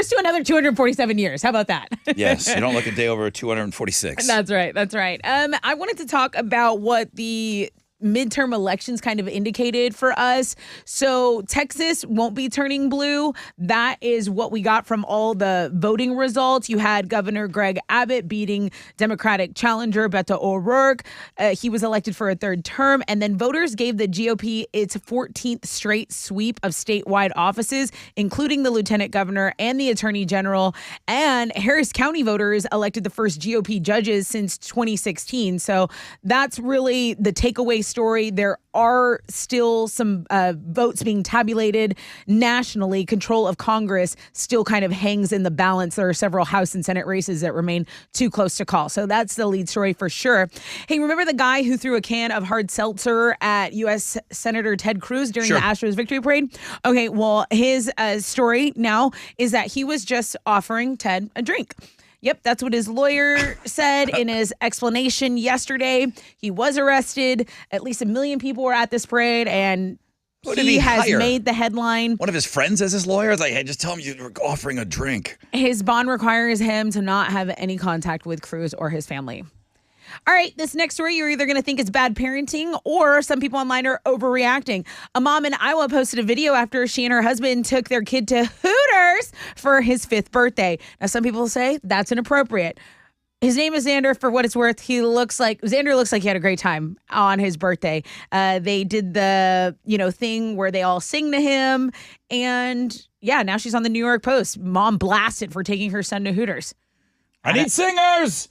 Speaker 2: to another 247 years. How about that?
Speaker 1: Yes, you don't look a day over 246.
Speaker 2: That's right. I wanted to talk about what the midterm elections kind of indicated for us. So Texas won't be turning blue. That is what we got from all the voting results. You had Governor Greg Abbott beating Democratic challenger Beto O'Rourke. He was elected for a third term. And then voters gave the GOP its 14th straight sweep of statewide offices, including the lieutenant governor and the attorney general. And Harris County voters elected the first GOP judges since 2016. So that's really the takeaway story. There are still some votes being tabulated nationally. Control of Congress still kind of hangs in the balance. There are several House and Senate races that remain too close to call. So that's the lead story for sure. Hey, remember the guy who threw a can of hard seltzer at U.S. Senator Ted Cruz during the Astros victory parade? Okay, well, his story now is that he was just offering Ted a drink. Yep, that's what his lawyer said in his explanation yesterday. He was arrested. At least 1 million people were at this parade, and he has made the headline.
Speaker 1: One of his friends as his lawyer? It's like, hey, just tell him you're offering a drink.
Speaker 2: His bond requires him to not have any contact with Cruz or his family. All right, this next story, you're either going to think it's bad parenting or some people online are overreacting. A mom in Iowa posted a video after she and her husband took their kid to Hooters for his 5th birthday. Now, some people say that's inappropriate. His name is Xander. For what it's worth, Xander looks like he had a great time on his birthday. They did the, thing where they all sing to him. And yeah, now she's on the New York Post. Mom blasted for taking her son to Hooters.
Speaker 1: I need singers.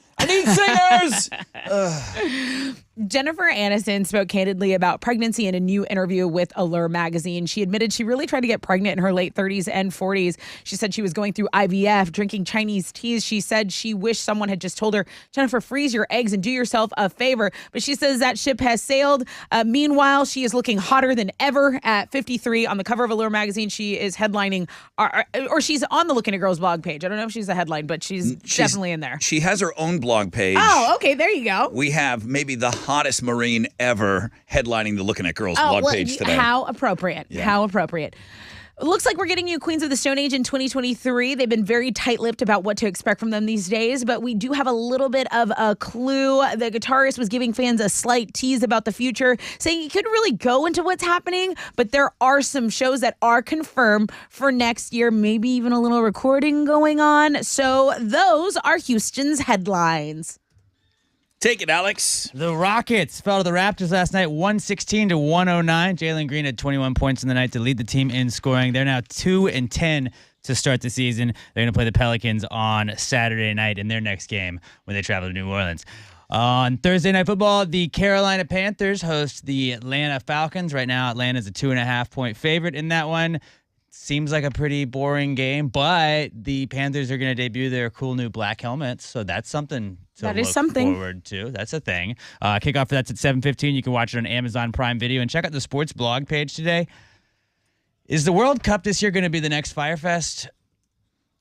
Speaker 2: Jennifer Aniston spoke candidly about pregnancy in a new interview with Allure magazine. She admitted she really tried to get pregnant in her late 30s and 40s. She said she was going through IVF, drinking Chinese teas. She said she wished someone had just told her, Jennifer, freeze your eggs and do yourself a favor. But she says that ship has sailed. Meanwhile, she is looking hotter than ever at 53 on the cover of Allure magazine. She is headlining, or she's on the Looking at Girls blog page. I don't know if she's the headline, but she's definitely in there.
Speaker 1: She has her own blog page.
Speaker 2: Oh, okay. There you go.
Speaker 1: We have maybe the hottest Marine ever headlining the Looking at Girls blog page today.
Speaker 2: How appropriate. Yeah. How appropriate. Looks like we're getting you Queens of the Stone Age in 2023. They've been very tight-lipped about what to expect from them these days, but we do have a little bit of a clue. The guitarist was giving fans a slight tease about the future, saying he couldn't really go into what's happening, but there are some shows that are confirmed for next year, maybe even a little recording going on. So those are Houston's headlines.
Speaker 1: Take it, Alex.
Speaker 3: The Rockets fell to the Raptors last night, 116-109. Jalen Green had 21 points in the night to lead the team in scoring. They're now 2-10 to start the season. They're going to play the Pelicans on Saturday night in their next game when they travel to New Orleans. On Thursday Night Football, the Carolina Panthers host the Atlanta Falcons. Right now, Atlanta's a 2.5-point favorite in that one. Seems like a pretty boring game, but the Panthers are going to debut their cool new black helmets, so that's something to look forward to. That's a thing. Kickoff for that's at 7:15. You can watch it on Amazon Prime Video, and check out the sports blog page today. Is the World Cup this year going to be the next Fyre Fest?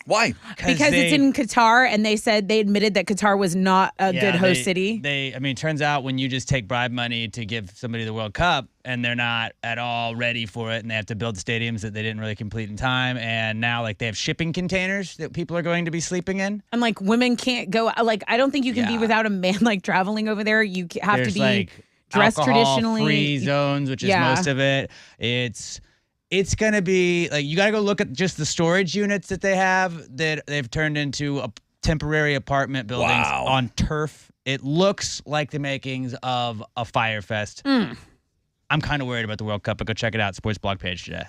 Speaker 1: Why?
Speaker 2: Because it's in Qatar, and they admitted that Qatar was not a good host city.
Speaker 3: It turns out when you just take bribe money to give somebody the World Cup and they're not at all ready for it, and they have to build stadiums that they didn't really complete in time, and now they have shipping containers that people are going to be sleeping in.
Speaker 2: And women can't go. I don't think you can be without a man traveling over there. You have to be dressed traditionally.
Speaker 3: Free zones, which is most of it. It's going to be you got to go look at just the storage units that they have that they've turned into temporary apartment buildings on turf. It looks like the makings of a Fyre Fest. I'm kind of worried about the World Cup, but go check it out. Sports blog page today.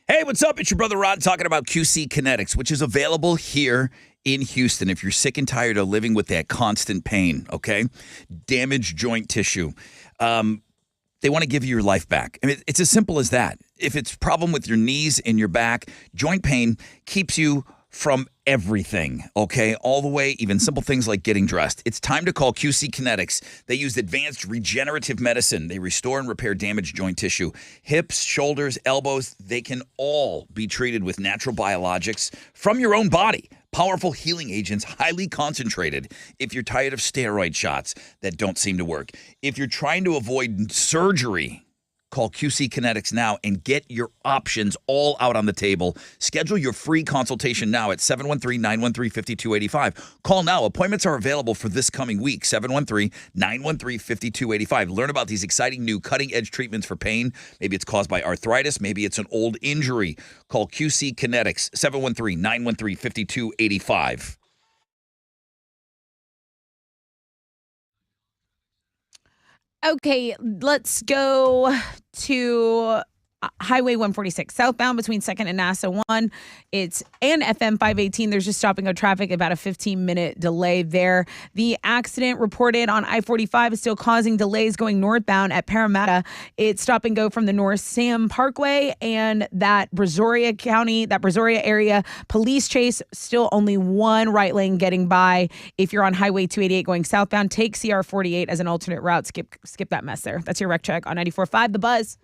Speaker 1: Hey, what's up? It's your brother Rod talking about QC Kinetics, which is available here in Houston if you're sick and tired of living with that constant pain, okay? Damaged joint tissue. They want to give you your life back. I mean, it's as simple as that. If it's a problem with your knees and your back, joint pain keeps you from everything, okay? All the way, even simple things like getting dressed. It's time to call QC Kinetics. They use advanced regenerative medicine. They restore and repair damaged joint tissue. Hips, shoulders, elbows, they can all be treated with natural biologics from your own body. Powerful healing agents, highly concentrated. If you're tired of steroid shots that don't seem to work. If you're trying to avoid surgery, call QC Kinetics now and get your options all out on the table. Schedule your free consultation now at 713-913-5285. Call now. Appointments are available for this coming week, 713-913-5285. Learn about these exciting new cutting-edge treatments for pain. Maybe it's caused by arthritis. Maybe it's an old injury. Call QC Kinetics, 713-913-5285.
Speaker 2: Okay, let's go to Highway 146 southbound between 2nd and NASA 1. It's and FM 518. There's just stopping of traffic, about a 15-minute delay there. The accident reported on I-45 is still causing delays going northbound at Parramatta. It's stop and go from the North Sam Parkway and that Brazoria area. Police chase, still only one right lane getting by. If you're on Highway 288 going southbound, take CR 48 as an alternate route. Skip that mess there. That's your wreck check on 94.5 The Buzz.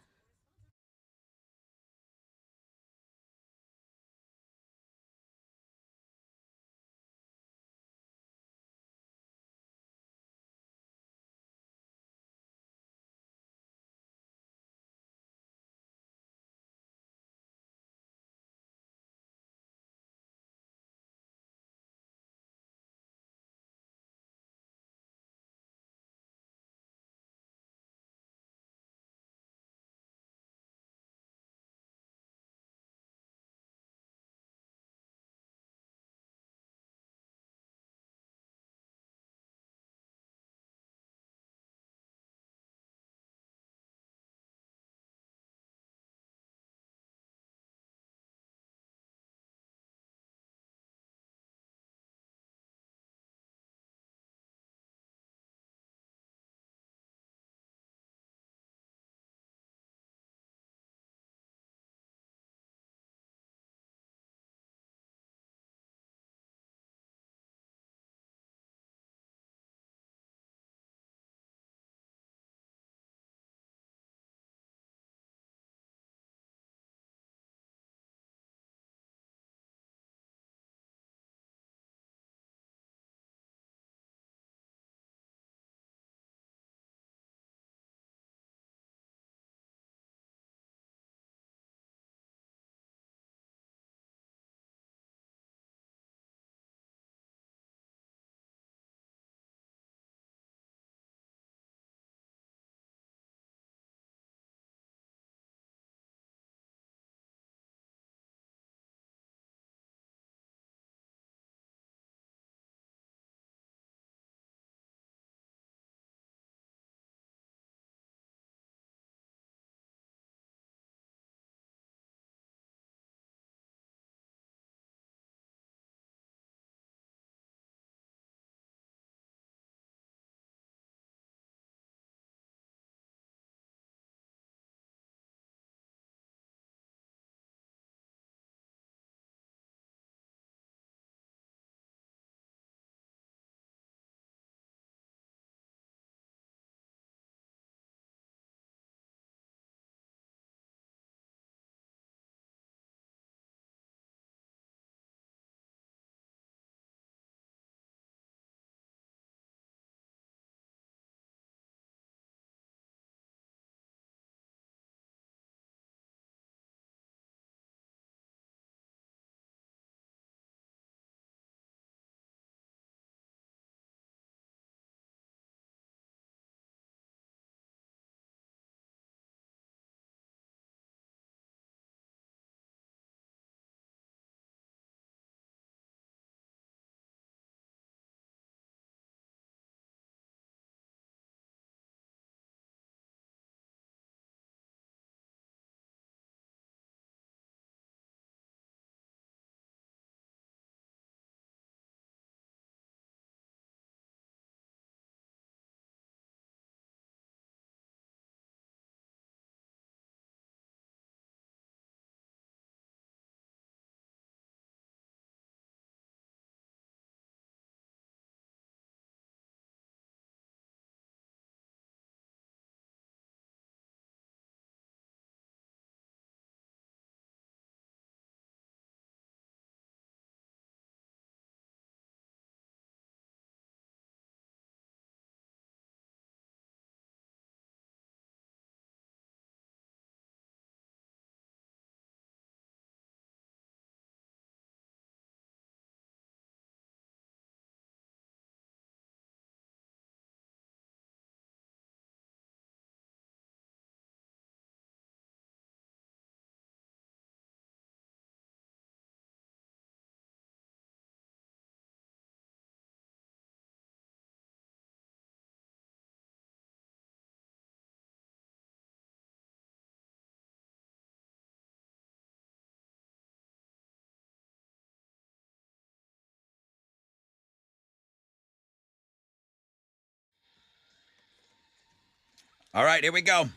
Speaker 1: All right, here we go.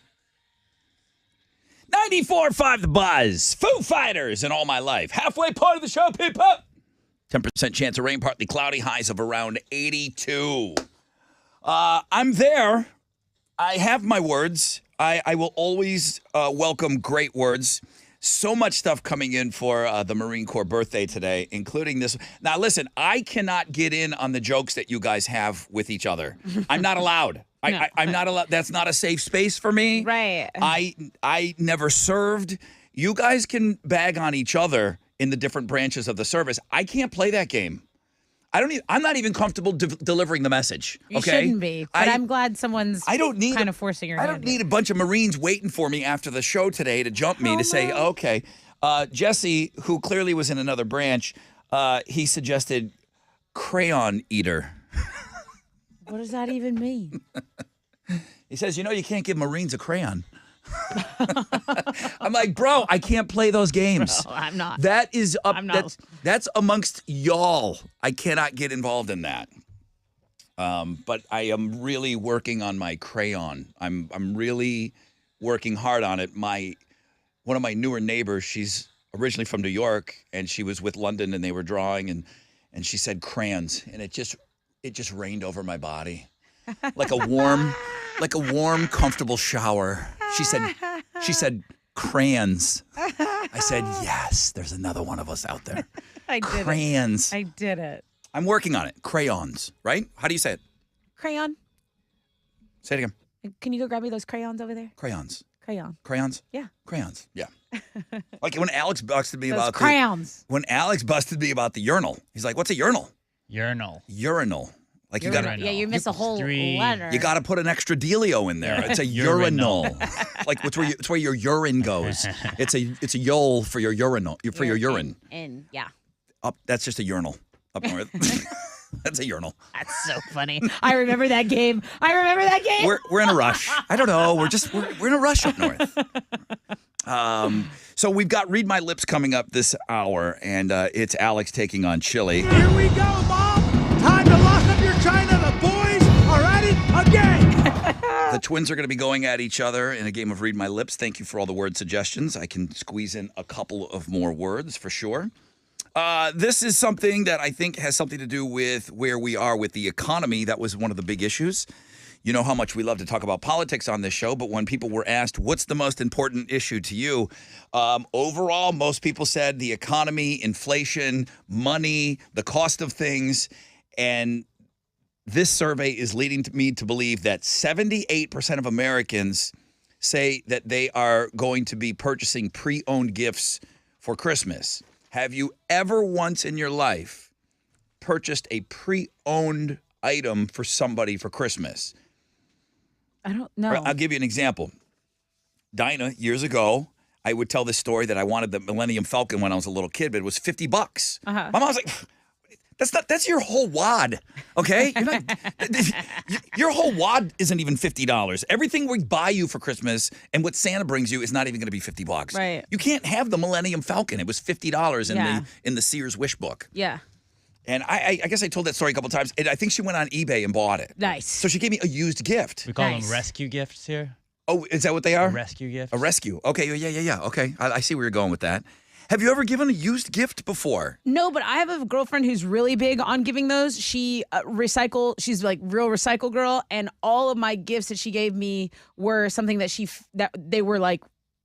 Speaker 1: 94.5 The Buzz. Foo Fighters and All My Life. Halfway point of the show, people. 10% chance of rain, partly cloudy, highs of around 82. I'm there. I have my words. I will always welcome great words. So much stuff coming in for the Marine Corps birthday today, including this. Now, listen, I cannot get in on the jokes that you guys have with each other. I'm not allowed. I'm not allowed. That's not a safe space for me.
Speaker 2: Right.
Speaker 1: I never served. You guys can bag on each other in the different branches of the service. I can't play that game. I'm not even comfortable delivering the message.
Speaker 2: You
Speaker 1: okay?
Speaker 2: shouldn't be. But I'm glad someone's kind of forcing your hand.
Speaker 1: I don't need a bunch of Marines waiting for me after the show today to jump me to say, okay. Jesse, who clearly was in another branch, he suggested crayon eater.
Speaker 2: What does that even mean?
Speaker 1: He says, you can't give Marines a crayon. I'm like, bro, I can't play those games.
Speaker 2: No, I'm not.
Speaker 1: That is up.
Speaker 2: I'm not.
Speaker 1: That's amongst y'all. I cannot get involved in that. But I am really working on my crayon. I'm really working hard on it. One of my newer neighbors, she's originally from New York, and she was with London, and they were drawing, and she said crayons, and it just rained over my body, like a warm, comfortable shower. She said crayons. I said, yes, there's another one of us out there.
Speaker 2: I did
Speaker 1: crayons.
Speaker 2: I did it.
Speaker 1: I'm working on it. Crayons, right? How do you say it?
Speaker 2: Crayon.
Speaker 1: Say it again.
Speaker 2: Can you go grab me those crayons over there?
Speaker 1: Crayons.
Speaker 2: Crayon.
Speaker 1: Crayons?
Speaker 2: Yeah.
Speaker 1: Crayons. Yeah. Like when Alex busted me about
Speaker 2: crayons.
Speaker 1: When Alex busted me about the urinal. He's like, what's a urinal?
Speaker 3: Urinal.
Speaker 1: Like you got
Speaker 2: you miss a whole letter.
Speaker 1: You got to put an extra dealio in there. It's a urinal. Like it's where your urine goes. It's a yole for your urinal for your urine.
Speaker 2: Yeah.
Speaker 1: That's just a urinal up north. That's a urinal.
Speaker 2: That's so funny. I remember that game.
Speaker 1: We're in a rush. I don't know. We're in a rush up north. So we've got Read My Lips coming up this hour, and it's Alex taking on Chili.
Speaker 9: Here we go, Mom. Time to lock up your china. The boys are at it again.
Speaker 1: The twins are going to be going at each other in a game of Read My Lips. Thank you for all the word suggestions. I can squeeze in a couple of more words for sure. This is something that I think has something to do with where we are with the economy. That was one of the big issues. You know how much we love to talk about politics on this show, but when people were asked, what's the most important issue to you? Overall, most people said the economy, inflation, money, the cost of things. And this survey is leading me to believe that 78% of Americans say that they are going to be purchasing pre-owned gifts for Christmas. Have you ever once in your life purchased a pre-owned item for somebody for Christmas?
Speaker 2: I don't know.
Speaker 1: I'll give you an example. Dinah, years ago, I would tell this story that I wanted the Millennium Falcon when I was a little kid, but it was $50. My mom was like, that's your whole wad, okay? Your whole wad isn't even $50. Everything we buy you for Christmas and what Santa brings you is not even going to be $50.
Speaker 2: Right.
Speaker 1: You can't have the Millennium Falcon. It was $50 in the Sears Wish book.
Speaker 2: Yeah.
Speaker 1: And I guess I told that story a couple times. And I think she went on eBay and bought it.
Speaker 2: Nice.
Speaker 1: So she gave me a used gift.
Speaker 3: We call them rescue gifts here.
Speaker 1: Oh, is that what they are?
Speaker 3: A rescue gift.
Speaker 1: A rescue. Okay, yeah. Okay, I see where you're going with that. Have you ever given a used gift before?
Speaker 2: No, but I have a girlfriend who's really big on giving those. She she's like real recycle girl, and all of my gifts that she gave me were something that they were like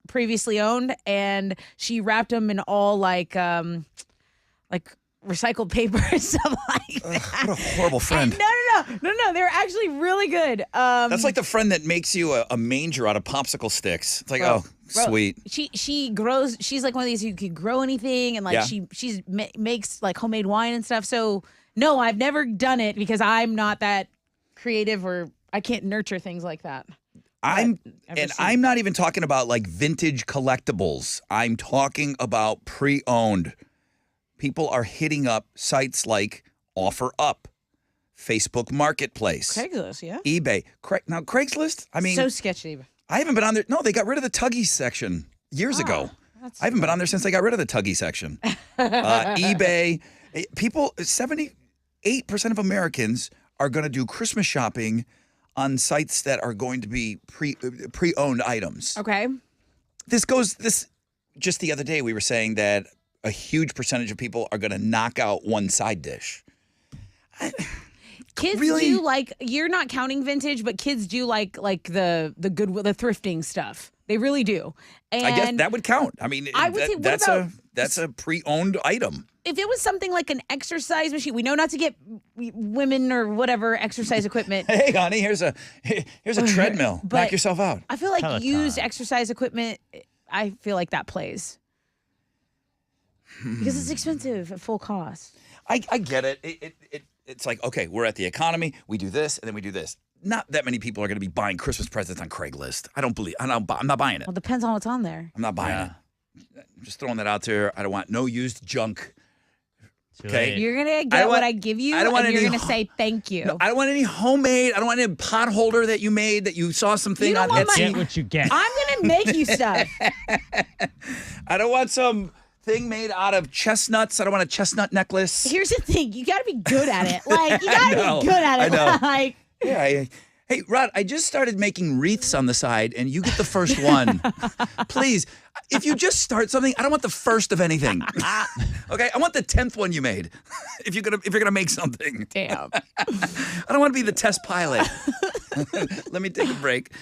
Speaker 2: previously owned, and she wrapped them in all like recycled paper and stuff like that.
Speaker 1: What a horrible friend.
Speaker 2: And no. They're actually really good.
Speaker 1: That's like the friend that makes you a manger out of popsicle sticks. It's like, bro, sweet.
Speaker 2: She grows. She's like one of these who can grow anything, and like she makes like homemade wine and stuff. So no, I've never done it because I'm not that creative, or I can't nurture things like that.
Speaker 1: I'm not even talking about like vintage collectibles. I'm talking about pre-owned. People are hitting up sites like OfferUp, Facebook Marketplace,
Speaker 2: Craigslist,
Speaker 1: eBay. Now, Craigslist, I mean...
Speaker 2: So sketchy.
Speaker 1: I haven't been on there. No, they got rid of the Tuggy section years ago. I haven't been on there since they got rid of the Tuggy section. eBay. People, 78% of Americans are going to do Christmas shopping on sites that are going to be pre-owned items.
Speaker 2: Okay.
Speaker 1: This just the other day we were saying that a huge percentage of people are going to knock out one side dish.
Speaker 2: Kids
Speaker 1: Really?
Speaker 2: do like, you're not counting vintage, but kids do like the Goodwill, the thrifting stuff. They really do. And
Speaker 1: I guess that would count. I mean,
Speaker 2: I would say, what
Speaker 1: that's a pre-owned item.
Speaker 2: if it was something like an exercise machine, we know not to get women or whatever exercise equipment.
Speaker 1: Hey, honey, here's a treadmill.
Speaker 2: But
Speaker 1: Knock yourself out.
Speaker 2: I feel like
Speaker 3: Peloton.
Speaker 2: used exercise equipment, I feel like that plays. Because it's expensive at full cost.
Speaker 1: I get it. It's like, okay, we're at the economy. We do this, and then we do this. Not that many people are going to be buying Christmas presents on Craigslist. I'm not buying it.
Speaker 2: Well, depends on what's on there.
Speaker 1: I'm not buying it. I'm just throwing that out there. I don't want no used junk. Okay.
Speaker 2: You're going to get what I give you, and you're going to say thank you.
Speaker 1: No, I don't want any homemade. I don't want any pot holder that you made that you saw something
Speaker 2: You
Speaker 1: on
Speaker 2: don't want
Speaker 1: Etsy.
Speaker 3: Get what you get.
Speaker 2: I'm going to make you stuff.
Speaker 1: I don't want some thing made out of chestnuts. I don't want a chestnut necklace.
Speaker 2: Here's the thing. You got to be good at it. Like, you got to
Speaker 1: know,
Speaker 2: be good at it.
Speaker 1: I know.
Speaker 2: Like,
Speaker 1: Yeah. Hey, Rod, I just started making wreaths on the side, and you get the first one. Please, if you just start something, I don't want the first of anything. Okay, I want the 10th one you made. If you're gonna make something.
Speaker 2: damn.
Speaker 1: I don't want to be the test pilot. Let me take a break.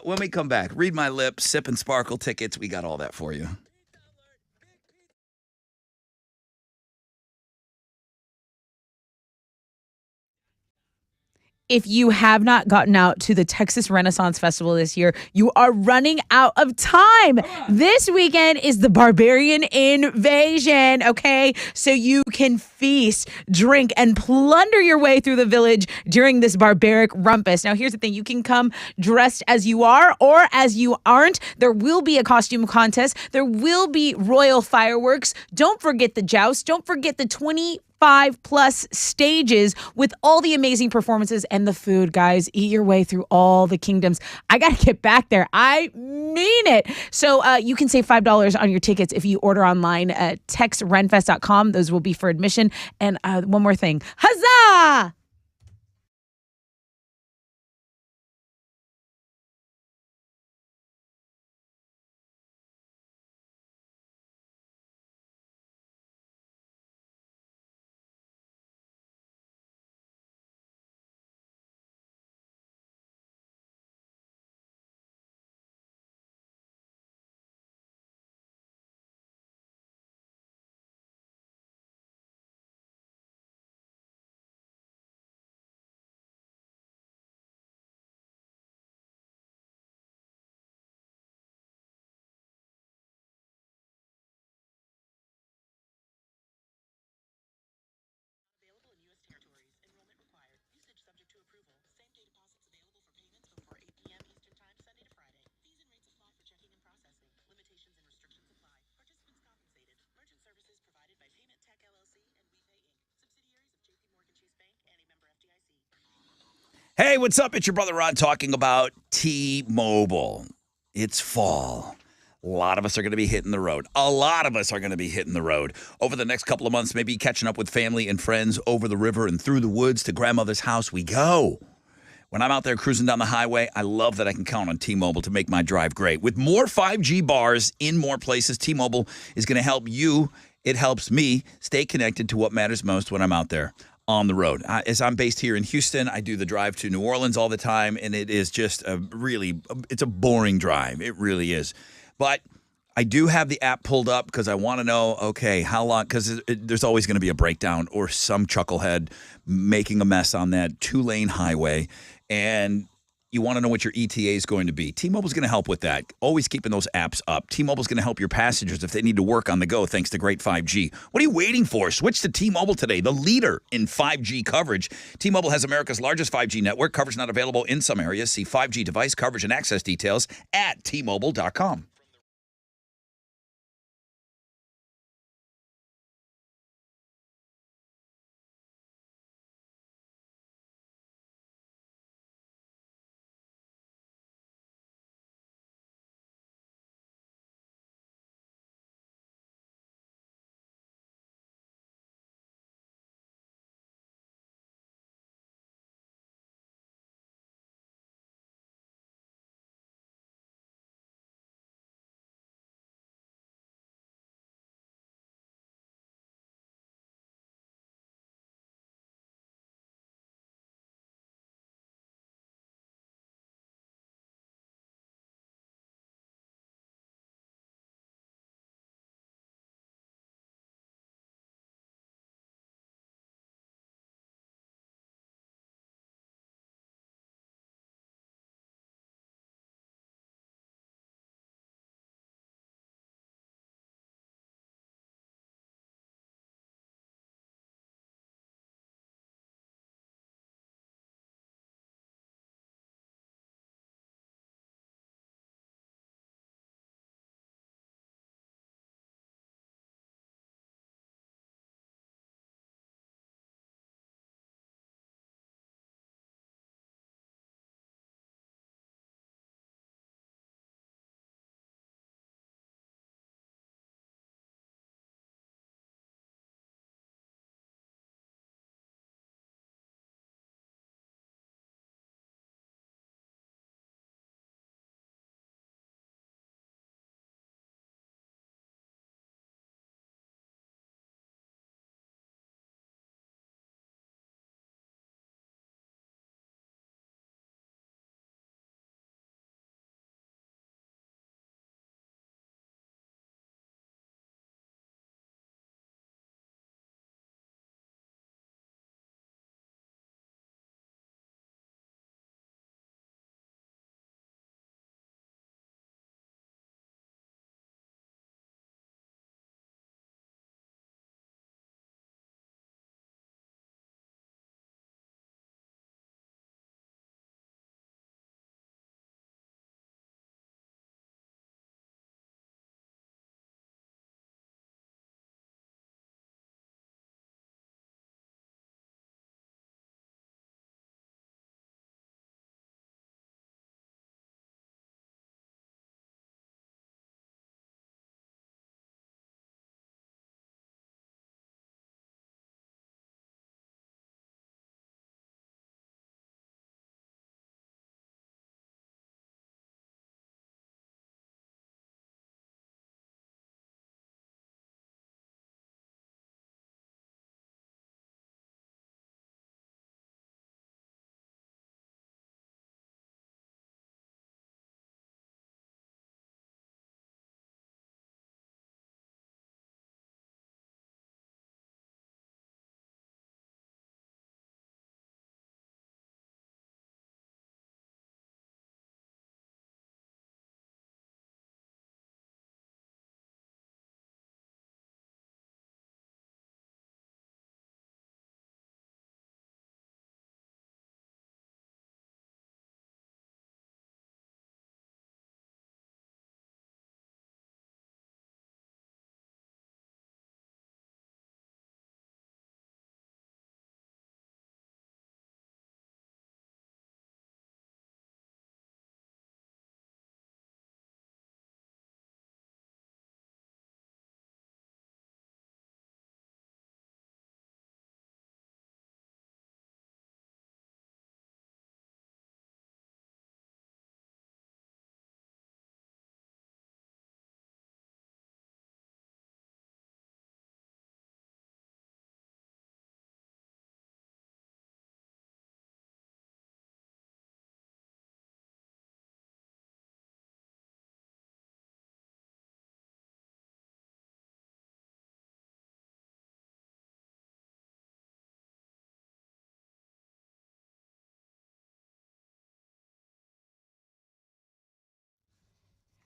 Speaker 1: When we come back, read my lips, sip and sparkle tickets. We got all that for you.
Speaker 2: If you have not gotten out to the Texas Renaissance Festival this year, you are running out of time. This weekend is the Barbarian Invasion, okay? So you can feast, drink, and plunder your way through the village during this barbaric rumpus. Now, here's the thing. You can come dressed as you are or as you aren't. There will be a costume contest. There will be royal fireworks. Don't forget the joust. Don't forget the 25+ stages with all the amazing performances and the food, guys. Eat your way through all the kingdoms. I got to get back there. I mean it. So you can save $5 on your tickets if you order online at texrenfest.com. Those will be for admission. And one more thing. Huzzah!
Speaker 1: Hey, what's up? It's your brother Rod talking about T-Mobile. It's fall. A lot of us are going to be hitting the road. Over the next couple of months, maybe catching up with family and friends over the river and through the woods to grandmother's house we go. When I'm out there cruising down the highway, I love that I can count on T-Mobile to make my drive great. With more 5G bars in more places, T-Mobile is going to help you. It helps me stay connected to what matters most when I'm out there on the road. As I'm based here in Houston, I do the drive to New Orleans all the time, and it is just it's a boring drive. It really is. But I do have the app pulled up because I want to know, okay, how long, because there's always going to be a breakdown or some chucklehead making a mess on that 2-lane highway, and you want to know what your ETA is going to be. T-Mobile's going to help with that. Always keeping those apps up. T-Mobile's going to help your passengers if they need to work on the go thanks to great 5G. What are you waiting for? Switch to T-Mobile today, the leader in 5G coverage. T-Mobile has America's largest 5G network. Coverage not available in some areas. See 5G device coverage and access details at T-Mobile.com.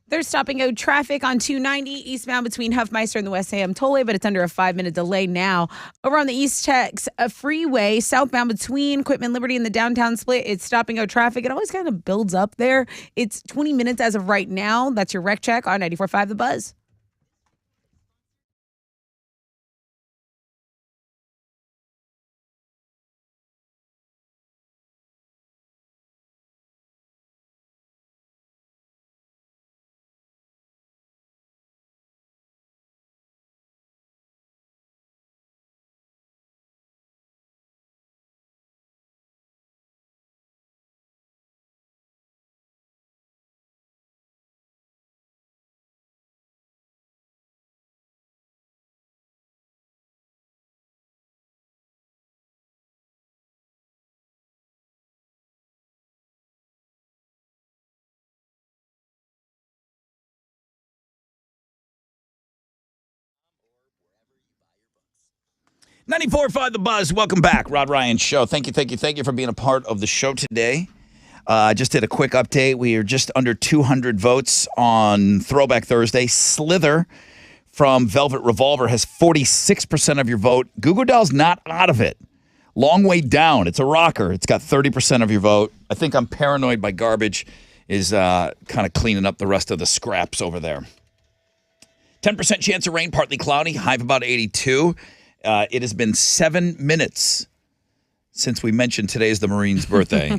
Speaker 2: There's stop and go traffic on 290 eastbound between Huffmeister and the West Ham Tollway, but it's under a 5-minute delay now. Over on the East Tex Freeway, southbound between Quitman Liberty and the downtown split, it's stop and go traffic. It always kind of builds up there. It's 20 minutes as of right now. That's your wreck check on 94.5 The Buzz.
Speaker 1: .94.5 The Buzz. Welcome back. Rod Ryan Show. Thank you for being a part of the show today. Just did a quick update. We are just under 200 votes on Throwback Thursday. Slither from Velvet Revolver has 46% of your vote. Goo Goo Dolls not out of it. Long Way Down. It's a rocker. It's got 30% of your vote. I think I'm Paranoid by Garbage is kind of cleaning up the rest of the scraps over there. 10% chance of rain, partly cloudy, high of about 82. It has been 7 minutes since we mentioned today is the Marine's birthday.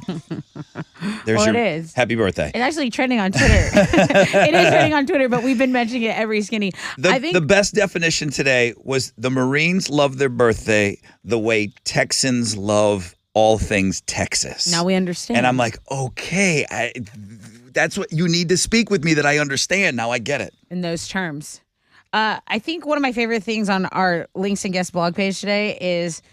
Speaker 2: It is.
Speaker 1: Happy birthday.
Speaker 2: It's actually trending on Twitter. It is trending on Twitter, but we've been mentioning it every skinny.
Speaker 1: The best definition today was the Marines love their birthday the way Texans love all things Texas.
Speaker 2: Now we understand.
Speaker 1: And I'm like, okay, that's what you need to speak with me that I understand. Now I get it.
Speaker 2: In those terms. I think one of my favorite things on our Links and Guests blog page today is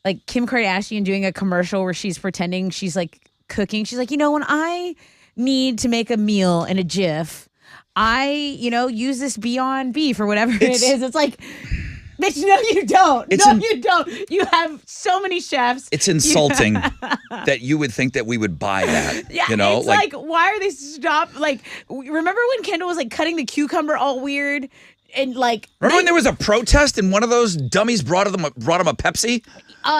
Speaker 2: like Kim Kardashian doing a commercial where she's pretending she's like cooking. She's like, when I need to make a meal in a GIF, I, use this Beyond Beef or whatever it is. It's like, bitch, no, you don't. You don't. You have so many chefs.
Speaker 1: It's insulting that you would think that we would buy that.
Speaker 2: Yeah, it's like, why are they stop? Like, remember when Kendall was like cutting the cucumber all weird? And like,
Speaker 1: remember when there was a protest and one of those dummies brought him a Pepsi?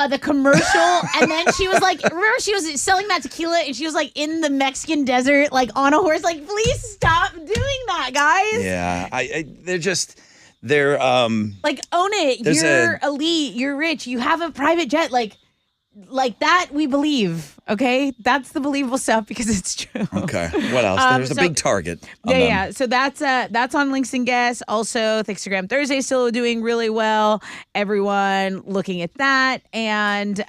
Speaker 2: The commercial, and then she was like, remember she was selling that tequila, and she was like in the Mexican desert, like on a horse. Like, please stop doing that, guys.
Speaker 1: Yeah, they're
Speaker 2: like, own it. You're elite. You're rich. You have a private jet. Like that, we believe. Okay, that's the believable stuff because it's true.
Speaker 1: Okay, what else? There's a big target.
Speaker 2: Yeah. So that's on Links and Guests. Also, Thickstagram Thursday still doing really well. Everyone looking at that, and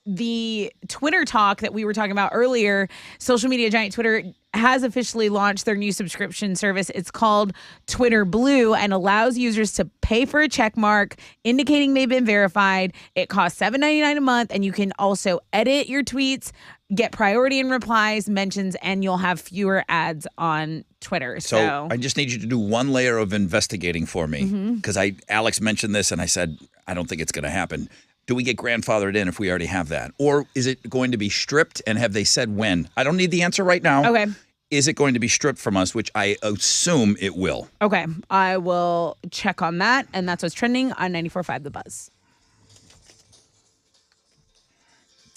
Speaker 2: the Twitter talk that we were talking about earlier. Social media giant Twitter has officially launched their new subscription service. It's called Twitter Blue and allows users to pay for a check mark indicating they've been verified. It costs $7.99 a month, and you can also edit your tweets, get priority in replies, mentions, and you'll have fewer ads on Twitter.
Speaker 1: So I just need you to do one layer of investigating for me because Alex mentioned this and I said, I don't think it's going to happen. Do we get grandfathered in if we already have that? Or is it going to be stripped, and have they said when? I don't need the answer right now.
Speaker 2: Okay.
Speaker 1: Is it going to be stripped from us, which I assume it will?
Speaker 2: Okay. I will check on that, and that's what's trending on 94.5 The Buzz.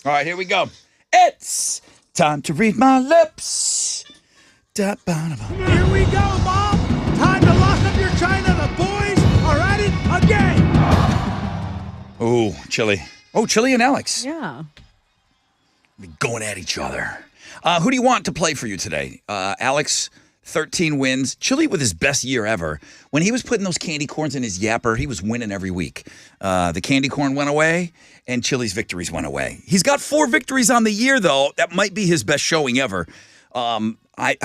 Speaker 1: All right, here we go. It's time to read my lips.
Speaker 9: Here we go, Mom. Time to lock up your china. The boys are at it again.
Speaker 1: Oh, Chili. Oh, Chili and Alex.
Speaker 2: Yeah.
Speaker 1: Be going at each other. Who do you want to play for you today? Alex, 13 wins. Chili with his best year ever. When he was putting those candy corns in his yapper, he was winning every week. The candy corn went away, and Chili's victories went away. He's got 4 victories on the year, though. That might be his best showing ever. I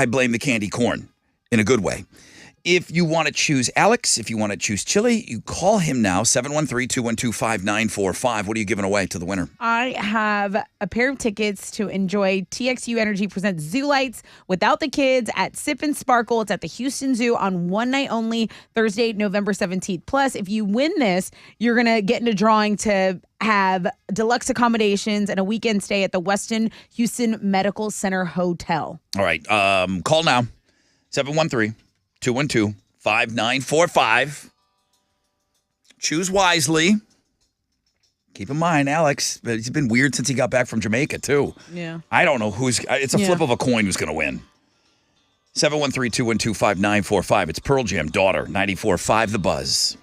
Speaker 1: blame the candy corn in a good way. If you want to choose Alex, if you want to choose Chili, you call him now, 713-212-5945. What are you giving away to the winner?
Speaker 2: I have a pair of tickets to enjoy TXU Energy presents Zoo Lights without the kids at Sip and Sparkle. It's at the Houston Zoo on one night only, Thursday, November 17th. Plus, if you win this, you're going to get in a drawing to have deluxe accommodations and a weekend stay at the Westin Houston Medical Center Hotel.
Speaker 1: All right. Call now. 713-212-5945. Choose wisely. Keep in mind, Alex, he's been weird since he got back from Jamaica, too.
Speaker 2: Yeah.
Speaker 1: I don't know it's a flip of a coin who's going to win. 713-212-5945. It's Pearl Jam, Daughter, 94.5 The Buzz.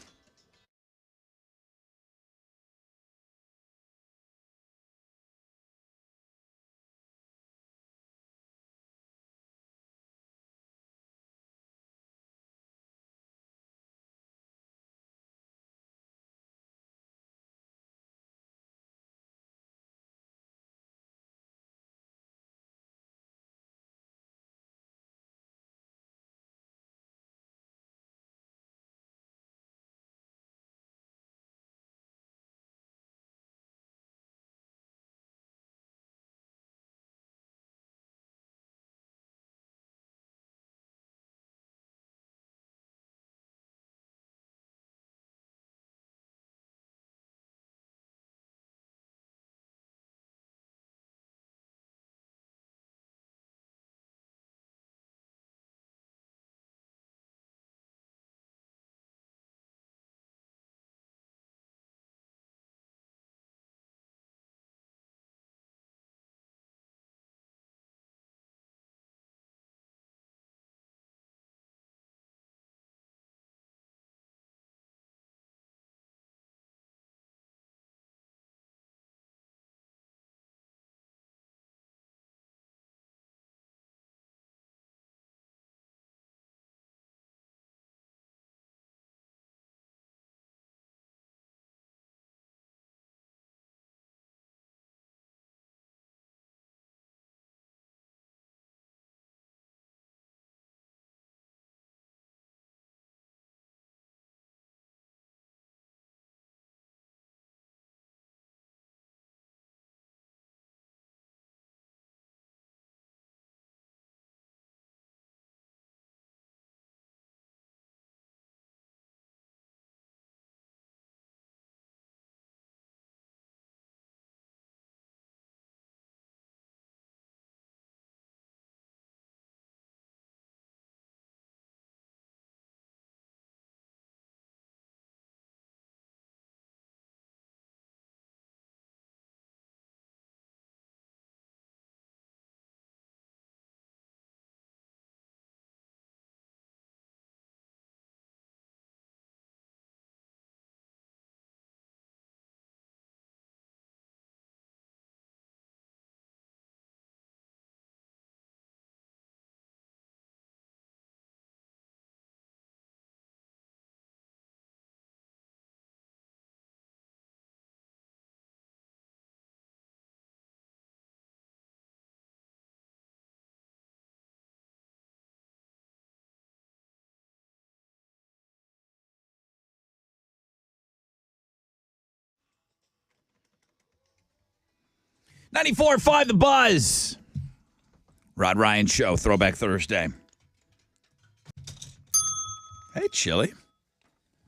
Speaker 1: .94.5 The Buzz. Rod Ryan Show, Throwback Thursday. Hey, Chili.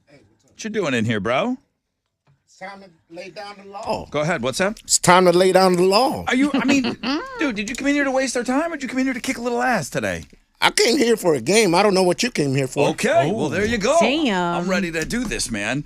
Speaker 11: Hey,
Speaker 1: what you doing in here, bro?
Speaker 11: It's time to lay down the law.
Speaker 1: Go ahead. What's that?
Speaker 11: It's time to lay down the law.
Speaker 1: Dude, did you come in here to waste our time, or did you come in here to kick a little ass today?
Speaker 11: I came here for a game. I don't know what you came here for.
Speaker 1: Okay, well, there you go.
Speaker 2: Damn.
Speaker 1: I'm ready to do this, man.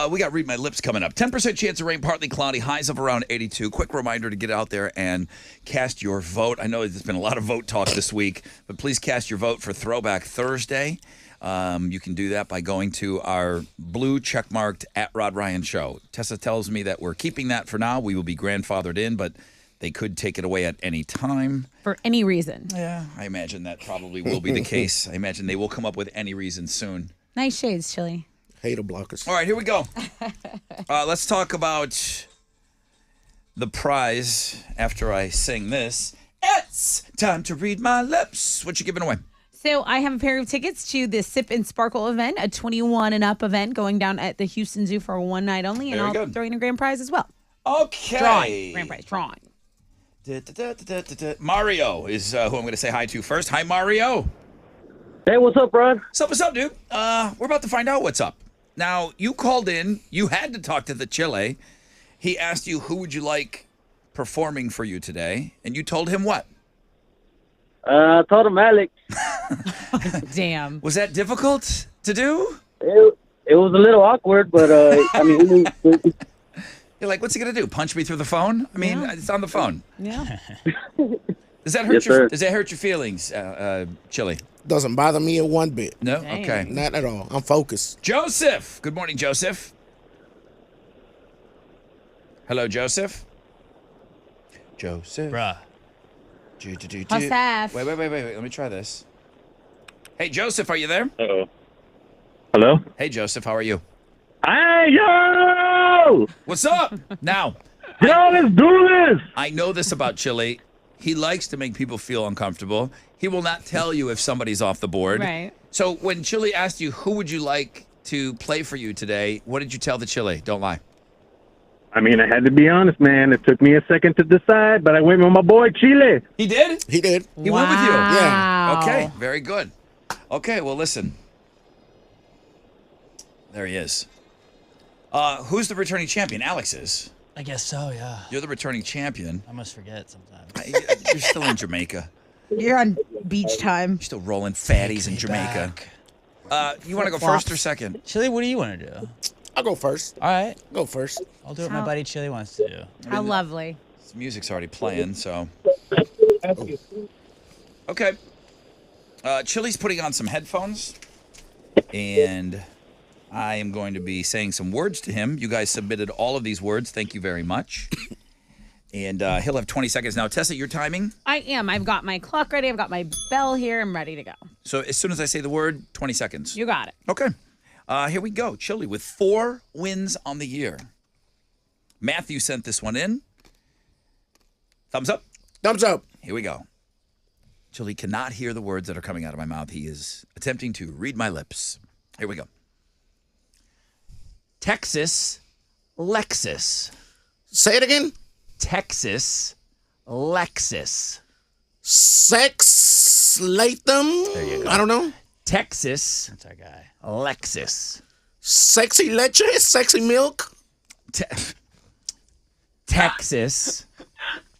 Speaker 1: We got Read My Lips coming up. 10% chance of rain, partly cloudy, highs of around 82. Quick reminder to get out there and cast your vote. I know there's been a lot of vote talk this week, but please cast your vote for Throwback Thursday. You can do that by going to our blue checkmarked @RodRyanShow. Tessa tells me that we're keeping that for now. We will be grandfathered in, but they could take it away at any time.
Speaker 2: For any reason.
Speaker 1: Yeah, I imagine that probably will be the case. I imagine they will come up with any reason soon.
Speaker 2: Nice shades, Chili.
Speaker 11: Hater blockers.
Speaker 1: All right, here we go. Let's talk about the prize after I sing this. It's time to read my lips. What you giving away?
Speaker 2: So I have a pair of tickets to the Sip and Sparkle event, a 21 and up event going down at the Houston Zoo for one night only, and I'll throw in a grand prize as well.
Speaker 1: Okay.
Speaker 2: Drawing. Grand prize. Drawing.
Speaker 1: Mario is who I'm going to say hi to first. Hi, Mario.
Speaker 12: Hey, what's up, Ron?
Speaker 1: What's up, dude? We're about to find out what's up. Now, you called in. You had to talk to the Chile. He asked you who would you like performing for you today, and you told him what?
Speaker 12: I told him Alex.
Speaker 2: Damn.
Speaker 1: Was that difficult to do?
Speaker 12: It was a little awkward, but I mean,
Speaker 1: You're like, what's he gonna do? Punch me through the phone? I mean, it's on the phone.
Speaker 2: Yeah.
Speaker 1: Does that hurt
Speaker 12: Yes,
Speaker 1: your
Speaker 12: sir.
Speaker 1: Does that hurt your feelings, Chili?
Speaker 11: Doesn't bother me in one bit.
Speaker 1: No.
Speaker 2: Dang.
Speaker 1: Okay.
Speaker 11: Not at all. I'm focused.
Speaker 1: Joseph. Good morning, Joseph. Hello, Joseph. Joseph.
Speaker 3: Bruh.
Speaker 2: Joseph.
Speaker 1: Wait. Let me try this. Hey, Joseph, are you there?
Speaker 7: Uh-oh. Hello?
Speaker 1: Hey, Joseph, how are you?
Speaker 7: Hey, yo!
Speaker 1: What's up? Now,
Speaker 7: Yo, let's do this!
Speaker 1: I know this about Chili. He likes to make people feel uncomfortable. He will not tell you if somebody's off the board.
Speaker 2: Right.
Speaker 1: So when Chili asked you, who would you like to play for you today, what did you tell the Chili? Don't lie.
Speaker 7: I mean, I had to be honest, man. It took me a second to decide, but I went with my boy, Chile.
Speaker 1: He did?
Speaker 11: He did.
Speaker 1: He went with you?
Speaker 11: Yeah.
Speaker 1: Okay, very good. Okay, well, listen. There he is. Who's the returning champion? Alex is.
Speaker 3: I guess so, yeah.
Speaker 1: You're the returning champion.
Speaker 3: I must forget sometimes.
Speaker 1: You're still in Jamaica.
Speaker 2: You're on beach time.
Speaker 1: You're still rolling fatties in
Speaker 3: me
Speaker 1: Jamaica.
Speaker 3: back.
Speaker 1: You want to go first or second?
Speaker 3: Chili, what do you want to do?
Speaker 11: I'll go first.
Speaker 3: All right.
Speaker 11: Go first.
Speaker 3: I'll do what my buddy Chili wants to do.
Speaker 2: How lovely.
Speaker 1: This music's already playing, so. Okay. Chili's putting on some headphones, and I am going to be saying some words to him. You guys submitted all of these words. Thank you very much. And he'll have 20 seconds now. Tessa, your timing?
Speaker 2: I am. I've got my clock ready. I've got my bell here. I'm ready to go.
Speaker 1: So as soon as I say the word, 20 seconds.
Speaker 2: You got it.
Speaker 1: Okay. Here we go. Chili with 4 wins on the year. Matthew sent this one in. Thumbs up.
Speaker 11: Thumbs up.
Speaker 1: Here we go. Chili cannot hear the words that are coming out of my mouth. He is attempting to read my lips. Here we go. Texas Lexus.
Speaker 11: Say it again.
Speaker 1: Texas Lexus.
Speaker 11: Sex Latham.
Speaker 1: There you go.
Speaker 11: I don't know.
Speaker 1: Texas
Speaker 3: That's our guy.
Speaker 1: Lexus.
Speaker 11: Sexy leche. Sexy milk.
Speaker 1: Texas.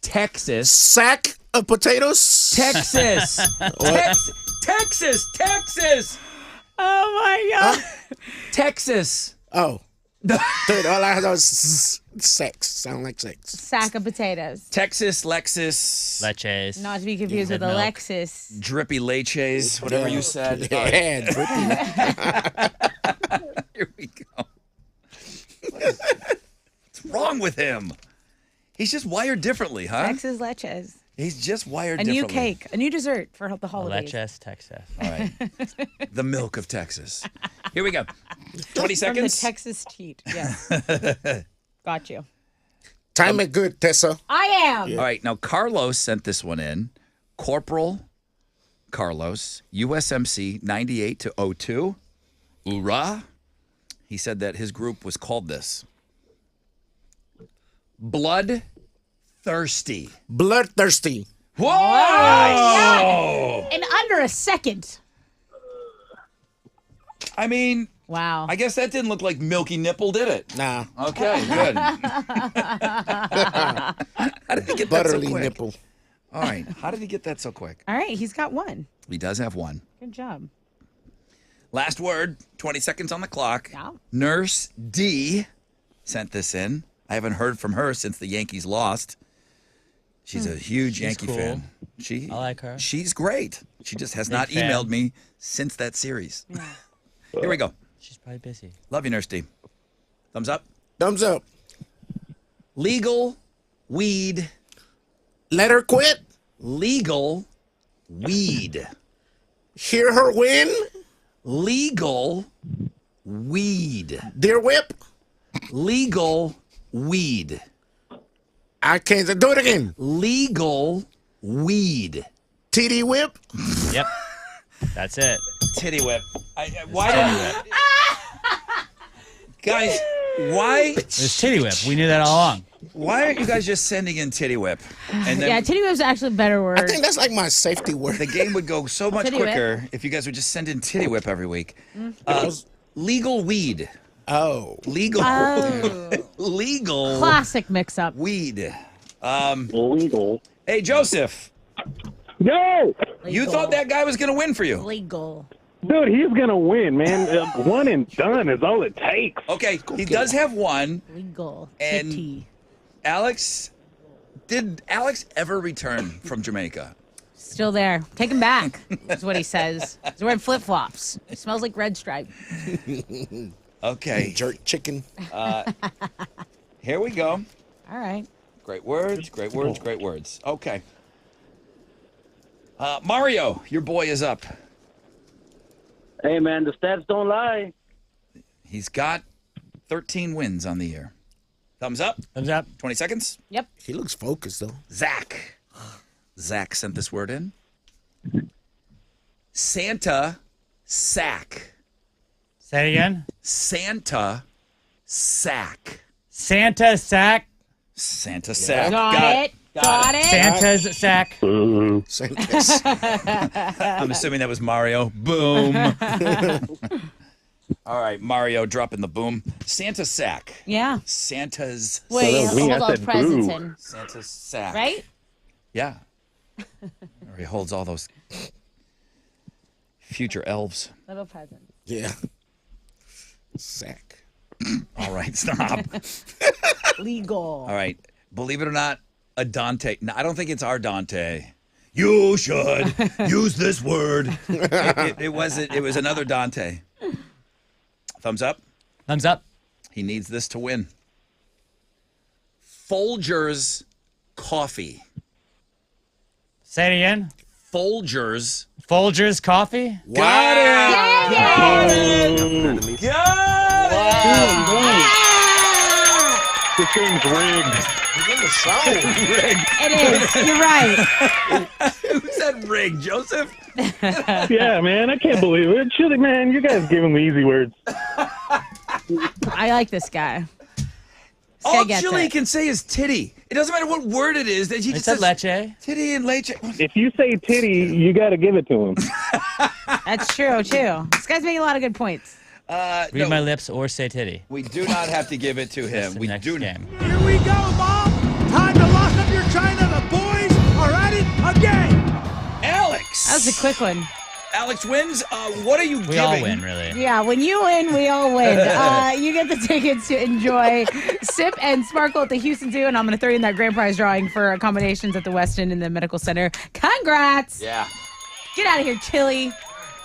Speaker 1: Texas.
Speaker 11: Sack of potatoes.
Speaker 1: Texas. Texas. Texas.
Speaker 2: Oh my God.
Speaker 1: Texas.
Speaker 11: Oh. Dude, all I heard was sex. Sound like sex.
Speaker 2: Sack of potatoes.
Speaker 1: Texas Lexus.
Speaker 3: Leches.
Speaker 2: Not to be confused with a
Speaker 3: milk.
Speaker 2: Lexus.
Speaker 1: Drippy leches, whatever you said.
Speaker 11: Yeah, drippy.
Speaker 1: Here we go. What's wrong with him? He's just wired differently, huh?
Speaker 2: Texas leches.
Speaker 1: He's just wired
Speaker 2: A
Speaker 1: differently.
Speaker 2: new cake. A new dessert for the holidays.
Speaker 3: Leches, Texas.
Speaker 1: All right. The milk of Texas. Here we go. 20
Speaker 2: From the
Speaker 1: seconds.
Speaker 2: Texas teat. Yes. Got you.
Speaker 11: Time it good, Tessa.
Speaker 2: I am.
Speaker 1: All right. Now, Carlos sent this one in. Corporal Carlos, USMC 98 to 02. Hoorah. He said that his group was called this. Blood Thirsty.
Speaker 11: Bloodthirsty.
Speaker 1: Whoa!
Speaker 2: In under a second.
Speaker 1: I mean,
Speaker 2: Wow.
Speaker 1: I guess that didn't look like Milky Nipple, did it?
Speaker 11: Nah.
Speaker 1: Okay, good. How did he get that so
Speaker 11: Butterly
Speaker 1: quick?
Speaker 11: nipple.
Speaker 1: All right. How did he get that so quick?
Speaker 2: All right. He's got one.
Speaker 1: He does have one.
Speaker 2: Good job.
Speaker 1: Last word, 20 seconds on the clock.
Speaker 2: Yeah.
Speaker 1: Nurse D sent this in. I haven't heard from her since the Yankees lost. She's a huge Yankee
Speaker 3: cool.
Speaker 1: fan. I
Speaker 3: like her.
Speaker 1: She's great. She just has
Speaker 3: Big
Speaker 1: not
Speaker 3: fan.
Speaker 1: emailed me since that series. Here we go.
Speaker 3: She's probably busy.
Speaker 1: Love you, Nurse D. Thumbs up.
Speaker 11: Thumbs up.
Speaker 1: Legal weed.
Speaker 11: Let her quit.
Speaker 1: Legal weed.
Speaker 11: Hear her win.
Speaker 1: Legal weed.
Speaker 11: Dear whip.
Speaker 1: Legal weed.
Speaker 11: I can't do it again.
Speaker 1: Legal weed.
Speaker 11: TD whip.
Speaker 3: Yep. That's it.
Speaker 1: Titty whip. Why don't guys? Why?
Speaker 3: It's Titty Whip. We knew that all along.
Speaker 1: Why aren't you guys just sending in titty whip? And then
Speaker 2: Yeah, titty whip's actually a better word.
Speaker 11: I think that's like my safety word.
Speaker 1: the game would go so much
Speaker 2: Titty whip.
Speaker 1: quicker if you guys would just send in titty whip every week.
Speaker 2: Mm-hmm.
Speaker 1: Legal weed.
Speaker 11: Oh.
Speaker 1: Legal.
Speaker 2: Oh.
Speaker 1: Legal
Speaker 2: Classic mix-up.
Speaker 1: weed.
Speaker 7: Legal.
Speaker 1: Hey, Joseph.
Speaker 12: Yo!
Speaker 1: You thought that guy was going to win for you.
Speaker 2: Legal.
Speaker 8: Dude, he's going to win, man. One and done is all it takes.
Speaker 1: Okay, he does have one.
Speaker 2: Legal.
Speaker 1: And
Speaker 2: Titty.
Speaker 1: Alex, did Alex ever return from Jamaica?
Speaker 2: Still there. Take him back. That's what he says. He's wearing flip-flops. He smells like Red Stripe.
Speaker 1: Okay.
Speaker 11: Jerk chicken.
Speaker 1: Here we go.
Speaker 2: All right.
Speaker 1: Great words, great words, great words. Okay. Mario, your boy is up.
Speaker 12: Hey, man, the stats don't lie.
Speaker 1: He's got 13 wins on the year. Thumbs up.
Speaker 3: Thumbs up.
Speaker 1: 20 seconds.
Speaker 2: Yep.
Speaker 11: He looks focused, though.
Speaker 1: Zach. Zach sent this word in. Santa sack.
Speaker 3: Say it again.
Speaker 1: Santa sack.
Speaker 3: Santa sack.
Speaker 1: Santa sack.
Speaker 2: Got it. Got it.
Speaker 3: Santa's sack.
Speaker 11: Santa's.
Speaker 1: I'm assuming that was Mario. Boom. All right, Mario dropping the boom. Santa sack.
Speaker 2: Yeah.
Speaker 1: Santa's.
Speaker 2: Wait,
Speaker 8: me, I
Speaker 2: hold on.
Speaker 8: said
Speaker 2: Presents
Speaker 8: boo.
Speaker 2: in.
Speaker 1: Santa's sack.
Speaker 2: Right?
Speaker 1: Yeah. Or he holds all those future elves.
Speaker 2: Little presents.
Speaker 11: Yeah. Sack.
Speaker 1: All right, stop.
Speaker 2: Legal.
Speaker 1: All right. Believe it or not, a Dante. No, I don't think it's our Dante. You should use this word. It wasn't. It was another Dante. Thumbs up.
Speaker 3: Thumbs up.
Speaker 1: He needs this to win. Folgers coffee.
Speaker 3: Say it again.
Speaker 1: Folgers.
Speaker 3: Folgers coffee.
Speaker 1: Got it.
Speaker 11: Got
Speaker 8: This game's rigged.
Speaker 11: He's in the shower.
Speaker 2: It is. You're right.
Speaker 1: Who said rig, Joseph?
Speaker 8: Yeah, man, I can't believe it. Chili, man, you guys giving me easy words.
Speaker 2: I like this guy. This guy
Speaker 1: All
Speaker 2: gets
Speaker 1: Chili
Speaker 2: it.
Speaker 1: can say is titty. It doesn't matter what word it is. That he
Speaker 3: It
Speaker 1: just
Speaker 3: said
Speaker 1: says
Speaker 3: leche.
Speaker 1: titty and leche.
Speaker 8: If you say titty, you got to give it to him.
Speaker 2: That's true, too. This guy's making a lot of good points.
Speaker 3: Read
Speaker 1: No,
Speaker 3: my lips or say titty.
Speaker 1: we do not have to give it to him.
Speaker 3: The
Speaker 1: We
Speaker 3: next
Speaker 1: do.
Speaker 3: game.
Speaker 9: Here we go, Mom. Time to lock up your china. The boys are at it again.
Speaker 1: Alex.
Speaker 2: That was a quick one.
Speaker 1: Alex wins. What are you
Speaker 3: We
Speaker 1: giving?
Speaker 3: all win, really.
Speaker 2: Yeah, when you win, we all win. You get the tickets to enjoy Sip and Sparkle at the Houston Zoo, and I'm going to throw you in that grand prize drawing for accommodations at the Westin and the Medical Center. Congrats!
Speaker 1: Yeah.
Speaker 2: Get out of here, Chili.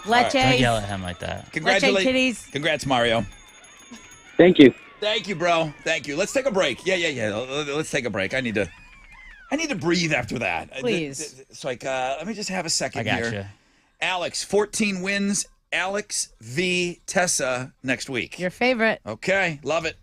Speaker 2: Leche.
Speaker 3: Don't yell at him like that.
Speaker 2: Leche
Speaker 1: Congratulations.
Speaker 2: titties.
Speaker 1: Congrats, Mario.
Speaker 12: Thank you.
Speaker 1: Thank you, bro. Thank you. Let's take a break. Yeah. Let's take a break. I need to breathe after that.
Speaker 2: Please.
Speaker 1: It's like, let me just have a second
Speaker 3: I
Speaker 1: here.
Speaker 3: gotcha.
Speaker 1: Alex, 14 wins. Alex v. Tessa next week.
Speaker 2: Your favorite.
Speaker 1: Okay, love it.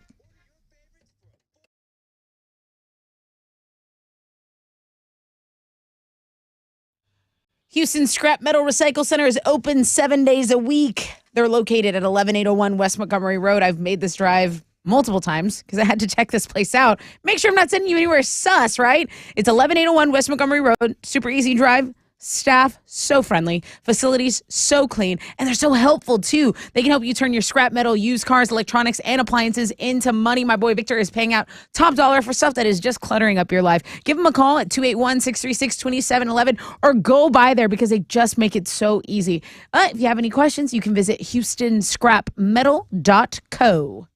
Speaker 2: Houston Scrap Metal Recycle Center is open 7 days a week. They're located at 11801 West Montgomery Road. I've made this drive multiple times because I had to check this place out. Make sure I'm not sending you anywhere sus, right? It's 11801 West Montgomery Road. Super easy drive. Staff, so friendly. Facilities, so clean. And they're so helpful, too. They can help you turn your scrap metal, used cars, electronics, and appliances into money. My boy Victor is paying out top dollar for stuff that is just cluttering up your life. Give him a call at 281-636-2711 or go by there because they just make it so easy. If you have any questions, you can visit HoustonScrapMetal.co.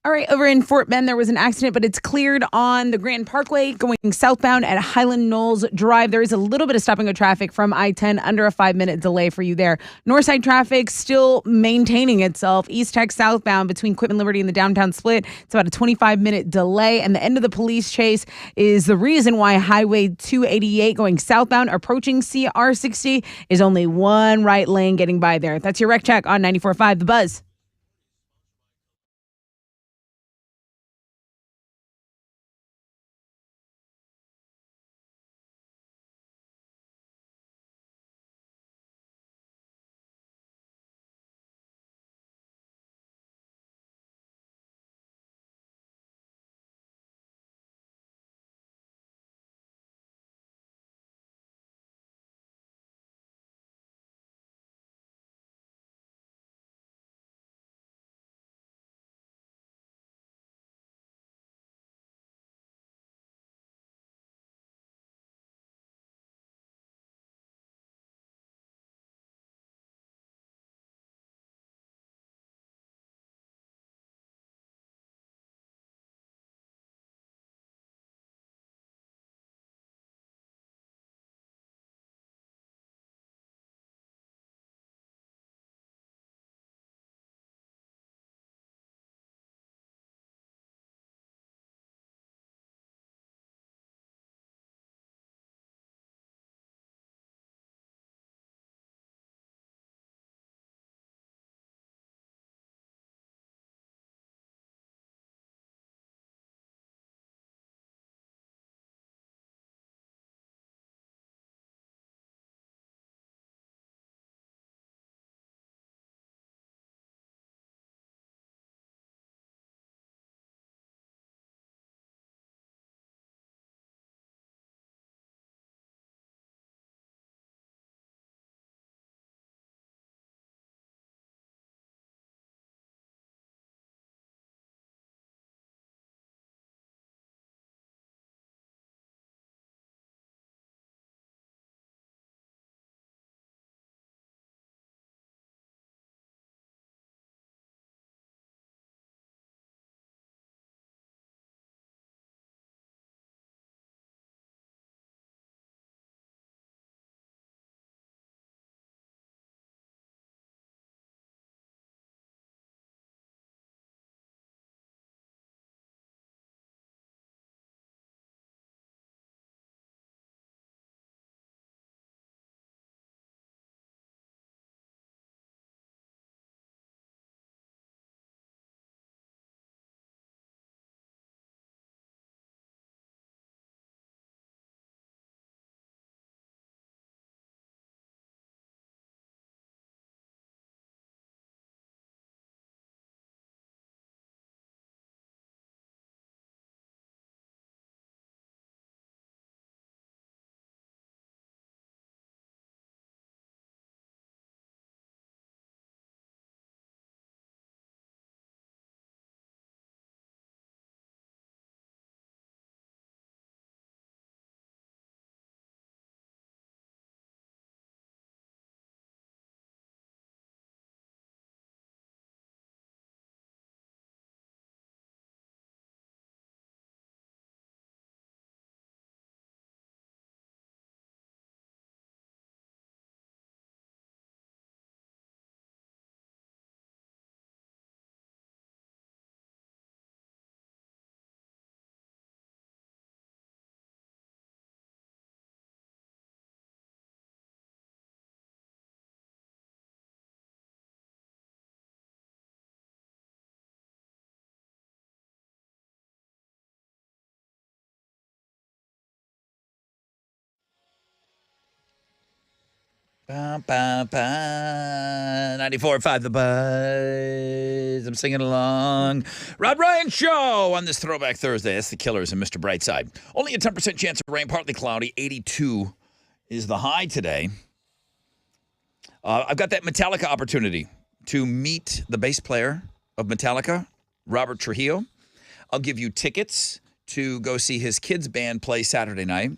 Speaker 2: All right, over in Fort Bend, there was an accident, but it's cleared on the Grand Parkway going southbound at Highland Knolls Drive. There is a little bit of stopping of traffic from I-10, under a 5-minute delay for you there. Northside traffic still maintaining itself. East Tech southbound between Quitman Liberty and the downtown split. It's about a 25-minute delay. And the end of the police chase is the reason why Highway 288 going southbound, approaching CR60, is only one right lane getting by there. That's your Rec Check on 94.5 The Buzz.
Speaker 1: Ba, ba, ba. 94.5 The Buzz. I'm singing along. Rod Ryan Show on this Throwback Thursday. That's the Killers and Mr. Brightside. Only a 10% chance of rain, partly cloudy. 82 is the high today. I've got that Metallica opportunity to meet the bass player of Metallica, Robert Trujillo. I'll give you tickets to go see his kids' band play Saturday night.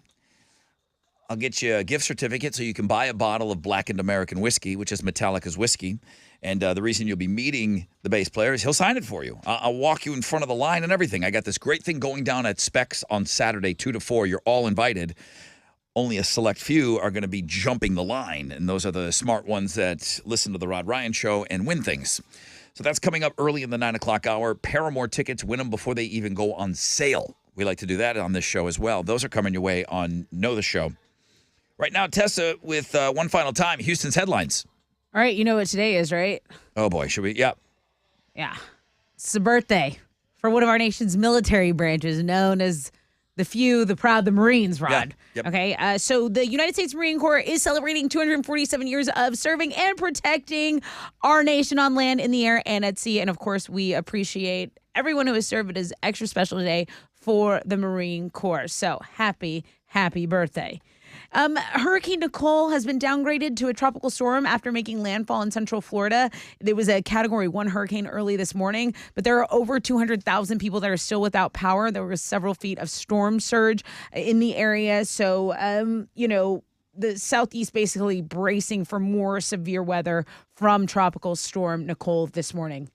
Speaker 1: I'll get you a gift certificate so you can buy a bottle of Blackened American whiskey, which is Metallica's whiskey. And the reason you'll be meeting the bass player is he'll sign it for you. I'll walk you in front of the line and everything. I got this great thing going down at Specs on Saturday, 2 to 4. You're all invited. Only a select few are going to be jumping the line, and those are the smart ones that listen to the Rod Ryan Show and win things. So that's coming up early in the 9 o'clock hour. Paramore tickets, win them before they even go on sale. We like to do that on this show as well. Those are coming your way on Know the Show. Right now, Tessa with one final time, Houston's headlines.
Speaker 2: All right, you know what today is, right?
Speaker 1: Oh, boy. Should we? Yeah.
Speaker 2: Yeah. It's the birthday for one of our nation's military branches known as the few, the proud, the Marines, Rod.
Speaker 1: Yeah, yep.
Speaker 2: Okay, so the United States Marine Corps is celebrating 247 years of serving and protecting our nation on land, in the air, and at sea. And, of course, we appreciate everyone who has served. It is extra special today for the Marine Corps. So happy birthday. Hurricane Nicole has been downgraded to a tropical storm after making landfall in central Florida. There was a Category 1 hurricane early this morning, but there are over 200,000 people that are still without power. There was several feet of storm surge in the area. So, the Southeast basically bracing for more severe weather from Tropical Storm Nicole this morning.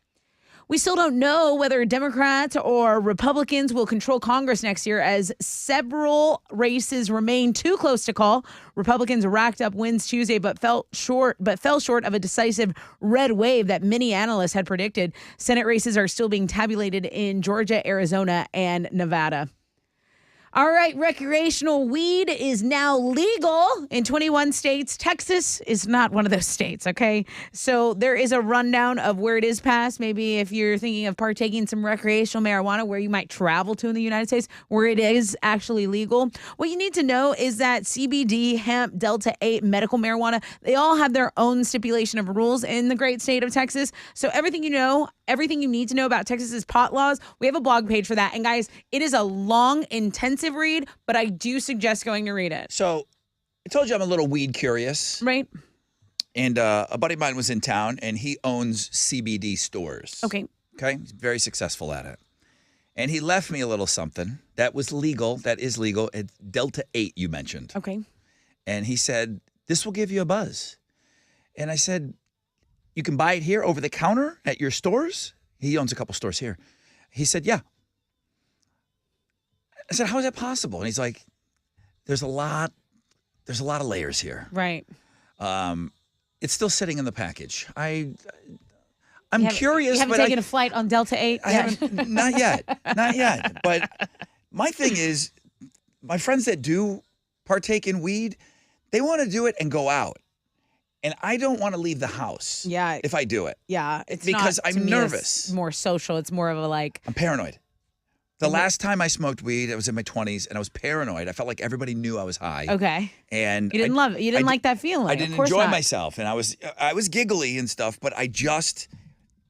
Speaker 2: We still don't know whether Democrats or Republicans will control Congress next year, as several races remain too close to call. Republicans racked up wins Tuesday but fell short of a decisive red wave that many analysts had predicted. Senate races are still being tabulated in Georgia, Arizona, and Nevada. All right, recreational weed is now legal in 21 states. Texas is not one of those states, okay? So there is a rundown of where it is passed. Maybe if you're thinking of partaking in some recreational marijuana, where you might travel to in the United States, where it is actually legal. What you need to know is that CBD, hemp, Delta-8, medical marijuana, they all have their own stipulation of rules in the great state of Texas. So everything you need to know about Texas's pot laws, we have a blog page for that. And guys, it is a long, intensive read, but I do suggest going to read it.
Speaker 1: So I told you I'm a little weed curious.
Speaker 2: Right.
Speaker 1: And a buddy of mine was in town, and he owns CBD stores.
Speaker 2: Okay.
Speaker 1: He's very successful at it. And he left me a little something that was legal, that is legal. It's Delta-8 you mentioned.
Speaker 2: Okay.
Speaker 1: And he said, this will give you a buzz. And I said, you can buy it here over the counter at your stores? He owns a couple stores here. He said, yeah. I said, how is that possible? And he's like, there's a lot of layers here.
Speaker 2: Right.
Speaker 1: It's still sitting in the package. I'm
Speaker 2: You
Speaker 1: curious.
Speaker 2: haven't taken a flight on Delta-8?
Speaker 1: I haven't, not yet. But my thing is, my friends that do partake in weed, they want to do it and go out. And I don't want to leave the house if I do it.
Speaker 2: Yeah. It's
Speaker 1: because
Speaker 2: not,
Speaker 1: I'm nervous.
Speaker 2: It's more social. It's more of a
Speaker 1: I'm paranoid. The last time I smoked weed, I was in my 20s, and I was paranoid. I felt like everybody knew I was high.
Speaker 2: Okay.
Speaker 1: And
Speaker 2: you didn't love it. You didn't like that feeling.
Speaker 1: I didn't enjoy myself, and I was giggly and stuff, but I just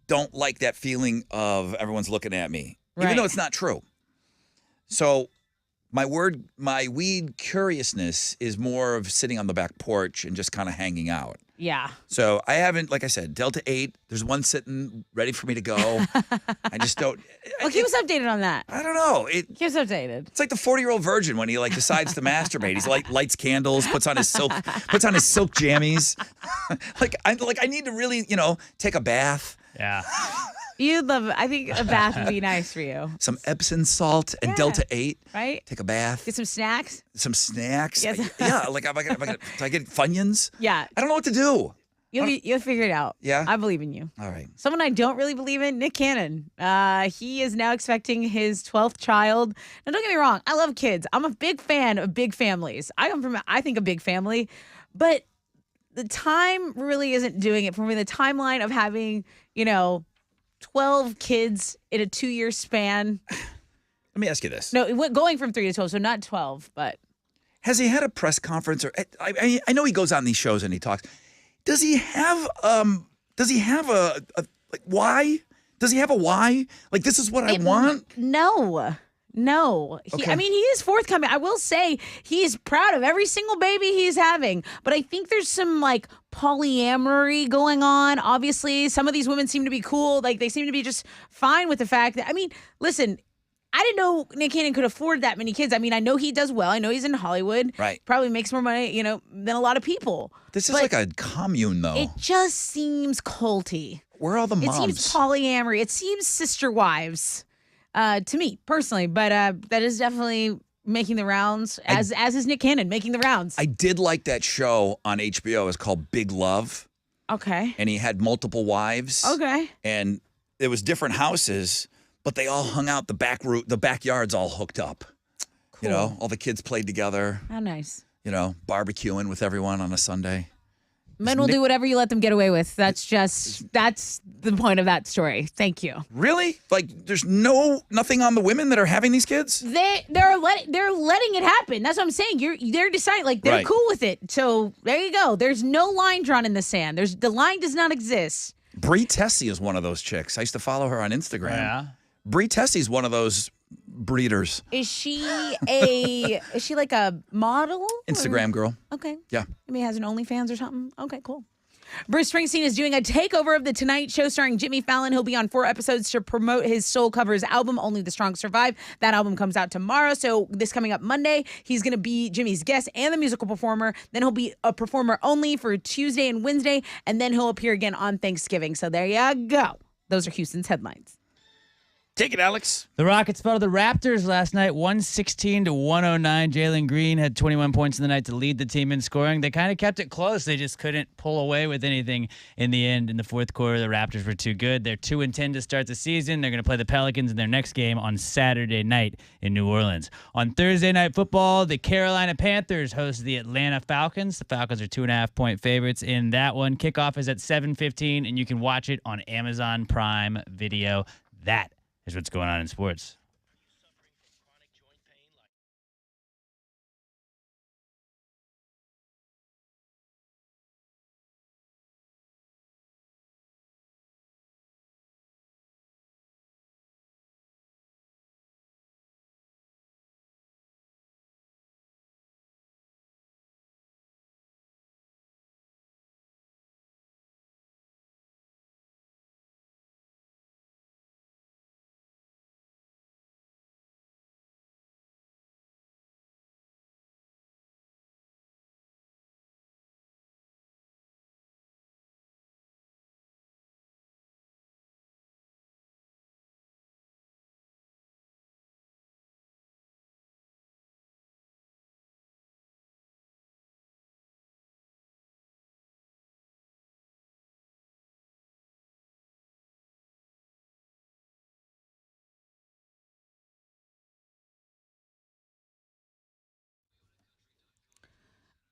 Speaker 1: don't like that feeling of everyone's looking at me, even though it's not true. So my weed curiousness is more of sitting on the back porch and just kind of hanging out.
Speaker 2: Yeah.
Speaker 1: So I haven't, like I said, Delta-8. There's one sitting ready for me to go. I just don't.
Speaker 2: Well, keep us updated on that.
Speaker 1: I don't know.
Speaker 2: Keep us updated.
Speaker 1: It's like the 40-year-old virgin when he decides to masturbate. He's lights candles, puts on his silk jammies. I need to really, take a bath.
Speaker 3: Yeah.
Speaker 2: You'd love it. I think a bath would be nice for you.
Speaker 1: Some Epsom salt and Delta-8.
Speaker 2: Right?
Speaker 1: Take a bath.
Speaker 2: Get some snacks.
Speaker 1: Yes. Yeah. Like, do I get Funyuns?
Speaker 2: Yeah.
Speaker 1: I don't know what to do.
Speaker 2: You'll figure it out.
Speaker 1: Yeah?
Speaker 2: I believe in you.
Speaker 1: All right.
Speaker 2: Someone I don't really believe in, Nick Cannon. He is now expecting his 12th child. Now, don't get me wrong. I love kids. I'm a big fan of big families. I come from, I think, a big family. But the time really isn't doing it for me. The timeline of having, 12 kids in a 2-year span.
Speaker 1: Let me ask you this.
Speaker 2: No, it went going from 3 to 12, so not 12, but.
Speaker 1: Has he had a press conference? Or I know he goes on these shows and he talks. Does he have a why? Does he have a why? Like, this is what I want?
Speaker 2: No.
Speaker 1: Okay.
Speaker 2: He is forthcoming. I will say he's proud of every single baby he's having, but I think there's some polyamory going on. Obviously, some of these women seem to be cool. Like, they seem to be just fine with the fact that, listen, I didn't know Nick Cannon could afford that many kids. I mean, I know he does well. I know he's in Hollywood.
Speaker 1: Right.
Speaker 2: Probably makes more money, than a lot of people.
Speaker 1: This is
Speaker 2: But
Speaker 1: like a commune, though.
Speaker 2: It just seems culty.
Speaker 1: Where are all the moms?
Speaker 2: It seems polyamory. It seems sister wives, to me personally. But that is definitely making the rounds, as is Nick Cannon making the rounds.
Speaker 1: I did like that show on HBO. It's called Big Love.
Speaker 2: Okay.
Speaker 1: And he had multiple wives.
Speaker 2: Okay.
Speaker 1: And it was different houses, but they all hung out the backyard's all hooked up.
Speaker 2: Cool.
Speaker 1: All the kids played together.
Speaker 2: How nice.
Speaker 1: Barbecuing with everyone on a Sunday.
Speaker 2: Men will do whatever you let them get away with. That's the point of that story. Thank you.
Speaker 1: Really? Like, there's nothing on the women that are having these kids?
Speaker 2: They're letting it happen. That's what I'm saying. They're deciding, like, they're
Speaker 1: Right.
Speaker 2: cool with it. So there you go. There's no line drawn in the sand. The line does not exist.
Speaker 1: Brie Tessie is one of those chicks. I used to follow her on Instagram.
Speaker 3: Yeah.
Speaker 1: Brie Tessie's one of those breeders.
Speaker 2: Is she like a model?
Speaker 1: Instagram girl.
Speaker 2: Okay.
Speaker 1: Yeah.
Speaker 2: Maybe has an OnlyFans or something. Okay, cool. Bruce Springsteen is doing a takeover of The Tonight Show starring Jimmy Fallon. He'll be on 4 episodes to promote his Soul Covers album, Only the Strong Survive. That album comes out tomorrow. So this coming up Monday, he's going to be Jimmy's guest and the musical performer. Then he'll be a performer only for Tuesday and Wednesday. And then he'll appear again on Thanksgiving. So there you go. Those are Houston's headlines.
Speaker 1: Take it, Alex.
Speaker 3: The Rockets fell to the Raptors last night, 116 to 109. Jalen Green had 21 points in the night to lead the team in scoring. They kind of kept it close. They just couldn't pull away with anything in the end. In the fourth quarter, the Raptors were too good. They're 2-10 to start the season. They're going to play the Pelicans in their next game on Saturday night in New Orleans. On Thursday Night Football, the Carolina Panthers host the Atlanta Falcons. The Falcons are 2.5-point favorites in that one. Kickoff is at 7:15, and you can watch it on Amazon Prime Video. That is what's going on in sports.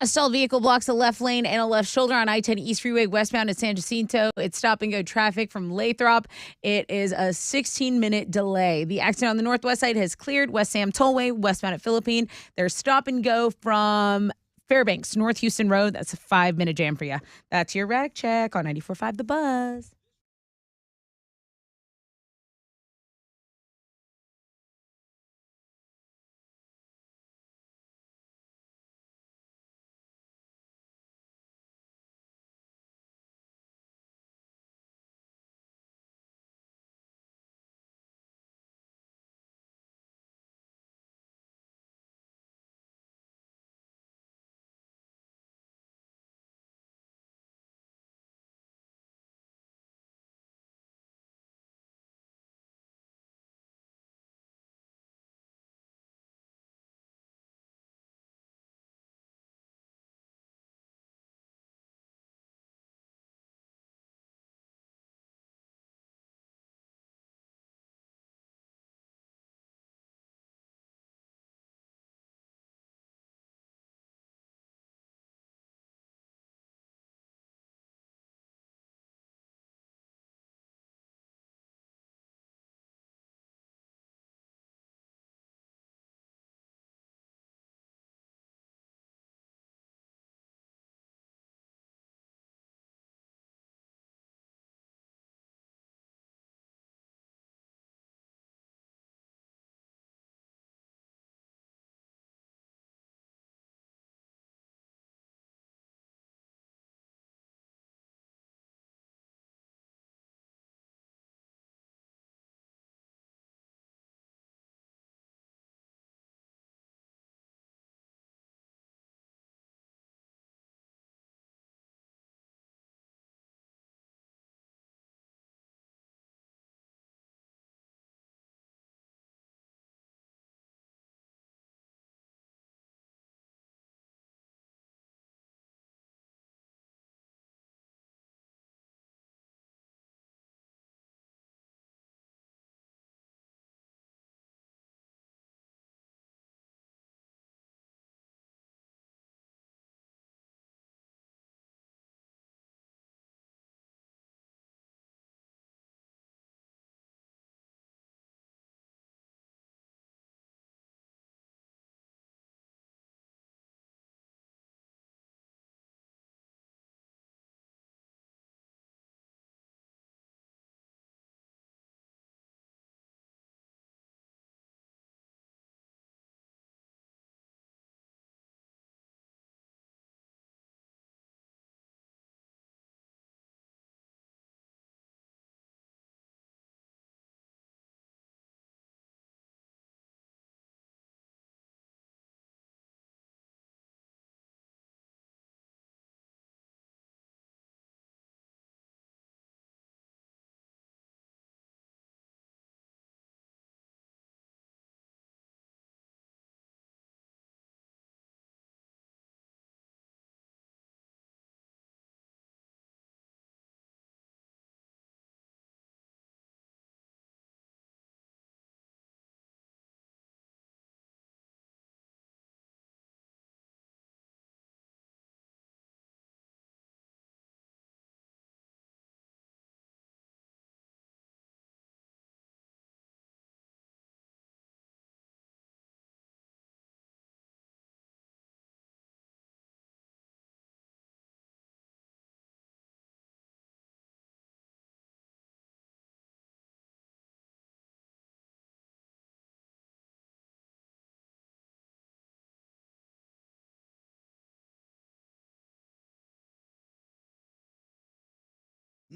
Speaker 2: A stalled vehicle blocks a left lane and a left shoulder on I-10 East Freeway westbound at San Jacinto. It's stop-and-go traffic from Lathrop. It is a 16-minute delay. The accident on the northwest side has cleared. West Sam Tollway, westbound at Philippine. There's stop-and-go from Fairbanks, North Houston Road. That's a 5-minute jam for you. That's your rack check on 94.5 The Buzz.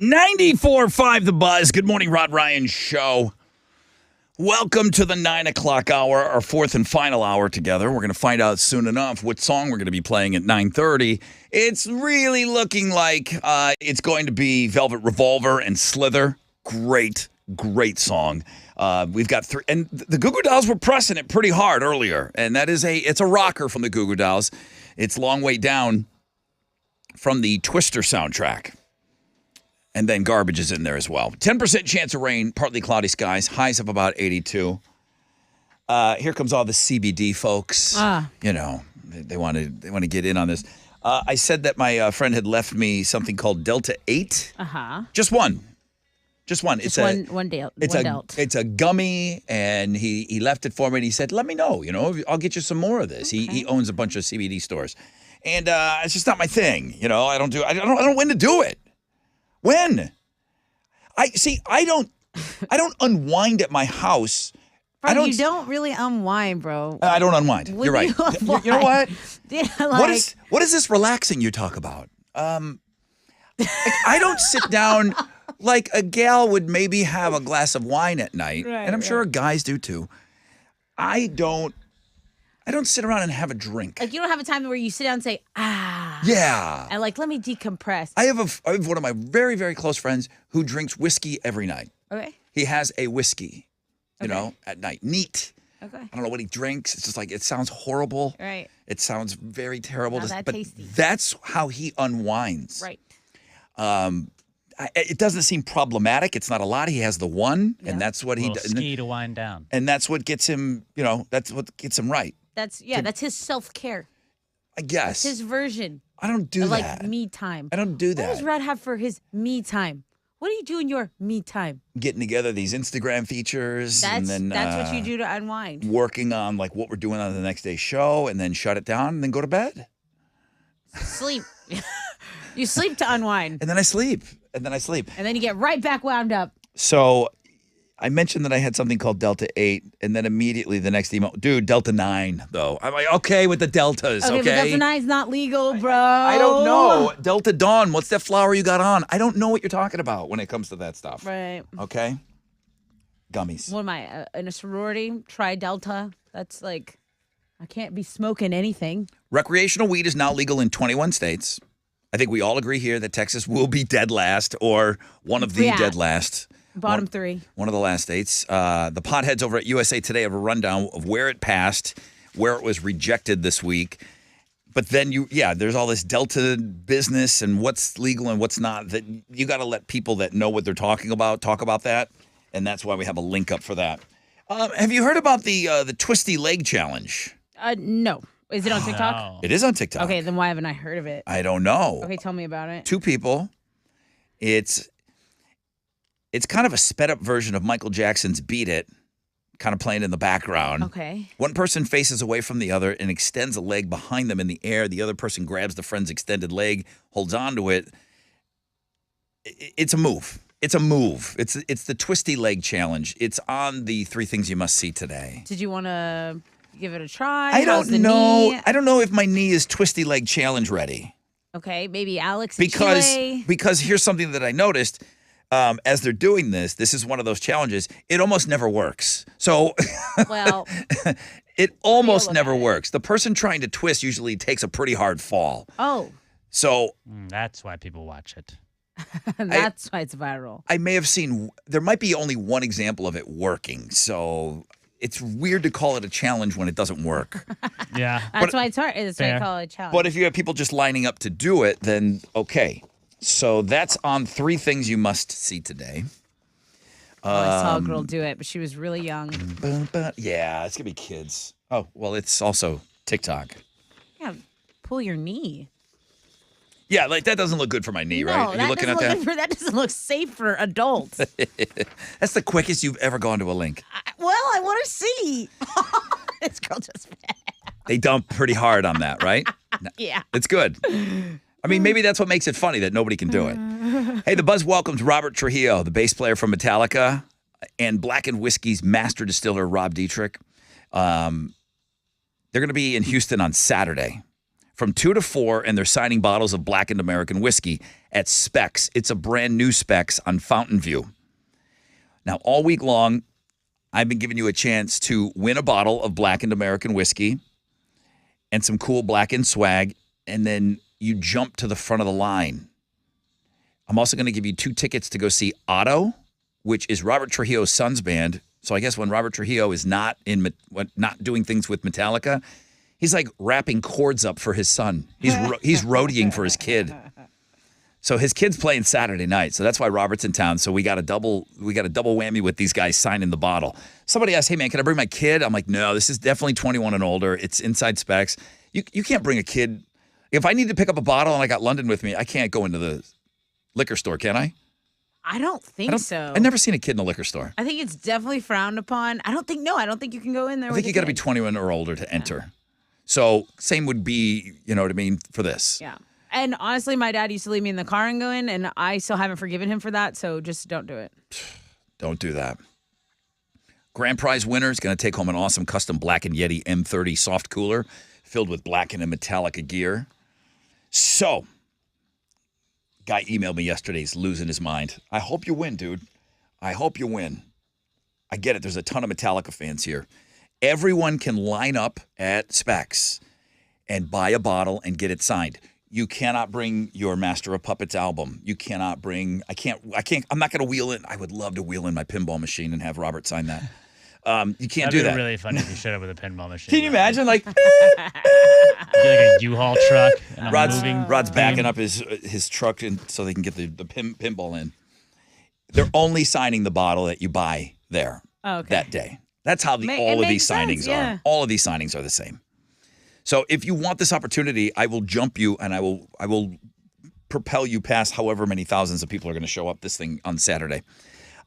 Speaker 1: 94.5 The Buzz. Good morning, Rod Ryan Show. Welcome to the 9 o'clock hour, our fourth and final hour together. We're going to find out soon enough what song we're going to be playing at 9:30. It's really looking like it's going to be Velvet Revolver and Slither. Great song. We've got three, and the Goo Goo Dolls were pressing it pretty hard earlier, and it's a rocker from the Goo Goo Dolls. It's Long Way Down from the Twister soundtrack. And then Garbage is in there as well. 10% chance of rain, partly cloudy skies, highs of about 82. Here comes all the CBD folks. You know, they want to get in on this. I said that my friend had left me something called Delta 8. Just one. It's
Speaker 2: one Delt.
Speaker 1: It's a gummy, and he left it for me, and he said, "Let me know. You know, I'll get you some more of this." He owns a bunch of CBD stores, and it's just not my thing. You know, I don't know when to do it. When? I don't unwind at my house.
Speaker 13: Bro, you don't really unwind, bro.
Speaker 1: I don't unwind. You're right. You know what?
Speaker 13: Yeah,
Speaker 1: what is this relaxing you talk about? I don't sit down like a gal would maybe have a glass of wine at night, and I'm sure guys do too. I don't sit around and have a drink.
Speaker 13: Like, you don't have a time where you sit down and say,
Speaker 1: Yeah.
Speaker 13: and like, let me decompress.
Speaker 1: I have one of my very, very close friends who drinks whiskey every night.
Speaker 13: Okay.
Speaker 1: He has a whiskey, you know, at night. Neat.
Speaker 13: Okay.
Speaker 1: I don't know what he drinks. It's just like, it sounds horrible.
Speaker 13: Right.
Speaker 1: It sounds very terrible.
Speaker 13: Not that
Speaker 1: but
Speaker 13: tasty.
Speaker 1: That's how he unwinds.
Speaker 13: Right.
Speaker 1: It doesn't seem problematic. It's not a lot. He has the one, and that's what he does.
Speaker 3: Ski to wind down.
Speaker 1: And that's what gets him, you know, that's what gets him right.
Speaker 13: That's his self-care.
Speaker 1: I guess.
Speaker 13: That's his version.
Speaker 1: I don't do
Speaker 13: of,
Speaker 1: that.
Speaker 13: Like, me time.
Speaker 1: I don't do
Speaker 13: What
Speaker 1: that.
Speaker 13: does Rod have for his me time? What do you do in your me time?
Speaker 1: Getting together these Instagram features.
Speaker 13: That's
Speaker 1: and then,
Speaker 13: what you do to unwind.
Speaker 1: Working on like what we're doing on the next day's show, and then shut it down and then go to bed.
Speaker 13: Sleep. You sleep to unwind.
Speaker 1: And then I sleep.
Speaker 13: And then you get right back wound up.
Speaker 1: So I mentioned that I had something called Delta 8, and then immediately the next email, dude, Delta 9, though. I'm like, okay with the Deltas, okay?
Speaker 13: But Delta 9's not legal, bro.
Speaker 1: I don't know. Delta Dawn, what's that flower you got on? I don't know what you're talking about when it comes to that stuff.
Speaker 13: Right.
Speaker 1: Okay? Gummies.
Speaker 13: What am I, in a sorority? Tri Delta? That's like, I can't be smoking anything.
Speaker 1: Recreational weed is now legal in 21 states. I think we all agree here that Texas will be dead last, or one of the dead last.
Speaker 13: Bottom three.
Speaker 1: One of the last states. The potheads over at USA Today have a rundown of where it passed, where it was rejected this week. But then there's all this Delta business and what's legal and what's not. That you got to let people that know what they're talking about talk about that, and that's why we have a link up for that. Have you heard about the Twisty Leg Challenge?
Speaker 13: No. Is it on TikTok?
Speaker 3: No.
Speaker 1: It is on TikTok.
Speaker 13: Okay, then why haven't I heard of it?
Speaker 1: I don't know.
Speaker 13: Okay, tell me about it.
Speaker 1: Two people. It's kind of a sped up version of Michael Jackson's Beat It, kind of playing in the background.
Speaker 13: Okay.
Speaker 1: One person faces away from the other and extends a leg behind them in the air. The other person grabs the friend's extended leg, holds onto it. It's a move. It's the Twisty Leg Challenge. It's on the 3 Things You Must See Today.
Speaker 13: Did you want to give it a try?
Speaker 1: I
Speaker 13: How's
Speaker 1: don't
Speaker 13: the
Speaker 1: know.
Speaker 13: knee?
Speaker 1: I don't know if my knee is Twisty Leg Challenge ready.
Speaker 13: Okay, maybe Alex in Chile.
Speaker 1: Because here's something that I noticed. As they're doing this is one of those challenges. It almost never works. So,
Speaker 13: well,
Speaker 1: it almost never works. The person trying to twist usually takes a pretty hard fall.
Speaker 13: Oh.
Speaker 1: So
Speaker 3: that's why people watch it.
Speaker 13: That's why it's viral.
Speaker 1: I may have seen, there might be only one example of it working. So it's weird to call it a challenge when it doesn't work.
Speaker 3: Yeah.
Speaker 13: That's why it's hard. That's why I call it a challenge.
Speaker 1: But if you have people just lining up to do it, then okay. So that's on 3 Things You Must See Today.
Speaker 13: I saw a girl do it, but she was really young.
Speaker 1: Yeah, it's going to be kids. Oh, well, it's also TikTok.
Speaker 13: Yeah, pull your knee.
Speaker 1: Yeah, like that doesn't look good for my knee, right? Are you looking at that?
Speaker 13: That doesn't look safe for adults.
Speaker 1: That's the quickest you've ever gone to a link.
Speaker 13: Well, I want to see. This girl just.
Speaker 1: They dump pretty hard on that, right?
Speaker 13: Yeah.
Speaker 1: It's good. I mean, maybe that's what makes it funny that nobody can do it. Hey, the Buzz welcomes Robert Trujillo, the bass player from Metallica, and Black & Whiskey's master distiller, Rob Dietrich. They're going to be in Houston on Saturday from 2 to 4, and they're signing bottles of blackened American whiskey at Specs. It's a brand new Specs on Fountain View. Now, all week long, I've been giving you a chance to win a bottle of blackened American whiskey and some cool blackened swag, and then you jump to the front of the line. I'm also going to give you 2 tickets to go see Otto, which is Robert Trujillo's son's band. So I guess when Robert Trujillo is not doing things with Metallica, he's like wrapping chords up for his son. He's roadieing for his kid. So his kid's playing Saturday night. So that's why Robert's in town. So we got a double whammy with these guys signing the bottle. Somebody asked, "Hey man, can I bring my kid?" I'm like, "No, this is definitely 21 and older. It's inside Specs. You can't bring a kid. If I need to pick up a bottle and I got London with me, I can't go into the liquor store, can I?"
Speaker 13: I don't think so.
Speaker 1: I've never seen a kid in a liquor store.
Speaker 13: I think it's definitely frowned upon. I don't think you can go in there.
Speaker 1: I think you got to be 21 or older to enter. So same would be, you know what I mean, for this.
Speaker 13: Yeah. And honestly, my dad used to leave me in the car and go in, and I still haven't forgiven him for that. So just don't do it.
Speaker 1: Don't do that. Grand prize winner is going to take home an awesome custom Black & Yeti M30 soft cooler filled with Blackened and Metallica gear. So, guy emailed me yesterday. He's losing his mind. I hope you win, dude. I hope you win. I get it. There's a ton of Metallica fans here. Everyone can line up at Specs and buy a bottle and get it signed. You cannot bring your Master of Puppets album. You cannot bring, I'm not going to wheel in. I would love to wheel in my pinball machine and have Robert sign that. You can't do that.
Speaker 3: That'd be really funny if you showed up with a pinball machine.
Speaker 1: Can you imagine? Like,
Speaker 3: like a U-Haul truck. And
Speaker 1: Rod's backing up his truck so they can get the pinball in. They're only signing the bottle that you buy there that day. That's how all of these signings are. All of these signings are the same. So if you want this opportunity, I will jump you and I will propel you past however many thousands of people are going to show up this thing on Saturday.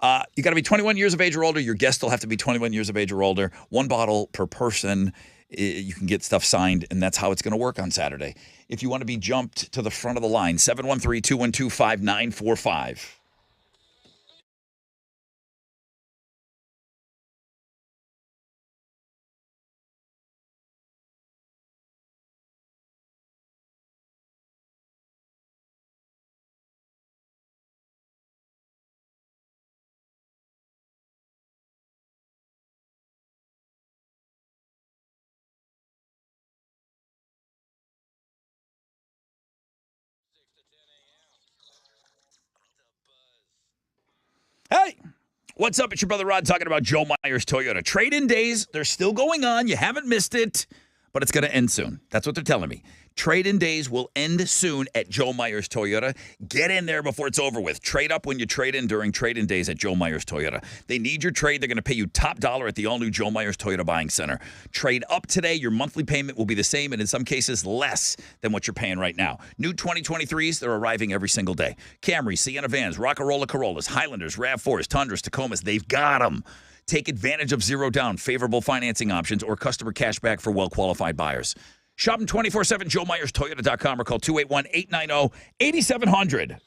Speaker 1: You got to be 21 years of age or older. Your guests will have to be 21 years of age or older. 1 bottle per person. You can get stuff signed, and that's how it's going to work on Saturday. If you want to be jumped to the front of the line, 713-212-5945. Hey, what's up? It's your brother Rod talking about Joe Myers Toyota. Trade-in days, they're still going on. You haven't missed it, but it's going to end soon. That's what they're telling me. Trade-in days will end soon at Joe Myers Toyota. Get in there before it's over with. Trade up when you trade in during trade-in days at Joe Myers Toyota. They need your trade. They're going to pay you top dollar at the all-new Joe Myers Toyota Buying Center. Trade up today. Your monthly payment will be the same and in some cases less than what you're paying right now. New 2023s, they're arriving every single day. Camry, Sienna vans, Rockarola Corollas, Highlanders, RAV4s, Tundras, Tacomas, they've got them. Take advantage of zero down, favorable financing options, or customer cash back for well-qualified buyers. Shop them 24/7, JoeMyersToyota.com, or call 281-890-8700.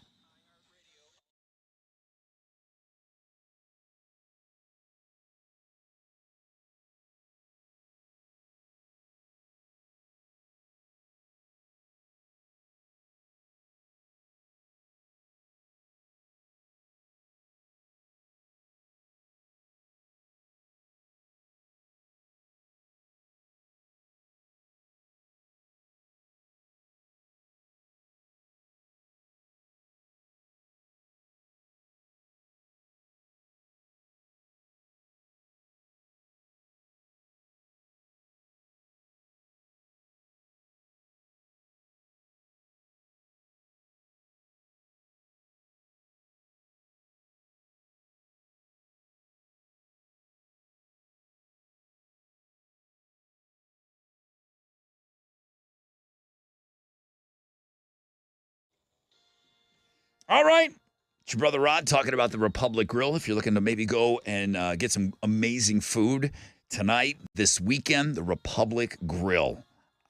Speaker 1: All right. It's your brother Rod talking about the Republic Grill. If you're looking to maybe go and get some amazing food tonight, this weekend, the Republic Grill.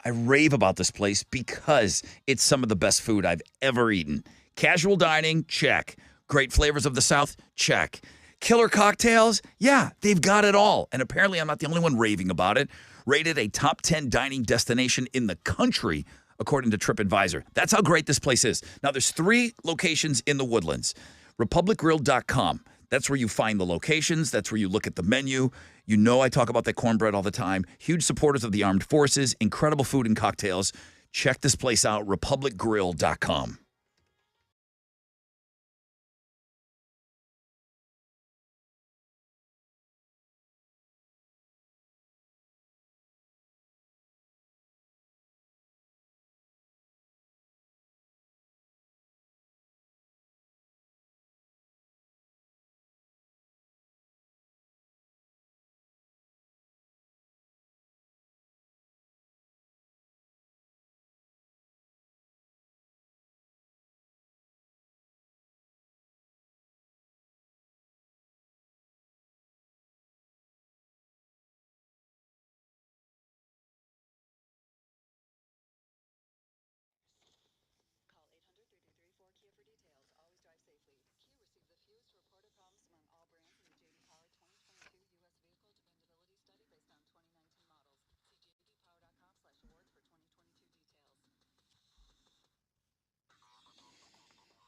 Speaker 1: I rave about this place because it's some of the best food I've ever eaten. Casual dining, check. Great flavors of the South, check. Killer cocktails, yeah, they've got it all. And apparently I'm not the only one raving about it. Rated a top 10 dining destination in the country according to TripAdvisor. That's how great this place is. Now, there's 3 locations in the Woodlands. RepublicGrill.com. That's where you find the locations. That's where you look at the menu. You know I talk about that cornbread all the time. Huge supporters of the armed forces, incredible food and cocktails. Check this place out, RepublicGrill.com.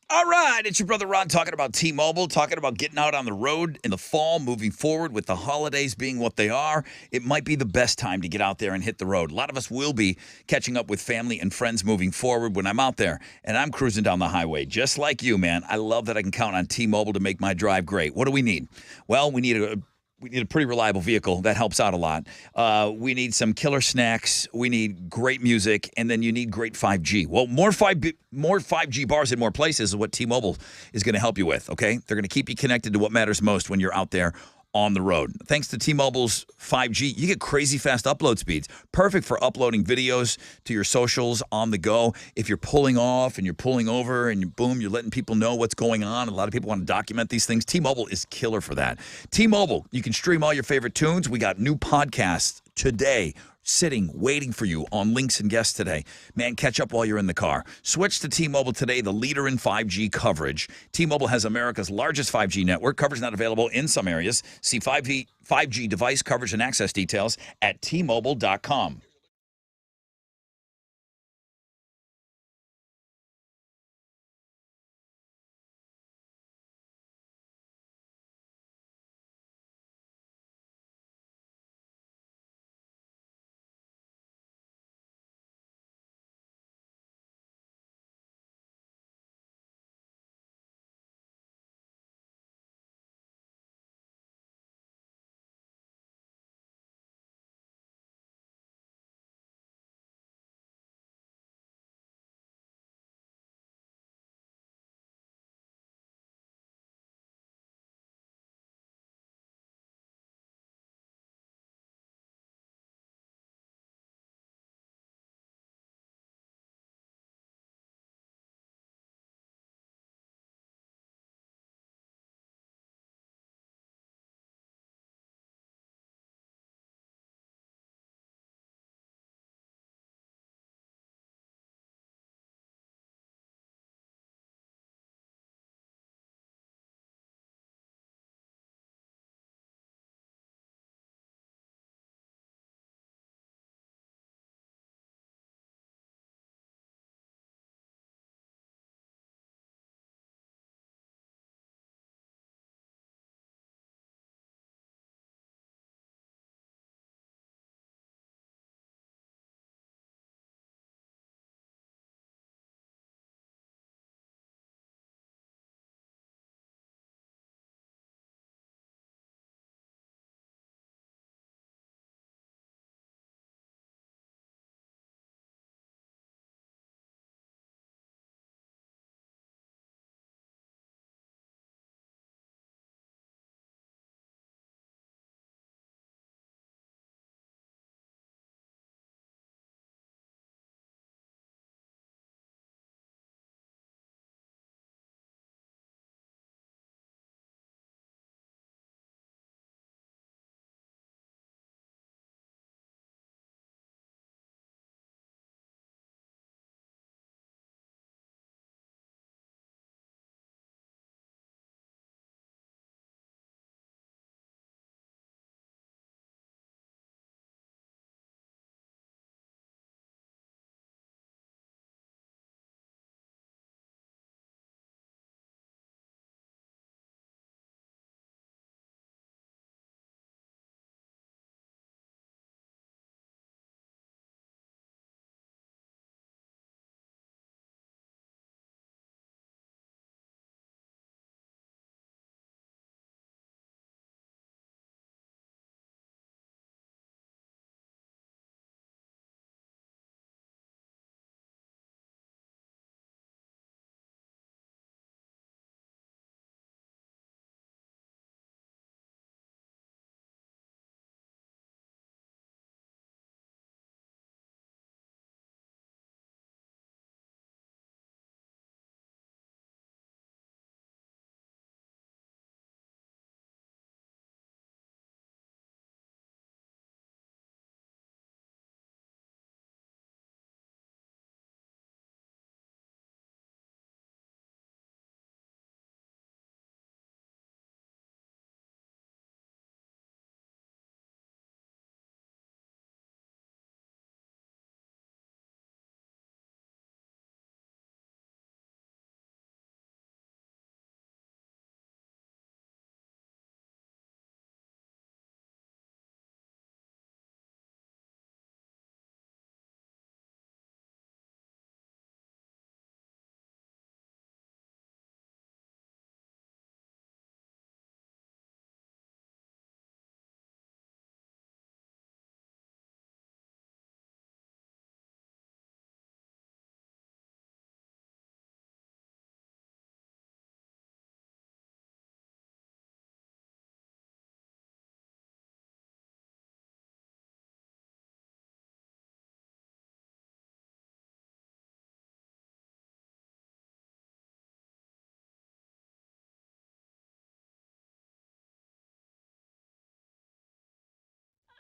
Speaker 1: All right, it's your brother Ron talking about T-Mobile, talking about getting out on the road in the fall, moving forward with the holidays being what they are. It might be the best time to get out there and hit the road. A lot of us will be catching up with family and friends moving forward when I'm out there and I'm cruising down the highway. Just like you, man. I love that I can count on T-Mobile to make my drive great. What do we need? Well, we need a pretty reliable vehicle. That helps out a lot. We need some killer snacks. We need great music. And then you need great 5G. Well, more 5G bars in more places is what T-Mobile is going to help you with, okay? They're going to keep you connected to what matters most when you're out there on the road. Thanks to T-Mobile's 5G, you get crazy fast upload speeds. Perfect for uploading videos to your socials on the go. If you're pulling off and you're pulling over and boom, you're letting people know what's going on. A lot of people want to document these things. T-Mobile is killer for that. T-Mobile, you can stream all your favorite tunes. We got new podcasts today sitting, waiting for you on Links and Guests today. Man, catch up while you're in the car. Switch to T-Mobile today, the leader in 5G coverage. T-Mobile has America's largest 5G network. Coverage not available in some areas. See 5G device coverage and access details at T-Mobile.com.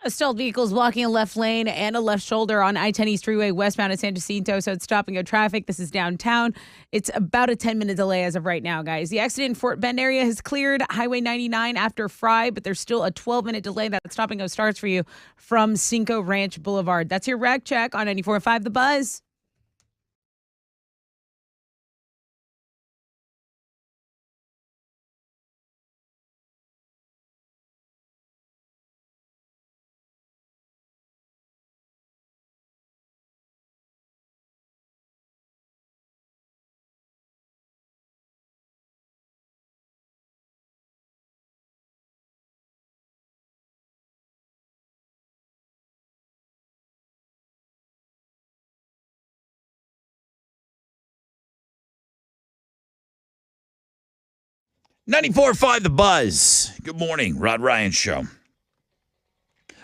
Speaker 2: A stalled vehicle is blocking a left lane and a left shoulder on I-10 East Freeway westbound at San Jacinto, so it's stopping of traffic. This is downtown. It's about a 10-minute delay as of right now, guys. The accident in Fort Bend area has cleared Highway 99 after Fry, but there's still a 12-minute delay. That stopping of starts for you from Cinco Ranch Boulevard. That's your Rag Check on 94.5 The Buzz.
Speaker 1: .94.5 The Buzz. Good morning, Rod Ryan Show.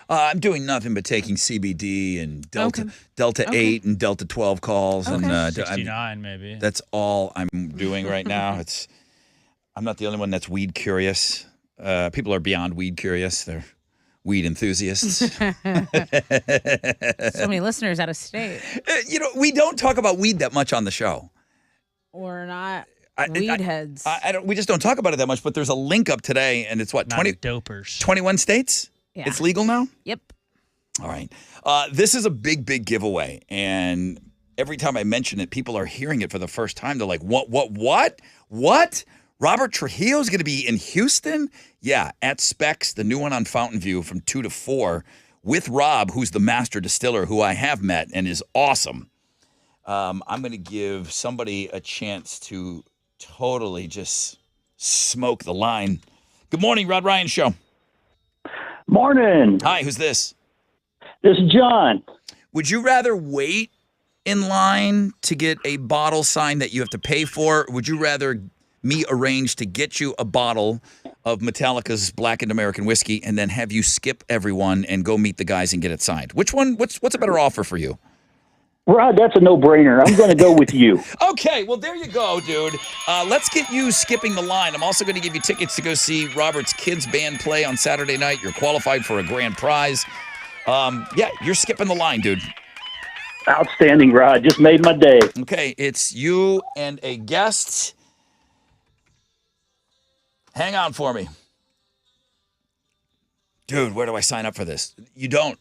Speaker 1: I'm doing nothing but taking CBD and Delta 8 and Delta 12 calls.
Speaker 3: Okay.
Speaker 1: And
Speaker 3: 69 maybe.
Speaker 1: That's all I'm doing right now. I'm not the only one that's weed curious. People are beyond weed curious. They're weed enthusiasts.
Speaker 2: So many listeners out of state.
Speaker 1: We don't talk about weed that much on the show.
Speaker 2: Or not. Weed heads.
Speaker 1: We just don't talk about it that much, but there's a link up today, and it's what, 20
Speaker 3: dopers.
Speaker 1: 21 states?
Speaker 2: Yeah.
Speaker 1: It's legal now?
Speaker 2: Yep.
Speaker 1: All right. This is a big, big giveaway, and every time I mention it, people are hearing it for the first time. They're like, what? Robert Trujillo's going to be in Houston? Yeah, at Specs, the new one on Fountain View from 2 to 4, with Rob, who's the master distiller, who I have met and is awesome. I'm going to give somebody a chance to totally just smoke the line. Good morning, Rod Ryan Show.
Speaker 12: Morning.
Speaker 1: Hi, who's this?
Speaker 12: This is John.
Speaker 1: Would you rather wait in line to get a bottle signed that you have to pay for? Would you rather me arrange to get you a bottle of Metallica's Blackened American Whiskey and then have you skip everyone and go meet the guys and get it signed? Which one? What's a better offer for you?
Speaker 12: Rod, that's a no-brainer. I'm going to go with you.
Speaker 1: Okay, well, there you go, dude. Let's get you skipping the line. I'm also going to give you tickets to go see Robert's kids' band play on Saturday night. You're qualified for a grand prize. Yeah, you're skipping the line, dude.
Speaker 12: Outstanding, Rod. Just made my day.
Speaker 1: Okay, it's you and a guest. Hang on for me. Dude, where do I sign up for this? You don't.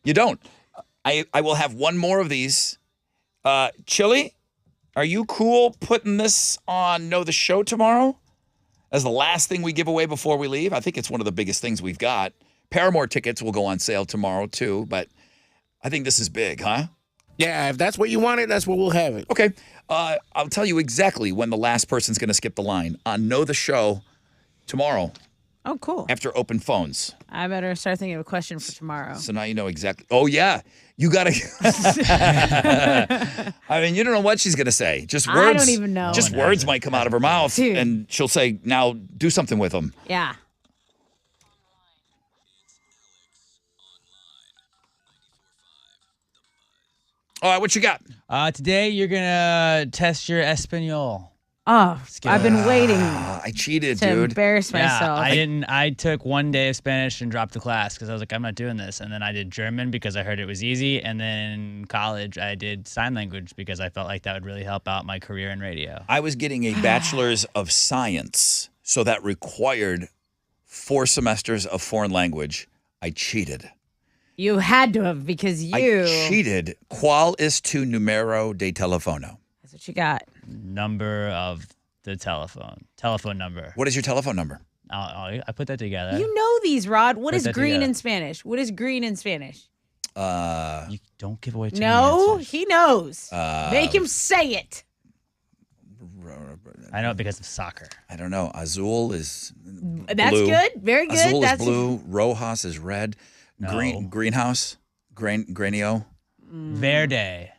Speaker 1: You don't. I will have one more of these. Chili, are you cool putting this on Know the Show tomorrow as the last thing we give away before we leave? I think it's one of the biggest things we've got. Paramore tickets will go on sale tomorrow too, but I think this is big, huh?
Speaker 11: Yeah, if that's what you wanted, that's what we'll have it.
Speaker 1: Okay. I'll tell you exactly when the last person's going to skip the line on Know the Show tomorrow.
Speaker 2: Oh, cool.
Speaker 1: After open phones.
Speaker 2: I better start thinking of a question for tomorrow.
Speaker 1: So now you know exactly. Oh, yeah. You got to. I mean, you don't know what she's going to say. Just words.
Speaker 2: I don't even know.
Speaker 1: Just words might come out of her mouth.
Speaker 2: Dude.
Speaker 1: And she'll say, now do something with them.
Speaker 2: Yeah.
Speaker 1: All right, what you got?
Speaker 3: Today you're going to test your Espanol.
Speaker 2: Oh, I've been waiting.
Speaker 1: I cheated,
Speaker 2: to
Speaker 1: dude.
Speaker 2: embarrass myself.
Speaker 3: I took one day of Spanish and dropped the class because I was like, I'm not doing this. And then I did German because I heard it was easy. And then in college, I did sign language because I felt like that would really help out my career in radio.
Speaker 1: I was getting a bachelor's of science, so that required 4 semesters of foreign language. I cheated.
Speaker 2: You had to have because
Speaker 1: I cheated. ¿Cuál es tu número de teléfono?
Speaker 2: That's what you got.
Speaker 3: Number of the telephone number.
Speaker 1: What is your telephone number?
Speaker 3: I put that together.
Speaker 2: You know these, Rod. What is green
Speaker 3: together.
Speaker 2: in Spanish? What is green in Spanish?
Speaker 3: You don't give away too many
Speaker 2: No,
Speaker 3: answers.
Speaker 2: he knows. Make him say it.
Speaker 3: I know it because of soccer.
Speaker 1: I don't know. Azul is
Speaker 2: That's
Speaker 1: blue.
Speaker 2: good. Very good.
Speaker 1: Azul
Speaker 2: That's
Speaker 1: is blue. Rojas is red.
Speaker 3: No.
Speaker 1: Greenhouse. Granio.
Speaker 3: Verde.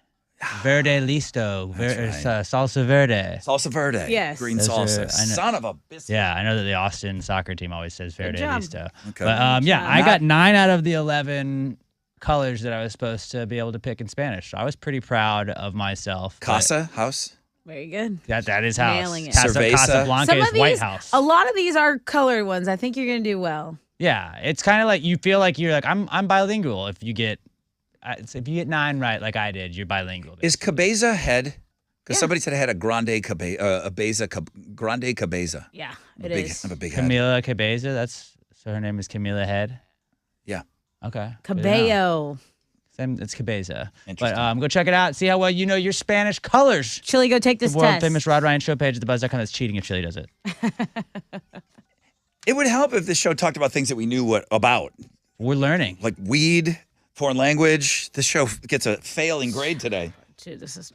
Speaker 3: Verde listo.
Speaker 1: That's right.
Speaker 3: Salsa verde.
Speaker 1: Salsa verde.
Speaker 2: Yes.
Speaker 1: Green
Speaker 3: Those
Speaker 1: salsa.
Speaker 3: are- I know.
Speaker 1: Son of a biscuit.
Speaker 3: Yeah, I know that the Austin soccer team always says verde
Speaker 2: job.
Speaker 3: listo.
Speaker 1: Okay.
Speaker 3: But yeah,
Speaker 2: job.
Speaker 3: I got 9 out of the 11 colors that I was supposed to be able to pick in Spanish. So I was pretty proud of myself. but
Speaker 1: Casa, house.
Speaker 2: Very good.
Speaker 3: That is house.
Speaker 2: Nailing it.
Speaker 3: Casa,
Speaker 1: Cerveza.
Speaker 3: Casablanca
Speaker 2: Some
Speaker 3: is
Speaker 2: of these,
Speaker 3: White House.
Speaker 2: a lot of these are colored ones. I think you're going to do well.
Speaker 3: Yeah, it's kind of like you feel like you're like I'm bilingual if you get 9 right like I did, you're bilingual.
Speaker 1: Is cabeza head? Because somebody said I had a grande cabeza.
Speaker 13: Yeah,
Speaker 1: it
Speaker 13: is.
Speaker 1: I have a big head.
Speaker 3: Camila Cabeza. So her name is Camila Head.
Speaker 1: Yeah.
Speaker 3: Okay.
Speaker 13: Cabello.
Speaker 3: Same. It's Cabeza. But go check it out. See how well you know your Spanish colors.
Speaker 13: Chili, go take this
Speaker 3: the world
Speaker 13: test.
Speaker 3: famous Rod Ryan show page at thebuzz.com. That's cheating if Chili does it.
Speaker 1: It would help if this show talked about things that we knew about.
Speaker 3: We're learning.
Speaker 1: Like weed, foreign language. This show gets a failing grade today.
Speaker 13: Dude, this is...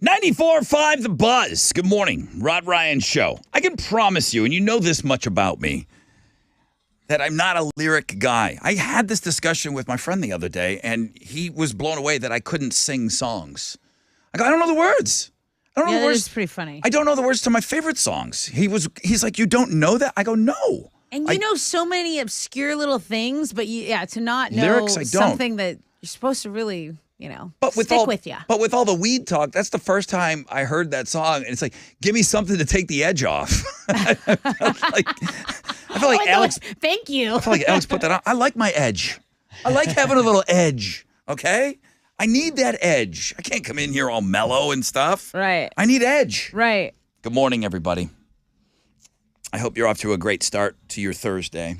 Speaker 1: .94.5 The Buzz. Good morning. Rod Ryan Show. I can promise you, and you know this much about me, that I'm not a lyric guy. I had this discussion with my friend the other day, and he was blown away that I couldn't sing songs. I go, I don't know the words. I don't know the words.
Speaker 13: It's pretty funny.
Speaker 1: I don't know the words to my favorite songs. He's like, you don't know that? I go, no.
Speaker 13: And you know so many obscure little things, but to not know
Speaker 1: lyrics, I don't.
Speaker 13: something that you're supposed to really, stick with you.
Speaker 1: But with all the weed talk, that's the first time I heard that song, and it's like, give me something to take the edge off. I feel like Alex.
Speaker 13: Thank you.
Speaker 1: I feel like Alex put that on. I like my edge. I like having a little edge. Okay, I need that edge. I can't come in here all mellow and stuff.
Speaker 13: Right.
Speaker 1: I need edge.
Speaker 13: Right.
Speaker 1: Good morning, everybody. I hope you're off to a great start to your Thursday.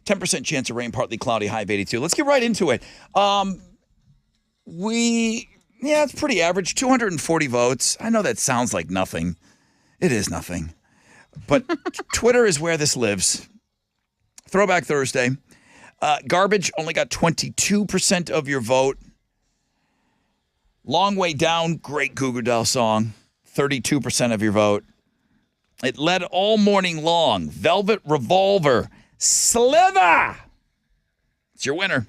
Speaker 1: 10% chance of rain, partly cloudy, high of 82. Let's get right into it. It's pretty average, 240 votes. I know that sounds like nothing. It is nothing. But Twitter is where this lives. Throwback Thursday. Garbage only got 22% of your vote. Long Way Down, great Goo Goo Dolls song, 32% of your vote. It led all morning long. Velvet Revolver, Sliver. It's your winner.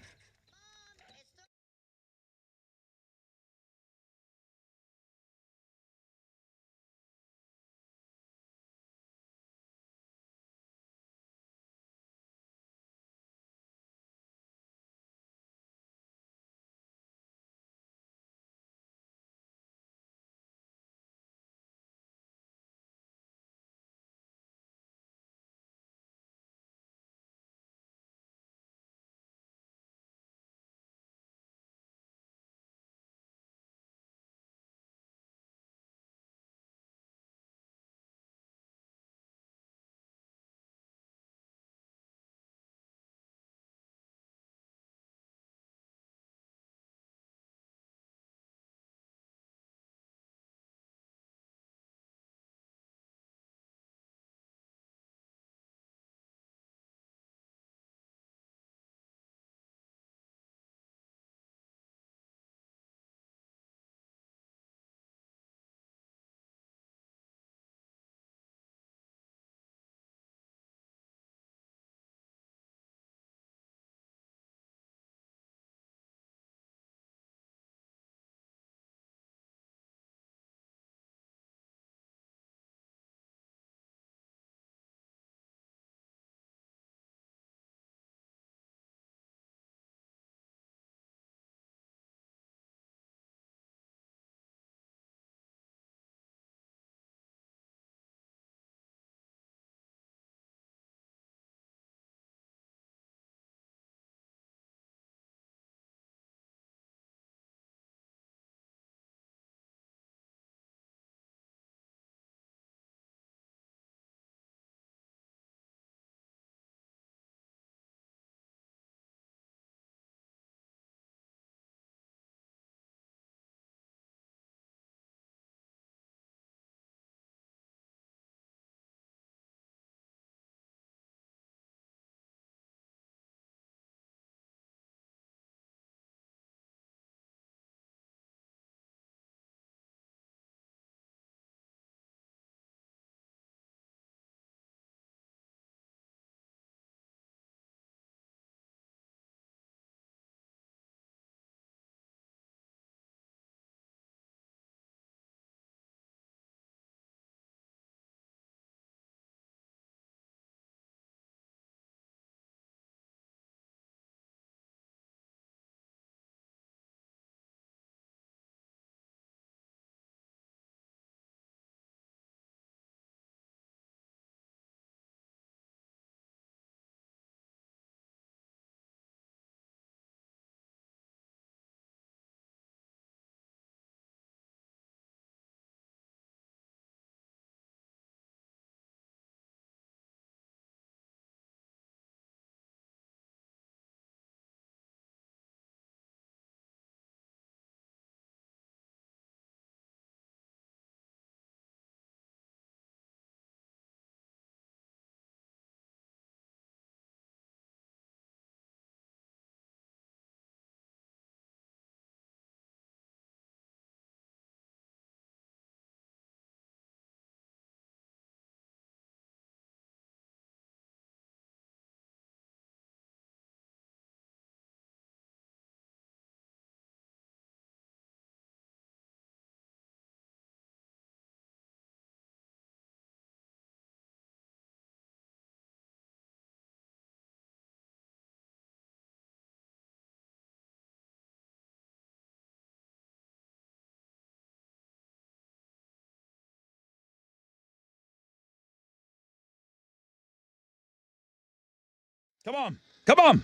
Speaker 1: Come on. Come on.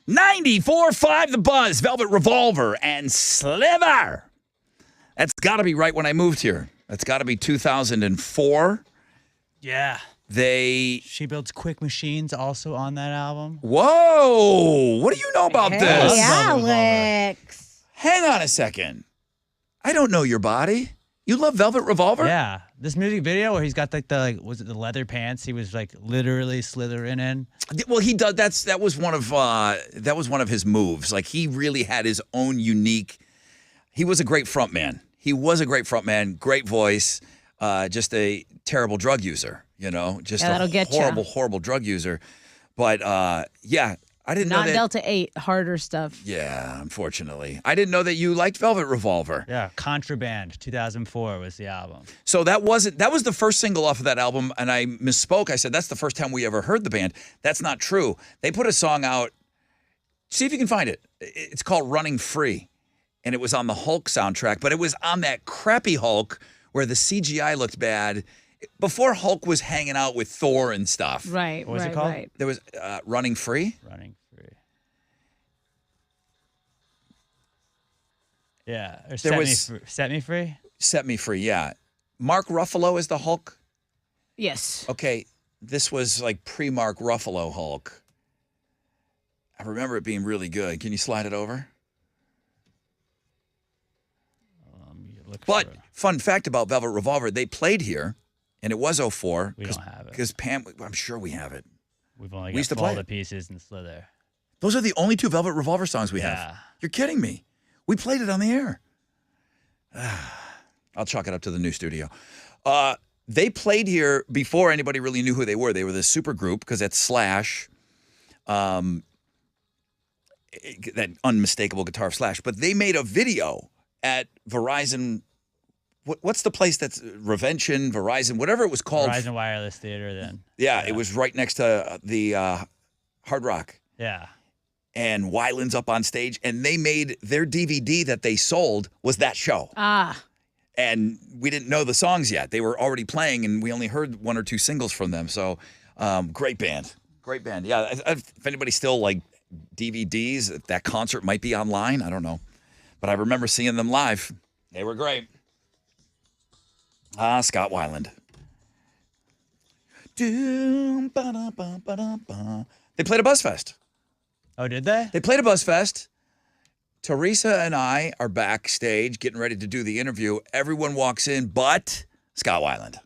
Speaker 1: 94.5 The Buzz, Velvet Revolver, and Sliver. That's got to be right when I moved here. That's got to be 2004.
Speaker 3: Yeah. She Builds Quick Machines also on that album.
Speaker 1: Whoa! What do you know about this?
Speaker 13: Alex.
Speaker 1: Hang on a second. I don't know your body. You love Velvet Revolver?
Speaker 3: Yeah, this music video where he's got was it the leather pants? He was like literally slithering in.
Speaker 1: Well, he does. That was one of his moves. Like he really had his own unique. He was a great frontman. Great voice. Just a terrible drug user. Just
Speaker 13: that'll get
Speaker 1: horrible drug user. But yeah. I didn't know that.
Speaker 13: Not Delta 8, harder stuff.
Speaker 1: Yeah, unfortunately. I didn't know that you liked Velvet Revolver.
Speaker 3: Yeah, Contraband, 2004 was the album.
Speaker 1: So that was the first single off of that album, and I misspoke. I said that's the first time we ever heard the band. That's not true. They put a song out. See if you can find it. It's called Running Free, and it was on the Hulk soundtrack, but it was on that crappy Hulk where the CGI looked bad. Before Hulk was hanging out with Thor and stuff.
Speaker 13: Right,
Speaker 3: what was it called?
Speaker 13: Right.
Speaker 1: There was Running Free?
Speaker 3: Running Free. Yeah, or Set Me Free?
Speaker 1: Set Me Free, yeah. Mark Ruffalo is the Hulk?
Speaker 13: Yes.
Speaker 1: Okay, this was like pre-Mark Ruffalo Hulk. I remember it being really good. Can you slide it over? But fun fact about Velvet Revolver, they played here. And it was 04.
Speaker 3: We don't have it.
Speaker 1: Because Pam, I'm sure we have it.
Speaker 3: We've only
Speaker 1: used to
Speaker 3: got
Speaker 1: play
Speaker 3: All the
Speaker 1: it.
Speaker 3: Pieces and Slither.
Speaker 1: Those are the only two Velvet Revolver songs we
Speaker 3: Yeah.
Speaker 1: have. You're kidding me. We played it on the air. I'll chalk it up to the new studio. They played here before anybody really knew who they were. They were this super group because that's Slash, that unmistakable guitar of Slash. But they made a video at Verizon. What's the place that's Revention, Verizon, whatever it was called?
Speaker 3: Verizon Wireless Theater then.
Speaker 1: Yeah, it was right next to the Hard Rock.
Speaker 3: Yeah.
Speaker 1: And Weiland's up on stage, and they made their DVD that they sold was that show. And we didn't know the songs yet. They were already playing, and we only heard one or two singles from them. So great band. Great band. Yeah, if anybody still like DVDs, that concert might be online. I don't know. But I remember seeing them live. They were great. Scott Weiland. They played a BuzzFest.
Speaker 3: Oh, did they?
Speaker 1: They played a BuzzFest. Teresa and I are backstage getting ready to do the interview. Everyone walks in but Scott Weiland.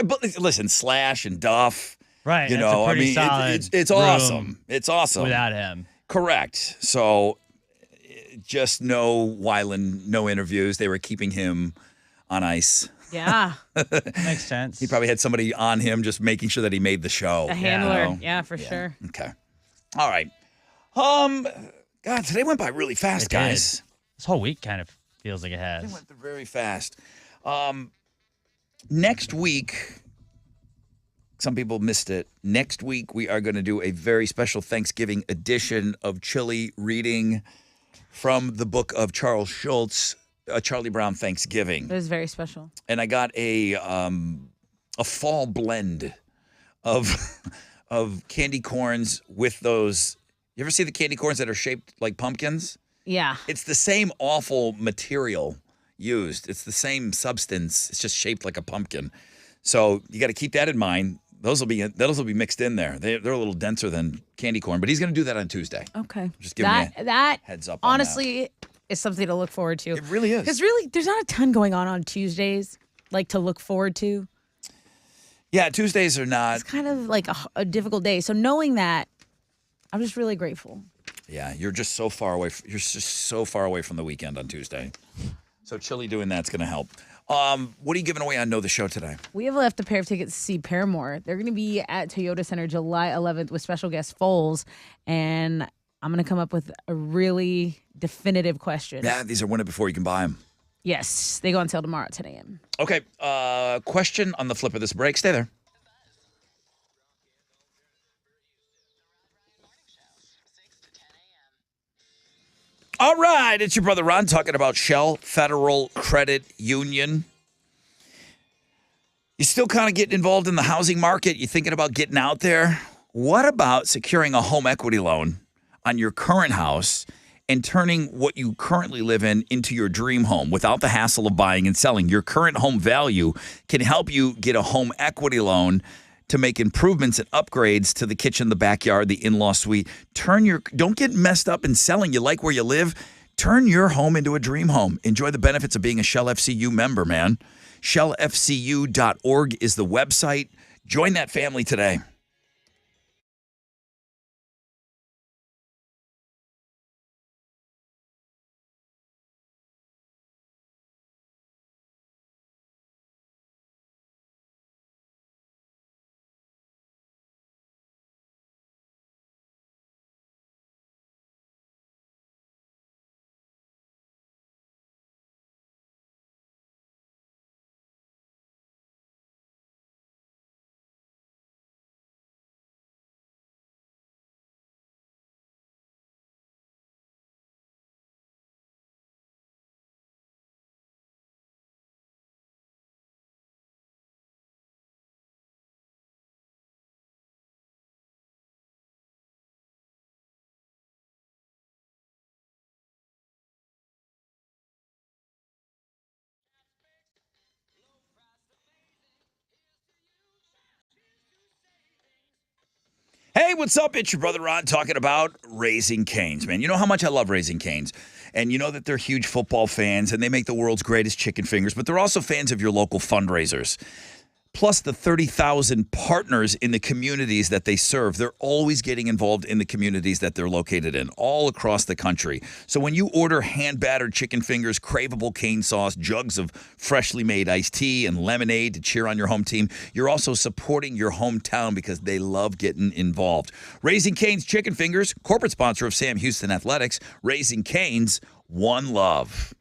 Speaker 1: But listen, Slash and Duff.
Speaker 3: Right.
Speaker 1: You
Speaker 3: that's
Speaker 1: know,
Speaker 3: a pretty
Speaker 1: I mean,
Speaker 3: solid
Speaker 1: it's
Speaker 3: room
Speaker 1: awesome. It's awesome.
Speaker 3: without him.
Speaker 1: Correct. So just no Weiland, no interviews. They were keeping him on ice.
Speaker 13: Yeah.
Speaker 3: Makes sense.
Speaker 1: He probably had somebody on him just making sure that he made the show.
Speaker 13: A handler.
Speaker 1: You know?
Speaker 13: Yeah, for sure.
Speaker 1: Okay. All right. God, today went by really fast,
Speaker 3: It did.
Speaker 1: guys.
Speaker 3: This whole week kind of feels like it has.
Speaker 1: It went very fast. Next week, some people missed it. Next week, we are going to do a very special Thanksgiving edition of Chili reading from the book of Charles Schulz, Charlie Brown Thanksgiving.
Speaker 13: It was very special.
Speaker 1: And I got a fall blend of candy corns with those. You ever see the candy corns that are shaped like pumpkins?
Speaker 13: Yeah.
Speaker 1: It's the same awful material used. It's the same substance. It's just shaped like a pumpkin. So you got to keep that in mind. Those will be mixed in there. They're a little denser than candy corn, but he's going to do that on Tuesday.
Speaker 13: Okay.
Speaker 1: Just giving you
Speaker 13: that
Speaker 1: heads up on
Speaker 13: honestly is something to look forward to.
Speaker 1: It really is.
Speaker 13: Because really, there's not a ton going on Tuesdays, like to look forward to.
Speaker 1: Yeah, Tuesdays are not.
Speaker 13: It's kind of like a difficult day. So knowing that, I'm just really grateful.
Speaker 1: Yeah, you're just so far away. You're just so far away from the weekend on Tuesday. So Chili doing that's going to help. What are you giving away on Know the Show today?
Speaker 13: We have left a pair of tickets to see Paramore. They're going to be at Toyota Center July 11th with special guest Foles. And I'm going to come up with a really definitive question.
Speaker 1: Yeah, these are Win It Before You Can Buy them.
Speaker 13: Yes, they go on sale tomorrow at 10 a.m.
Speaker 1: Okay, question on the flip of this break. Stay there. All right, it's your brother Ron talking about Shell Federal Credit Union. You still kind of getting involved in the housing market? You thinking about getting out there? What about securing a home equity loan on your current house and turning what you currently live in into your dream home without the hassle of buying and selling. Your current home value can help you get a home equity loan to make improvements and upgrades to the kitchen, the backyard, the in-law suite. Don't get messed up in selling. You like where you live? Turn your home into a dream home. Enjoy the benefits of being a Shell FCU member, man. ShellFCU.org is the website. Join that family today. Hey, what's up? It's your brother Ron talking about Raising Cane's, man. You know how much I love Raising Cane's. And you know that they're huge football fans and they make the world's greatest chicken fingers, but they're also fans of your local fundraisers. Plus the 30,000 partners in the communities that they serve. They're always getting involved in the communities that they're located in, all across the country. So when you order hand-battered chicken fingers, craveable cane sauce, jugs of freshly made iced tea, and lemonade to cheer on your home team, you're also supporting your hometown because they love getting involved. Raising Cane's Chicken Fingers, corporate sponsor of Sam Houston Athletics. Raising Cane's, one love.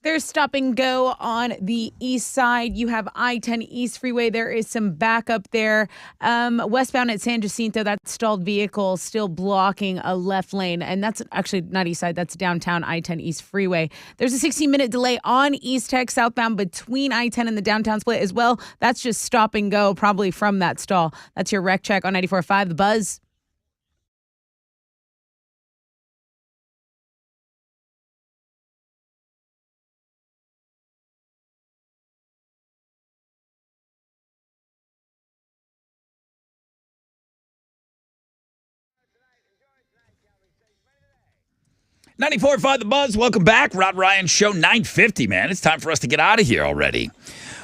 Speaker 2: There's stop and go on the east side. You have I-10 East Freeway. There is some backup there. Westbound at San Jacinto, that stalled vehicle still blocking a left lane. And that's actually not east side. That's downtown I-10 East Freeway. There's a 16-minute delay on East Tech southbound between I-10 and the downtown split as well. That's just stop and go, probably from that stall. That's your wreck check on 94.5 The Buzz.
Speaker 1: .94.5 The Buzz. Welcome back. Rod Ryan Show, 9:50, man. It's time for us to get out of here already.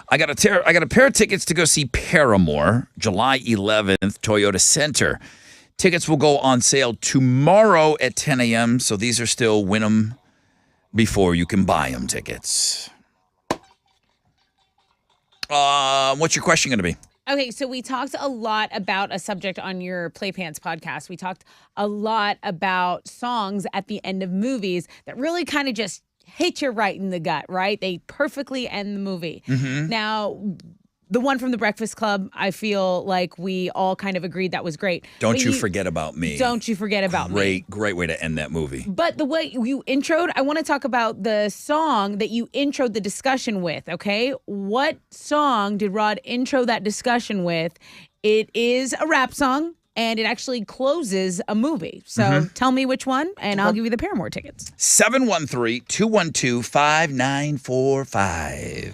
Speaker 1: I got a pair of tickets to go see Paramore, July 11th, Toyota Center. Tickets will go on sale tomorrow at 10 a.m., so these are still win them before you can buy them tickets. What's your question going to be?
Speaker 2: Okay, so we talked a lot about a subject on your Play Pants podcast. We talked a lot about songs at the end of movies that really kind of just hit you right in the gut, right? They perfectly end the movie.
Speaker 1: Mm-hmm.
Speaker 2: Now, the one from The Breakfast Club, I feel like we all kind of agreed that was great.
Speaker 1: Don't you forget about me.
Speaker 2: Don't you forget about me.
Speaker 1: Great way to end that movie.
Speaker 2: But the way you introed, I want to talk about the song that you introed the discussion with, okay? What song did Rod intro that discussion with? It is a rap song, and it actually closes a movie. So tell me which one, and I'll give you the Paramore tickets.
Speaker 1: 713-212-5945.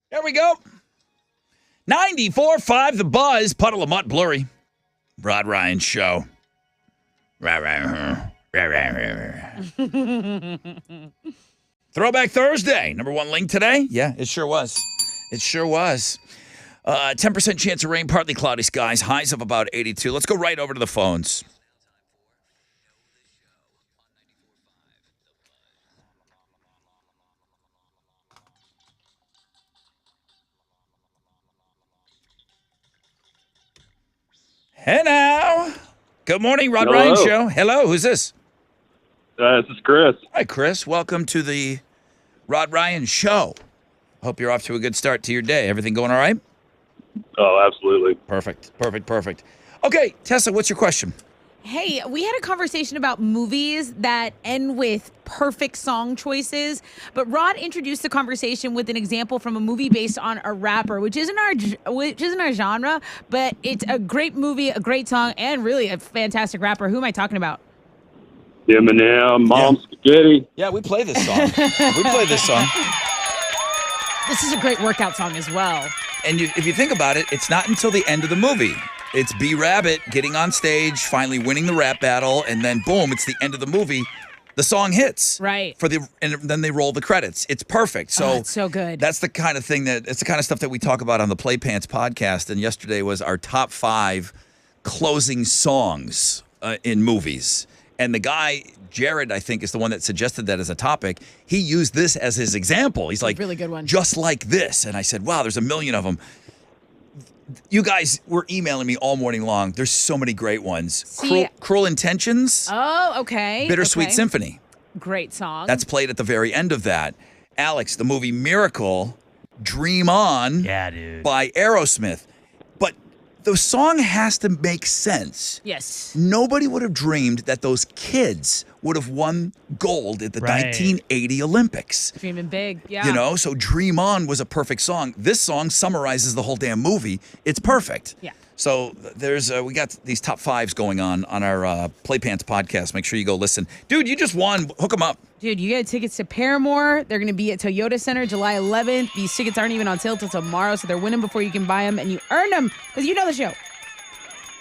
Speaker 1: There we go. 94.5 The Buzz, Puddle of Mutt, Blurry. Rod Ryan Show. Throwback Thursday. Number one link today? Yeah, it sure was. It sure was. 10% chance of rain, partly cloudy skies, highs of about 82. Let's go right over to the phones. Hey now. Good morning, Rod
Speaker 14: Hello.
Speaker 1: Ryan Show. Hello, who's this?
Speaker 14: This is Chris.
Speaker 1: Hi, Chris. Welcome to the Rod Ryan Show. Hope you're off to a good start to your day. Everything going all right?
Speaker 14: Oh, absolutely.
Speaker 1: Perfect. Okay, Tessa, what's your question?
Speaker 13: Hey, we had a conversation about movies that end with perfect song choices, but Rod introduced the conversation with an example from a movie based on a rapper, which isn't our genre, but it's a great movie, a great song, and really a fantastic rapper. Who am I talking about?
Speaker 14: Eminem, Mom Spaghetti.
Speaker 1: Yeah, we play this song.
Speaker 13: This is a great workout song as well.
Speaker 1: And if you think about it, it's not until the end of the movie. It's B-Rabbit getting on stage, finally winning the rap battle, and then boom, it's the end of the movie. The song hits.
Speaker 13: Right.
Speaker 1: And then they roll the credits. It's perfect. So
Speaker 13: it's so good.
Speaker 1: That's the kind of thing it's the kind of stuff that we talk about on the Playpants podcast. And yesterday was our top 5 closing songs in movies. And the guy, Jared, I think, is the one that suggested that as a topic. He used this as his example. He's like,
Speaker 13: really good one.
Speaker 1: Just like this. And I said, wow, there's a million of them. You guys were emailing me all morning long. There's so many great ones. Cruel Intentions.
Speaker 13: Oh, okay.
Speaker 1: Bittersweet
Speaker 13: okay.
Speaker 1: Symphony.
Speaker 13: Great song.
Speaker 1: That's played at the very end of that. Alex, the movie Miracle, Dream On by Aerosmith. But the song has to make sense.
Speaker 13: Yes.
Speaker 1: Nobody would have dreamed that those kids would have won gold at the 1980 Olympics.
Speaker 13: Dreaming big, yeah.
Speaker 1: You know, so Dream On was a perfect song. This song summarizes the whole damn movie. It's perfect.
Speaker 13: Yeah.
Speaker 1: So there's we got these top 5s going on our Playpants podcast. Make sure you go listen. Dude, you just won. Hook them up.
Speaker 13: Dude, you get tickets to Paramore. They're going to be at Toyota Center July 11th. These tickets aren't even on sale till tomorrow, so they're winning before you can buy them, and you earn them because you know the show.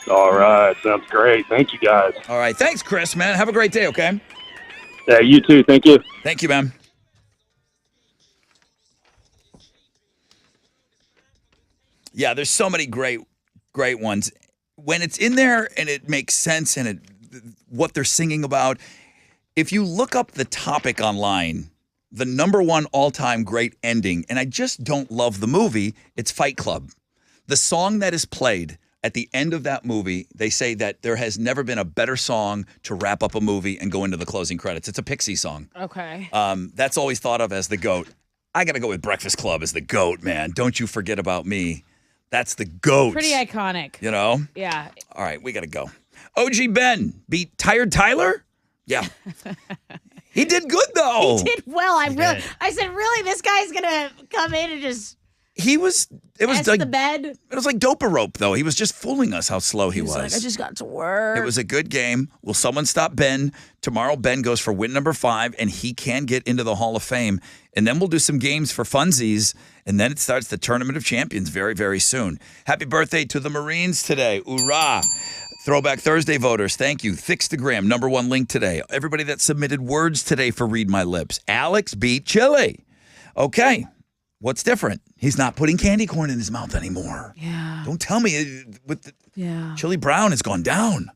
Speaker 14: All right. Sounds great. Thank you, guys.
Speaker 1: All right. Thanks, Chris, man. Have a great day, okay?
Speaker 14: Yeah, you too. Thank you.
Speaker 1: Thank you, man. Yeah, there's so many great ones. When it's in there and it makes sense and what they're singing about, if you look up the topic online, the number one all-time great ending, and I just don't love the movie, it's Fight Club. The song that is played at the end of that movie, they say that there has never been a better song to wrap up a movie and go into the closing credits. It's a Pixie song.
Speaker 13: Okay.
Speaker 1: That's always thought of as the GOAT. I got to go with Breakfast Club as the GOAT, man. Don't you forget about me. That's the GOAT.
Speaker 13: Pretty iconic.
Speaker 1: You know?
Speaker 13: Yeah.
Speaker 1: All right, we got to go. OG Ben beat Tired Tyler? Yeah. He did good, though.
Speaker 13: He did well. I said, really, this guy's going to come in and just...
Speaker 1: It was like
Speaker 13: the bed.
Speaker 1: It was like dope-a-rope, though. He was just fooling us how slow he was.
Speaker 13: Like, I just got to work.
Speaker 1: It was a good game. Will someone stop Ben? Tomorrow, Ben goes for win number 5, and he can get into the Hall of Fame. And then we'll do some games for funsies, and then it starts the Tournament of Champions very, very soon. Happy birthday to the Marines today. Hoorah. Throwback Thursday voters, thank you. Thickstagram, number 1 link today. Everybody that submitted words today for Read My Lips. Alex beat Chili. Okay. What's different? He's not putting candy corn in his mouth anymore.
Speaker 13: Yeah.
Speaker 1: Don't tell me Chili Brown has gone down.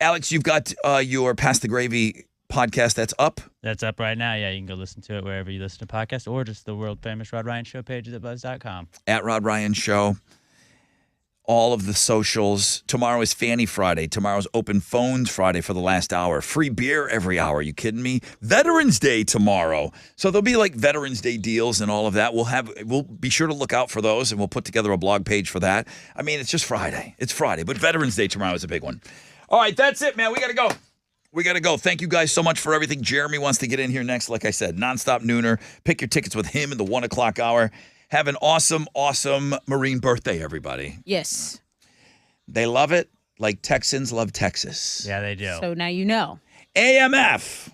Speaker 1: Alex, you've got your Pass the Gravy podcast that's up.
Speaker 3: That's up right now. Yeah, you can go listen to it wherever you listen to podcasts or just the world famous Rod Ryan Show pages at buzz.com.
Speaker 1: At Rod Ryan Show. All of the socials. Tomorrow is Fanny Friday. Tomorrow's Open Phones Friday for the last hour. Free beer every hour. You kidding me? Veterans Day tomorrow. So there'll be like Veterans Day deals and all of that. We'll be sure to look out for those, and we'll put together a blog page for that. I mean, it's just Friday. It's Friday, but Veterans Day tomorrow is a big one. All right, that's it, man. We got to go. Thank you guys so much for everything. Jeremy wants to get in here next. Like I said, nonstop nooner. Pick your tickets with him in the 1 o'clock hour. Have an awesome, awesome Marine birthday, everybody.
Speaker 13: Yes.
Speaker 1: They love it like Texans love Texas.
Speaker 3: Yeah, they do.
Speaker 13: So now you know.
Speaker 1: AMF.